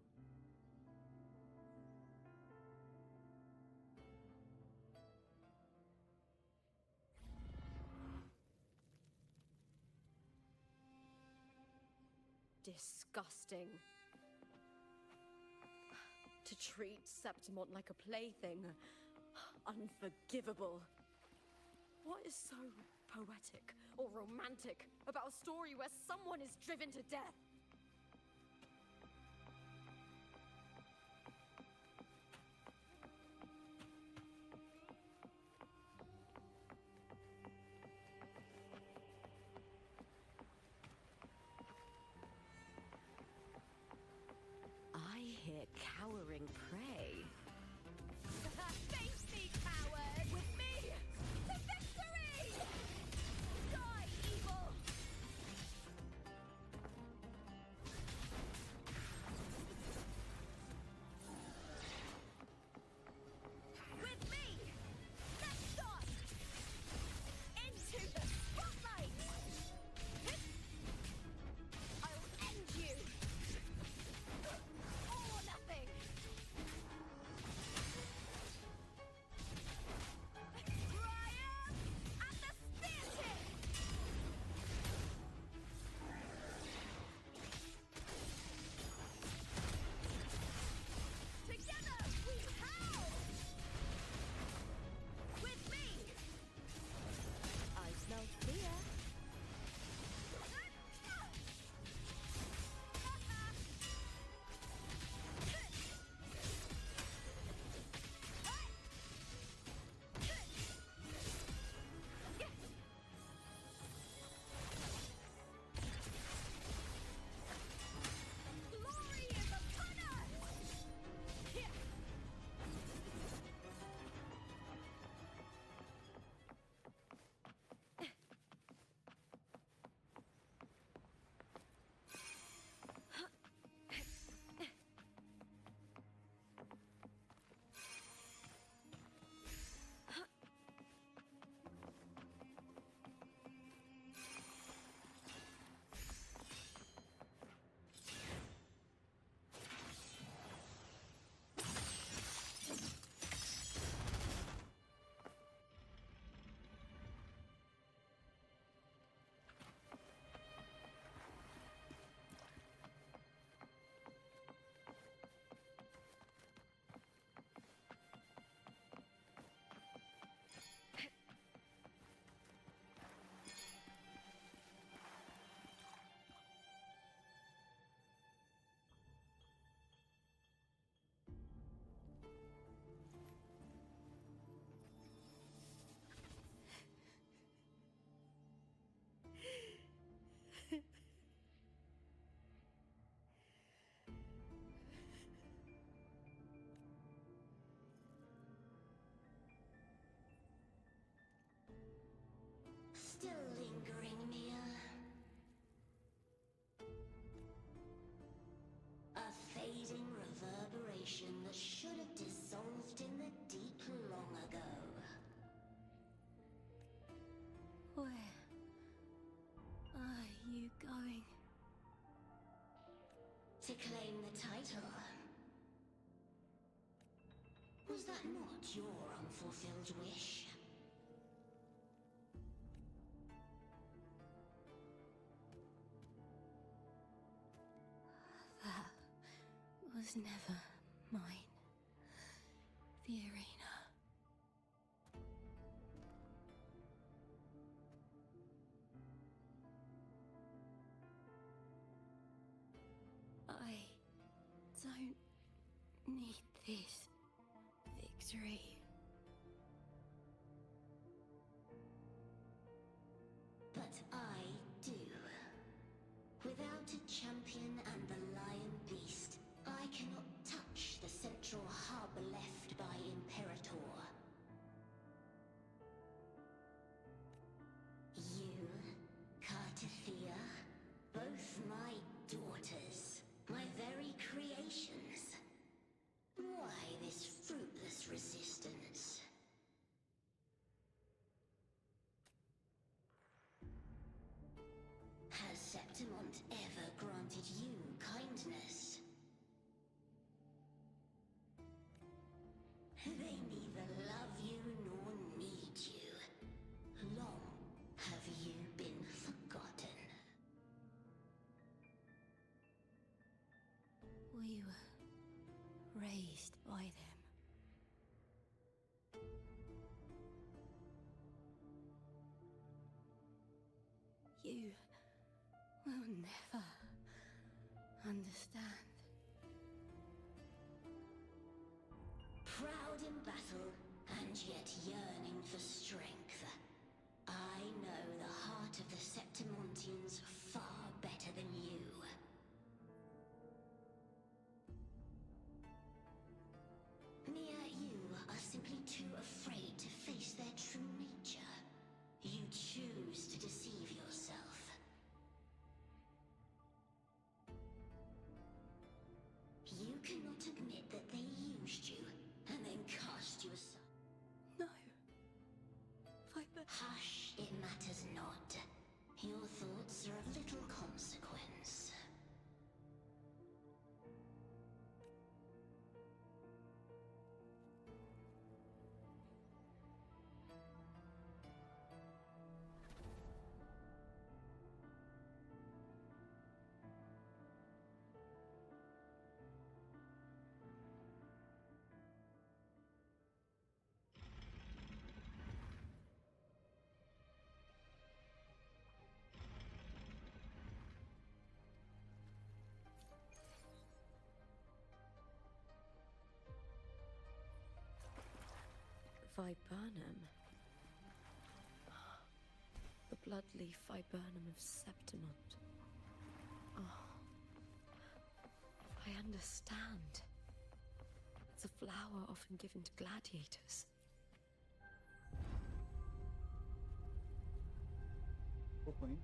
Disgusting. To treat Septimont like a plaything. Unforgivable. What is so poetic or romantic about a story where someone is driven to death? I hear cowering prey. Face me, coward! With me! To victory! Die, evil! going. To claim the title. Was that not your unfulfilled wish? That was never mine. The arena. I don't need this victory. But I do. Without a champion and the lion beast, I cannot touch the central hub left by Imperator. You, Cartathea, both my daughters, my very creations. Why this fruitless resistance? Has Septimont ever granted you kindness? They neither love you nor need you. Long have you been forgotten. We were raised by them. You will never understand. Proud in battle, and yet yearning for strength. I know the heart of the Septimontians far better than you. Mia, you are simply too afraid to face their true nature. You choose to deceive yourself. You cannot admit that they used you and then cast you aside. No. Viper. Hush, it matters not. Your thoughts are of little consequence. Viburnum. The bloodleaf viburnum of Septimont. Oh. I understand. It's a flower often given to gladiators. Pouco, hein?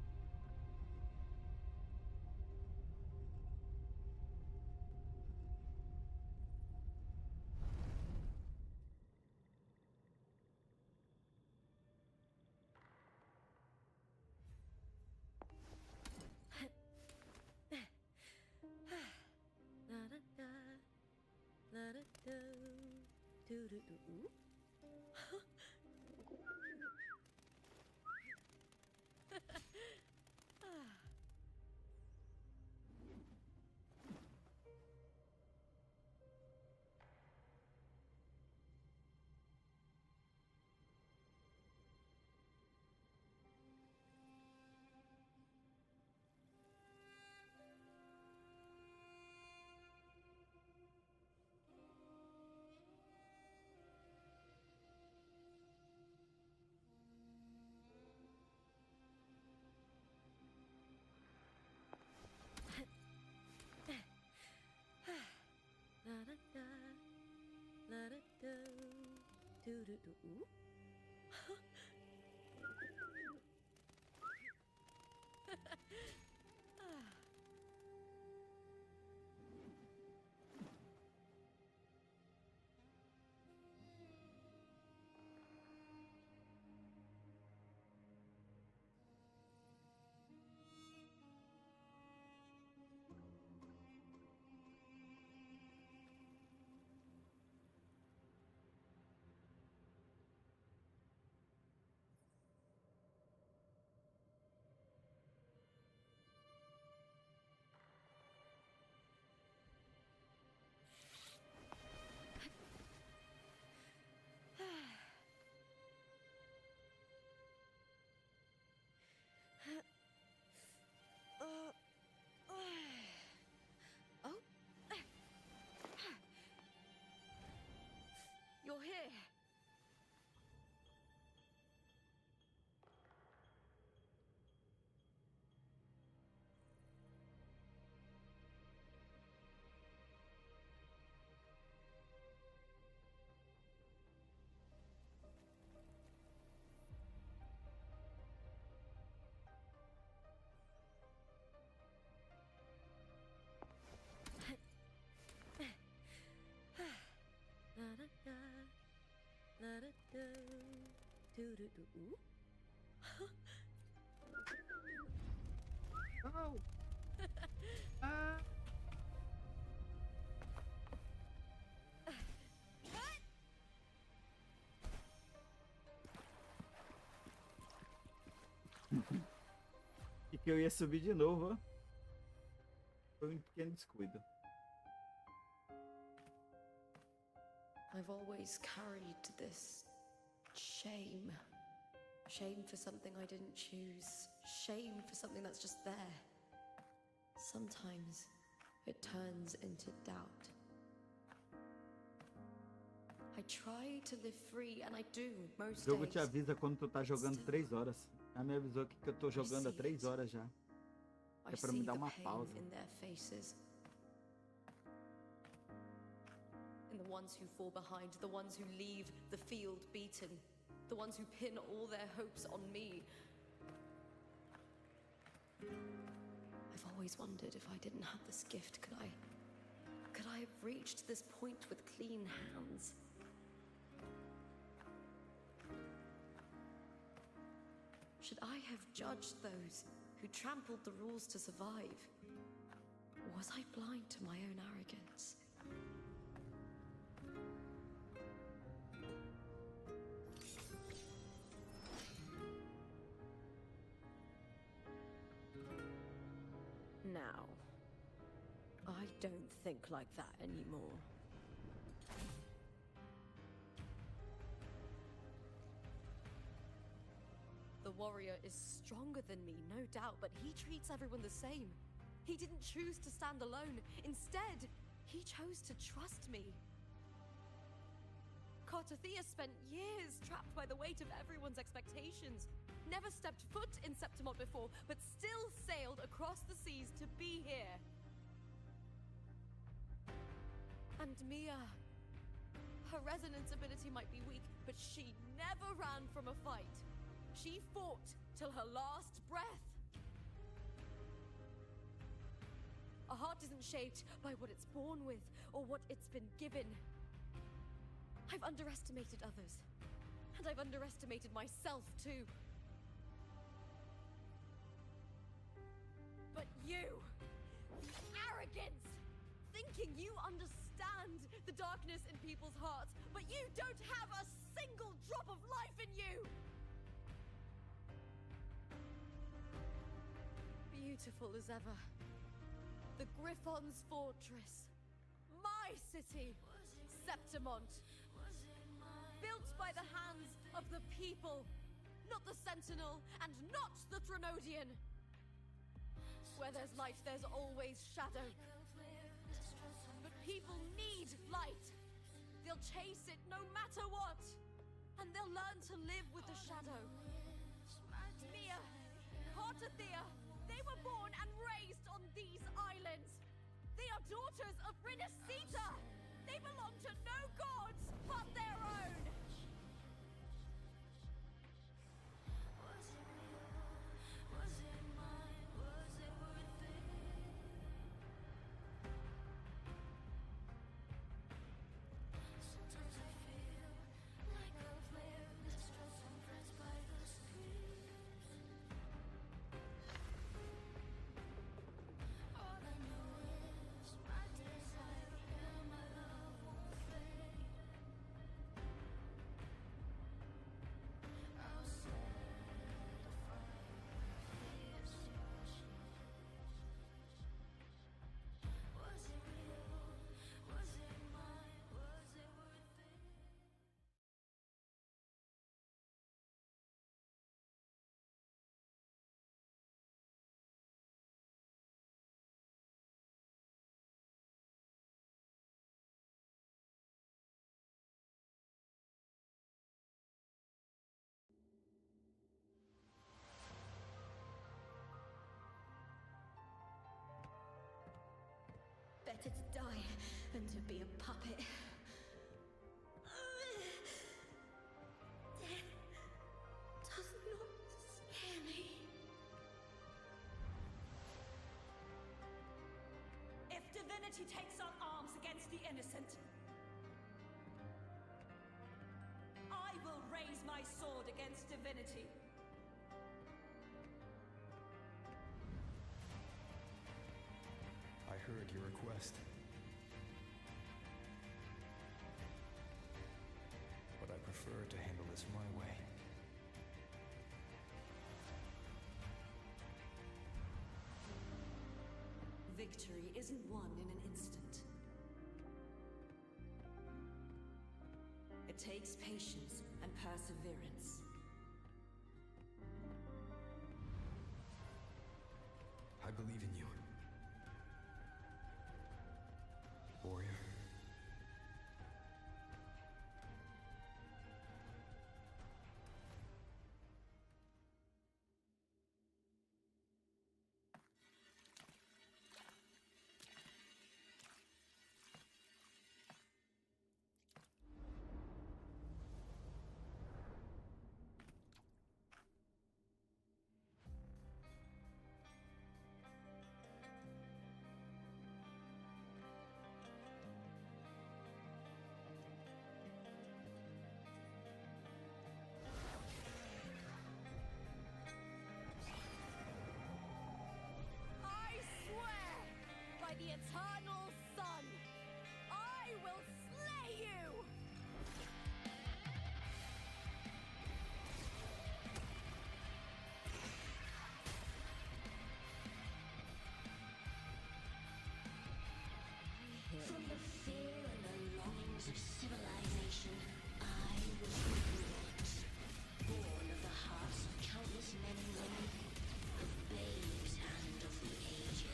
Doo-doo-doo. Oh. Ah. E que eu ia subir de novo, ó. Foi um pequeno descuido. I've always carried this shame. Shame for something I didn't choose. Shame for something that's just there. Sometimes it turns into doubt. I try to live free, and I do most O jogo te days. avisa quando tu tá jogando 3 horas. Já me avisou aqui que eu tô jogando há 3 horas já. I É pra me see dar the uma pain pausa. in their faces. In the ones who fall behind, the ones who leave the field beaten, the ones who pin all their hopes on me. I've always wondered if I didn't have this gift, could I have reached this point with clean hands? Should I have judged those who trampled the rules to survive? Or was I blind to my own arrogance? Now, I don't think like that anymore. The warrior is stronger than me, no doubt, but he treats everyone the same. He didn't choose to stand alone. Instead, he chose to trust me. Cartothea spent years trapped by the weight of everyone's expectations. Never stepped foot in Septimont before, but still sailed across the seas to be here. And Mia, her resonance ability might be weak, but she never ran from a fight. She fought till her last breath. A heart isn't shaped by what it's born with or what it's been given. I've underestimated others, and I've underestimated myself too. But you, the arrogance, thinking you understand the darkness in people's hearts, but you don't have a single drop of life in you. Beautiful as ever. The Griffon's fortress. My city, Septimont. Built by the hands of the people. Not the Sentinel and not the Trinodian. Where there's light, there's always shadow. But people need light. They'll chase it no matter what. And they'll learn to live with the shadow. Mia, Cartothea, they were born and raised on these islands. They are daughters of Rinascita. They belong to no gods but their own. Better to die than to be a puppet. Death does not scare me. If divinity takes up arms against the innocent, I will raise my sword sword against divinity. I heard your request. But I prefer to handle this my way. Victory isn't won in an instant. It takes patience and perseverance. I believe in you. Warrior. I swear by the eternal sun, I will slay you! From the fear and the longings of civilization, I was brought, born of the hearts of countless men and women, of babes and of the aged.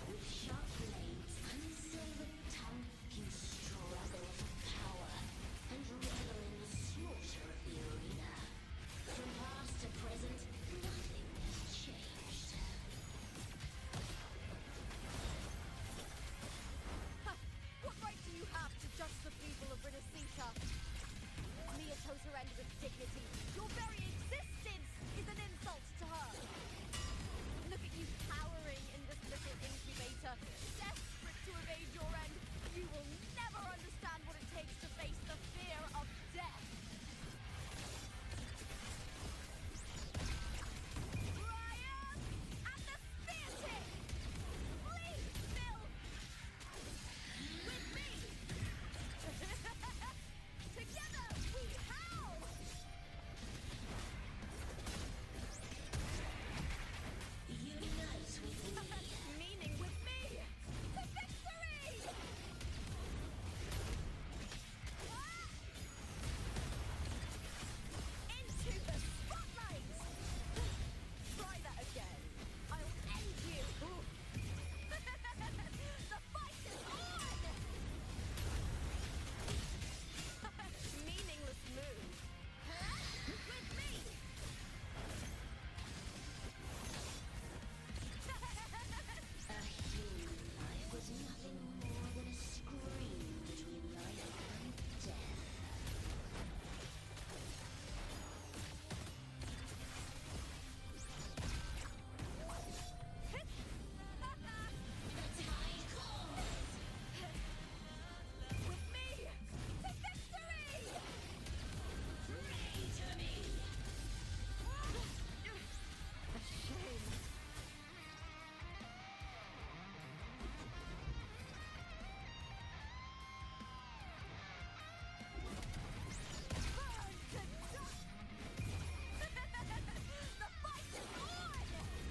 With sharp blades and silvered tongue, you struggle for power and revel in the slaughter of the arena. From past to present, nothing has changed. What right do you have to judge the people of Renacita? Mia chose her end with dignity. Your very existence is an insult to her. Look at you cowering in this little incubator, desperate to evade your end. You will never understand what it takes to face the fear of death. Brian and the spear tip! Please, Bill! With me! Together we howl! Unite with me. Meaning with me! To victory! Into the spotlight! Try that again. I'll end you! The fight is on! Meaningless move. With me! A human life was nothing more than a scream between life and death. The tide calls. With me! To victory! Pray to me. A shame. Burn to dust! The fight is on!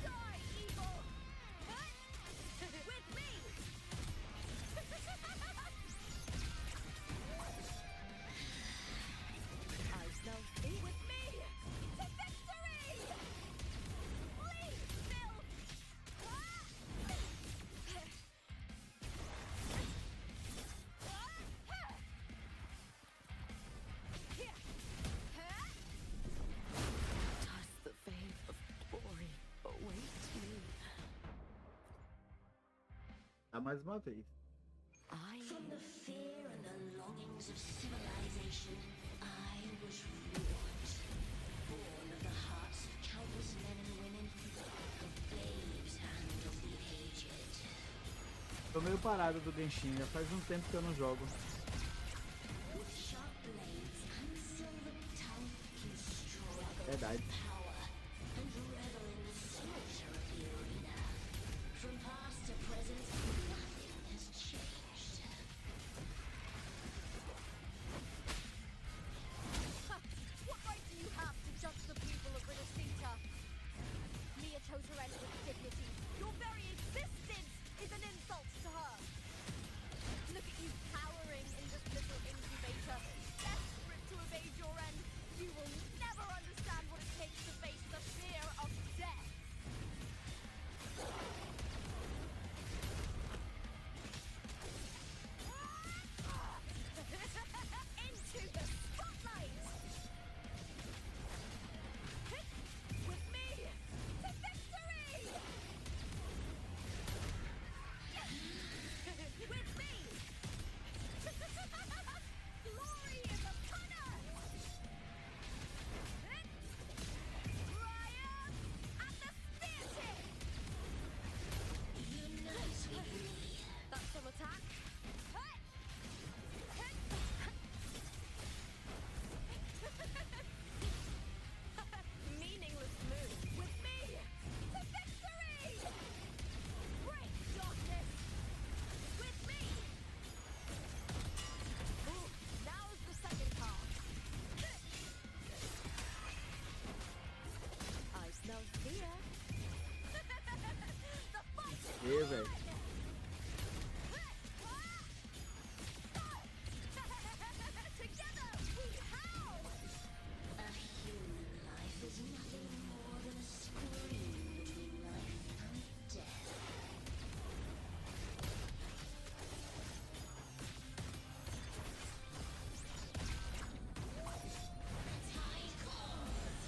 Die, evil! With me! Eyes now see with me! To victory! Please, Bill! Does the fate of glory await me? Tá mais uma vez. From the fear and the longings of civilization, I was wrought, born of the hearts of countless men and women, of babes and of the aged. Tô meio parado do Genshin, já faz um tempo que eu não jogo. Verdade. power and revel in the center of the arena. From past to present, nothing has changed. What right do you have to judge the people of Renacita? Mia chose her end with dignity. Your very existence is an insult to her. Look at you cowering in this little incubator, desperate to evade your end. You will never understand what it takes to face the fear of death. Into the spotlight! With me to victory! With me! Glory in the punner! Triumph at the spear tip! Unite with me. That's some attack. Meaningless move. With me to victory! Break darkness! With me! Ooh, now's the second half. I smell fear. The fight is Fear, velho. on! Together we howl! A human life is nothing more than a scream between life and death. Tide calls.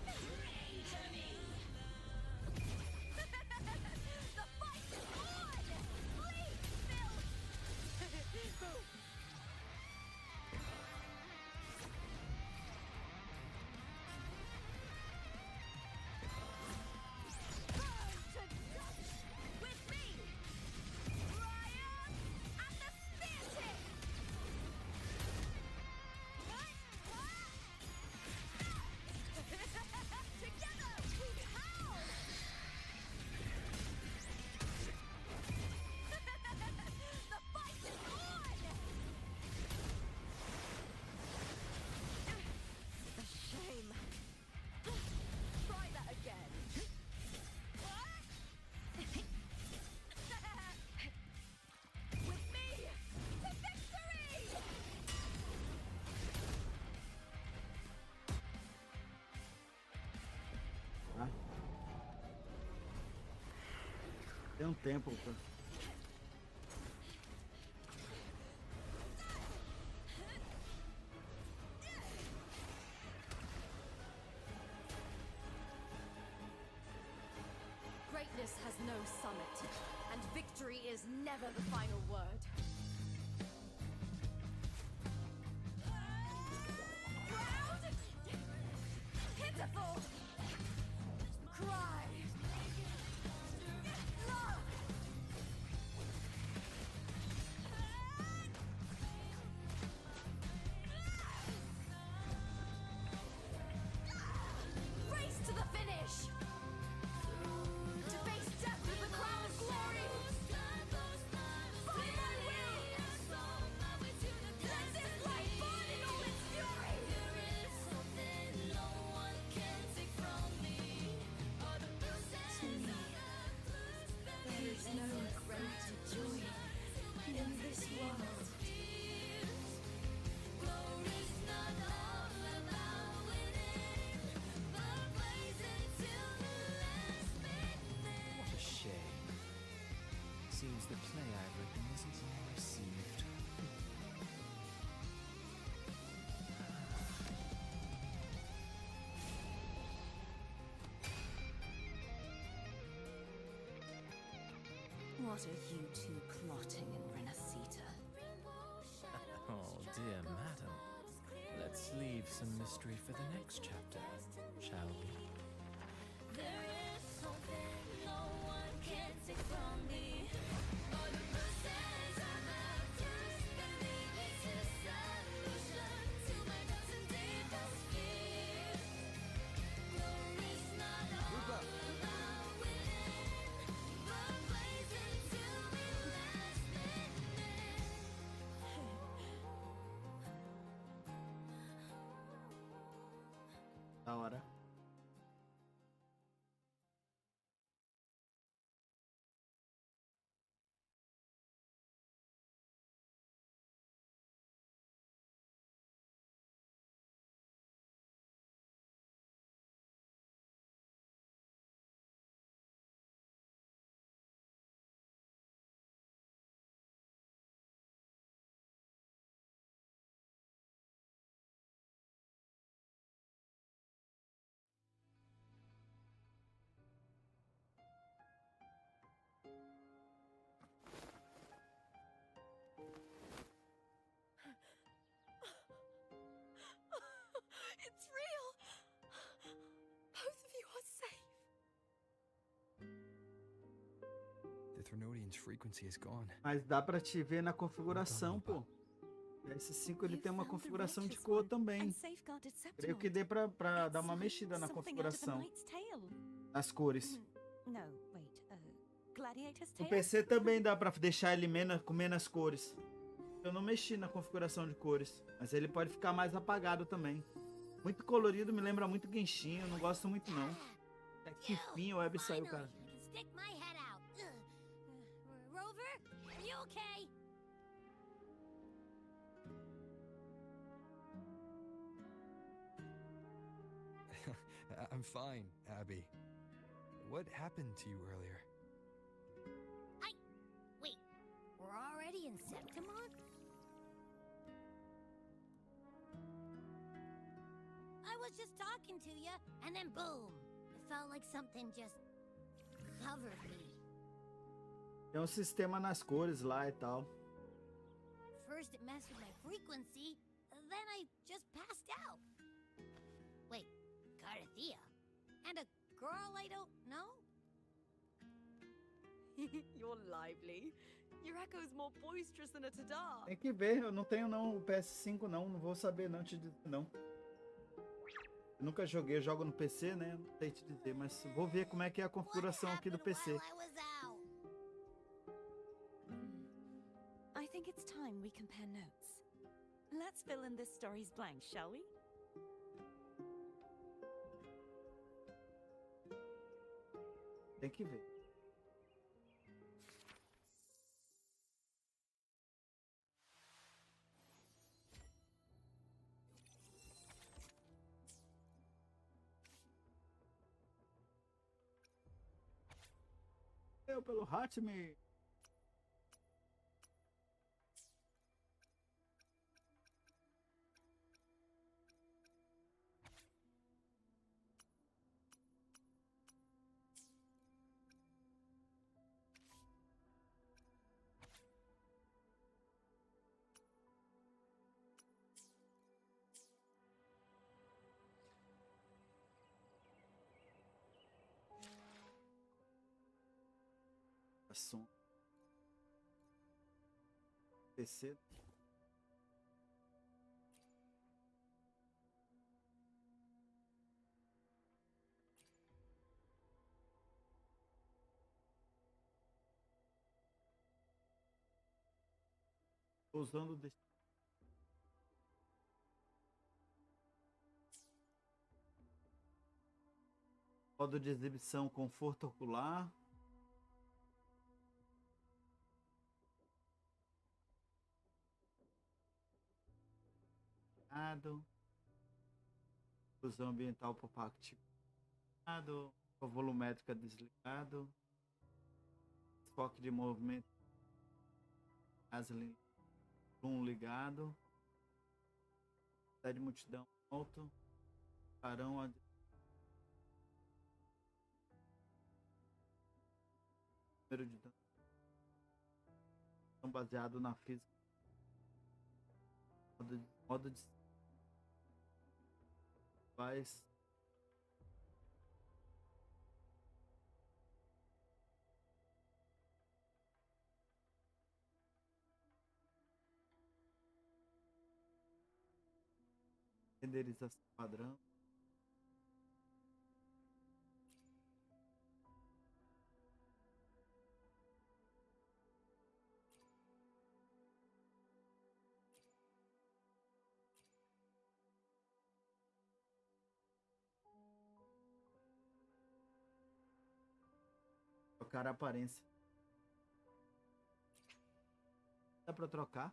Pray to me. The fight is on! Bleed, Phil! Boom! Burn to dust! With me! Triumph at the spear tip! Together we howl! The fight is on! A shame. Try that again. With me to victory! Tá? Tem um tempo, pô. Greatness has no summit, and victory is never the final word. Proud! Pitiful! Cry! Love! Race to the finish! To face death with the crown of glory! By my will! Let this light burn in all its fury! There is no greater joy in this world. What a shame. Seems the play I've written isn't well received. What are you two plotting in Renacita? Oh, dear madam. Let's leave some mystery for the next chapter, shall we? There is something no one can take from me. All the bruises I have just believe it's a solution to my doubts and deepest fears. Da hora. It's real! Both of you are safe. The Threnodian's frequency is gone. Mas dá pra te ver na configuração, pô. Esse 5 ele tem uma configuração de cor também. Creio que dê pra dar uma mexida na configuração. Nas cores. No PC também dá pra deixar ele com menos cores. Eu não mexi na configuração de cores. Mas ele pode ficar mais apagado também. Muito colorido, me lembra muito Genshin. Eu não gosto muito não. É que fim o web saiu, cara. Stick my head out. Rover, are you okay? I'm fine, Abby. What happened to you earlier? Wait, we're already in Septimon? I was just talking to you, and then boom! It felt like something just covered me. Tem um sistema nas cores lá e tal. First it messed with my frequency, then I just passed out. Wait, Garthia? And a girl I don't know? You're lively. Your echo's more boisterous than a Tadar. Tem que ver, eu não tenho não o PS5 não vou saber não te dizer não. Eu nunca joguei, eu jogo no PC, né? Não sei te dizer, mas vou ver como é que é a configuração aqui do PC. I think it's time we compare notes. Let's fill in this story's blanks, shall we? Tem que ver. Eu pelo Hatme. Som. PC. Tô usando o modo de exibição conforto ocular. Fusão ambiental por ativado, a volumétrica desligado, foco de movimento zoom ligado, de multidão alto, clarão número de danos baseado na física, modo de faz renderização padrão, trocar a aparência. Dá pra trocar?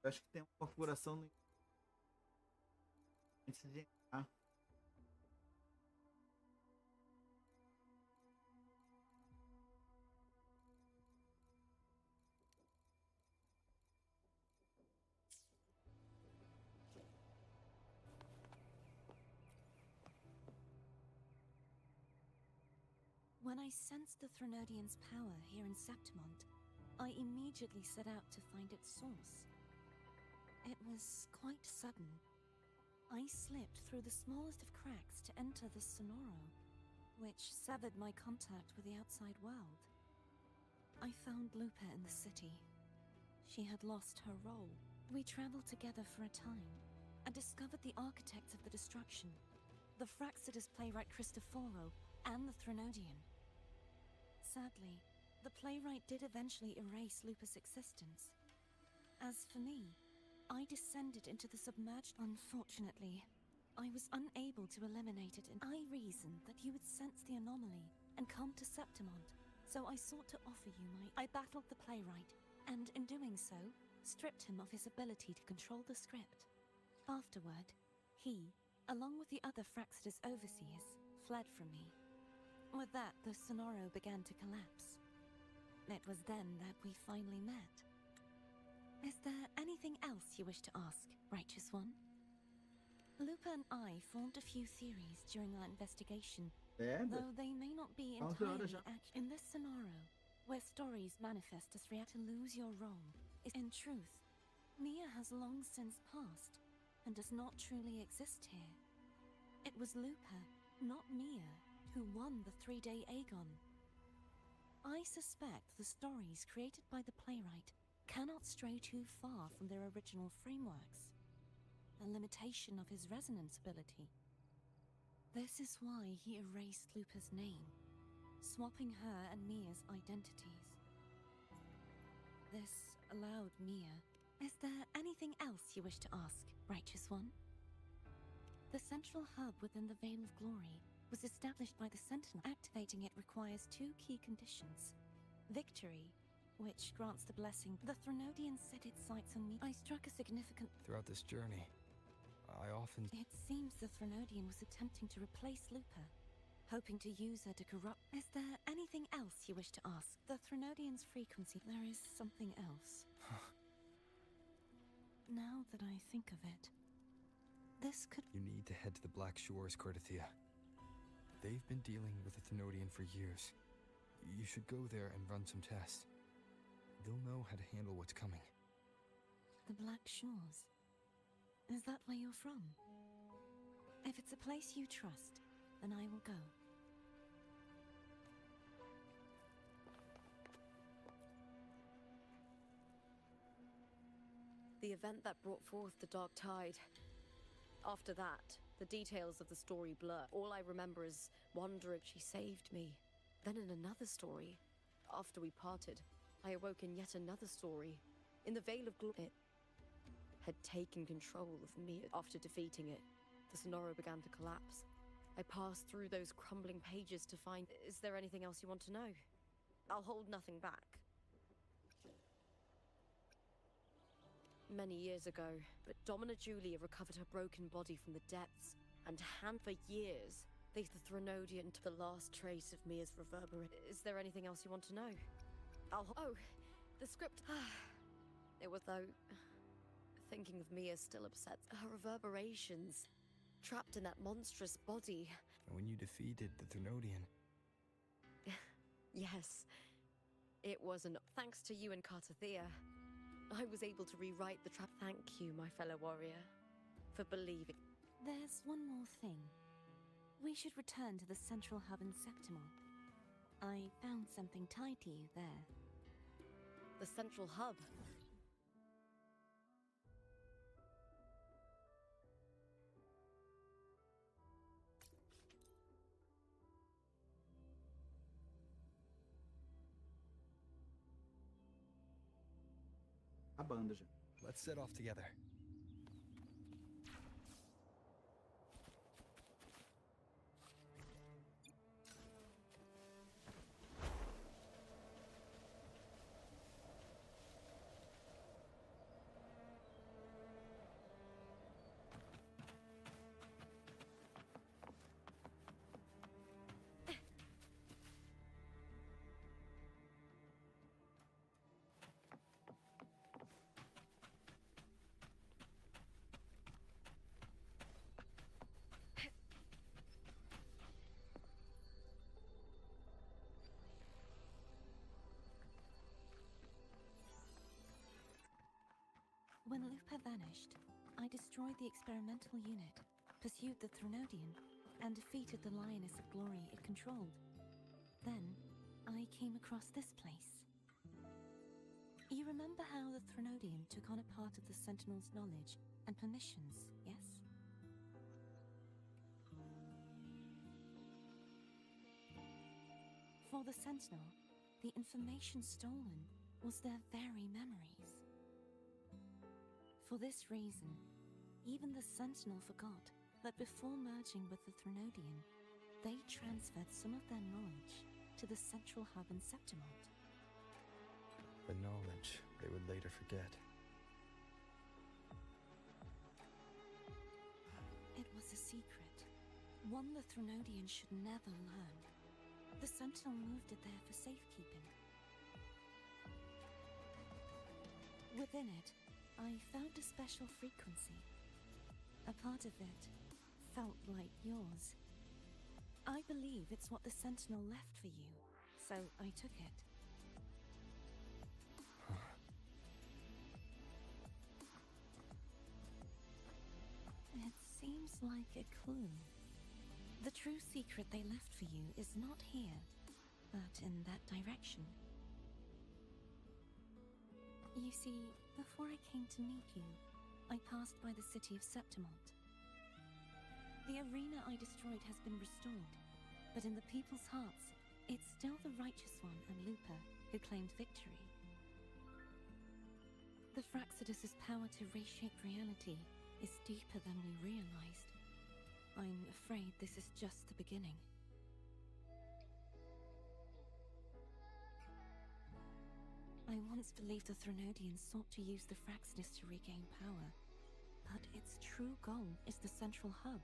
Eu acho que tem uma configuração no... antes de entrar. When I sensed the Threnodian's power here in Septimont, I immediately set out to find its source. It was quite sudden. I slipped through the smallest of cracks to enter the Sonoro, which severed my contact with the outside world. I found Lupa in the city. She had lost her role. We traveled together for a time and discovered the architects of the destruction, the Fraxidus playwright Cristoforo and the Threnodian. Sadly, the playwright did eventually erase Lupa's existence. As for me, I descended into the submerged. Unfortunately, I was unable to eliminate it, and I reasoned that you would sense the anomaly and come to Septimont, so I sought to offer you my... I battled the playwright, and in doing so, stripped him of his ability to control the script. Afterward, he, along with the other Fraxidus overseers, fled from me. With that, the Sonoro began to collapse. It was then that we finally met. Is there anything else you wish to ask, Righteous One? Lupa and I formed a few theories during our investigation, though they may not be entirely accurate. In this Sonoro, where stories manifest as reality, to lose your role is... In truth, Mia has long since passed, and does not truly exist here. It was Lupa, not Mia, who won the 3-day Aegon. I suspect the stories created by the playwright cannot stray too far from their original frameworks, a limitation of his resonance ability. This is why he erased Lupa's name, swapping her and Mia's identities. This allowed Mia... Is there anything else you wish to ask, Righteous One? The central hub within the Veil of Glory was established by the Sentinel. Activating it requires 2 key conditions. Victory, which grants the blessing. The Threnodian set its sights on me. I struck a significant... Throughout this journey, I often... It seems the Threnodian was attempting to replace Lupa, hoping to use her to corrupt... Is there anything else you wish to ask? The Threnodian's frequency... There is something else. Now that I think of it, this could... You need to head to the Black Shores, Cordelia. They've been dealing with the Thenodian for years. You should go there and run some tests. They'll know how to handle what's coming. The Black Shores? Is that where you're from? If it's a place you trust, then I will go. The event that brought forth the Dark Tide. After that, the details of the story blur. All I remember is wondering she saved me. Then in another story, after we parted, I awoke in yet another story. In the Veil of Glory, it had taken control of me. After defeating it, the Sonoro began to collapse. I passed through those crumbling pages to find... Is there anything else you want to know? I'll hold nothing back. Many years ago, but Domina Julia recovered her broken body from the depths, and for years, the Threnodian to the last trace of Mia's reverberate. Is there anything else you want to know? Oh, the script. It was though. Thinking of Mia still upsets her reverberations, trapped in that monstrous body. And when you defeated the Threnodian. Yes, it was an. Thanks to you and Cartathea, I was able to rewrite the trap. Thank you, my fellow warrior, for believing. There's one more thing. We should return to the central hub in Septimont. I found something tied to you there. The central hub? acabando já. Let's set off together. When Lupa vanished, I destroyed the experimental unit, pursued the Threnodian, and defeated the Lioness of Glory it controlled. Then, I came across this place. You remember how the Threnodian took on a part of the Sentinel's knowledge and permissions, yes? For the Sentinel, the information stolen was their very memories. For this reason, even the Sentinel forgot that before merging with the Threnodian, they transferred some of their knowledge to the central hub in Septimont. The knowledge they would later forget. It was a secret, one the Threnodian should never learn. The Sentinel moved it there for safekeeping. Within it, I found a special frequency. A part of it felt like yours. I believe it's what the Sentinel left for you, so I took it. It seems like a clue. The true secret they left for you is not here, but in that direction. You see, before I came to meet you, I passed by the city of Septimont. The arena I destroyed has been restored, but in the people's hearts, it's still the Righteous One and Lupa who claimed victory. The Fraxidus' power to reshape reality is deeper than we realized. I'm afraid this is just the beginning. I once believed the Threnodians sought to use the Fraxidus to regain power, but its true goal is the central hub.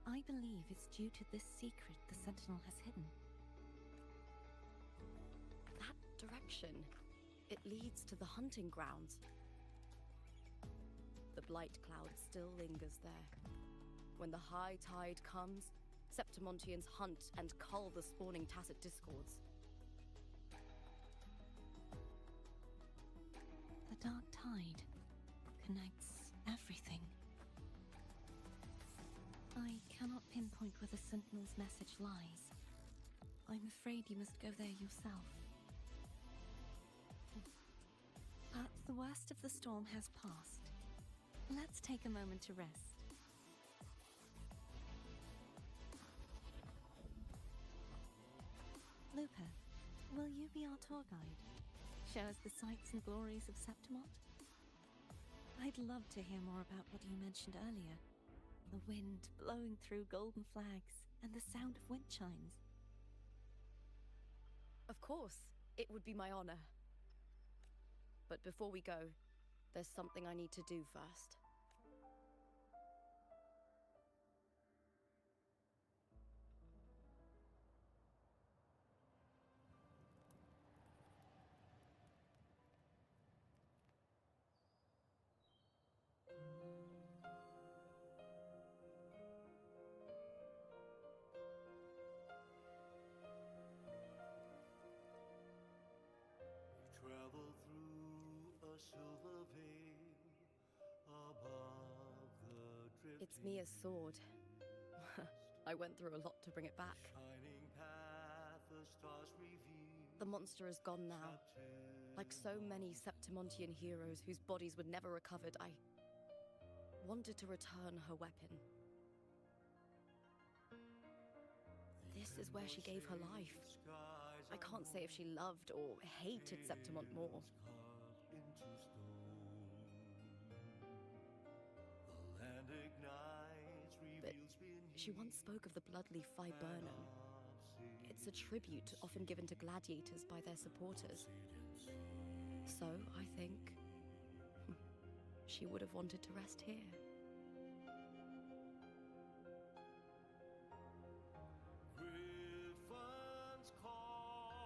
I believe it's due to this secret the Sentinel has hidden. That direction, it leads to the hunting grounds. The blight cloud still lingers there. When the high tide comes, Septimontians hunt and cull the spawning Tacet Discords. The dark tide connects everything. I cannot pinpoint where the Sentinel's message lies. I'm afraid you must go there yourself. But the worst of the storm has passed. Let's take a moment to rest. Lupa, will you be our tour guide? Show us the sights and glories of Septimont? I'd love to hear more about what you mentioned earlier. The wind blowing through golden flags and the sound of wind chimes. Of course, it would be my honor. But before we go, there's something I need to do first. Travel through a silver veil above the drifting. It's Mia's sword. I went through a lot to bring it back. Shining path, the stars reveal. The monster is gone now. Like so many Septimontian heroes whose bodies were never recovered, I wanted to return her weapon. This is where she gave her life. I can't say if she loved or hated Septimont more. Into She once spoke of the bloodleaf viburnum. It's a tribute often given to gladiators by their supporters. So, I think she would have wanted to rest here. Griffins call,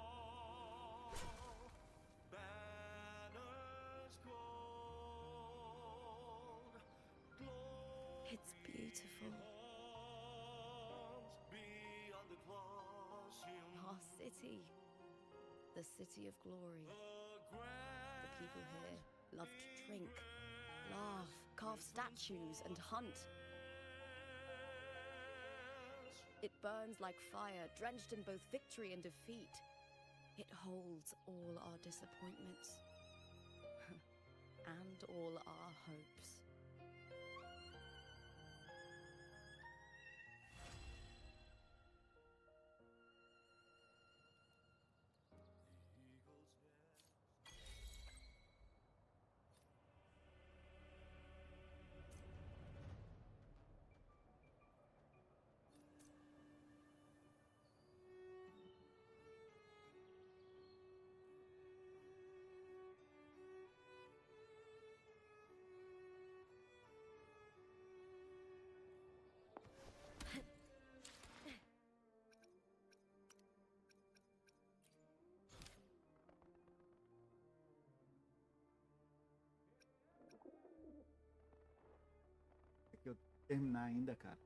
banners gold, It's beautiful. beyond the Colosseum. Our city. The city of glory. The people here love to drink, laugh, carve statues, and hunt. It burns like fire, drenched in both victory and defeat. It holds all our disappointments and all our hopes. Que eu terminar ainda, cara.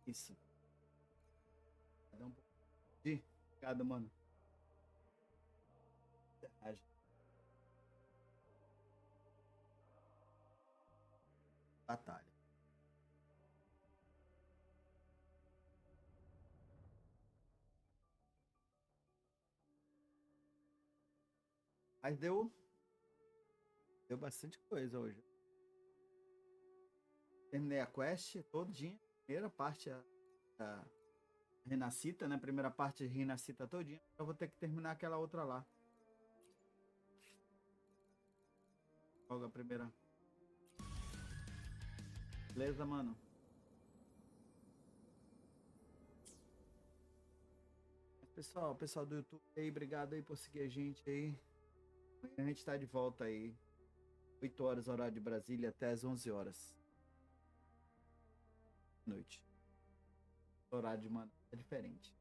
Isso. Dá um pouco de cada, mano. Batalha. Mas deu bastante coisa hoje. Terminei a quest todinha. Primeira parte a Renascita, né? Primeira parte Renascita todinha. Eu vou ter que terminar aquela outra lá. Logo a primeira. Beleza, mano? Pessoal do YouTube aí, obrigado aí por seguir a gente aí. A gente tá de volta aí. 8 horas, horário de Brasília, até as 11 horas. Noite. O horário de mano é diferente.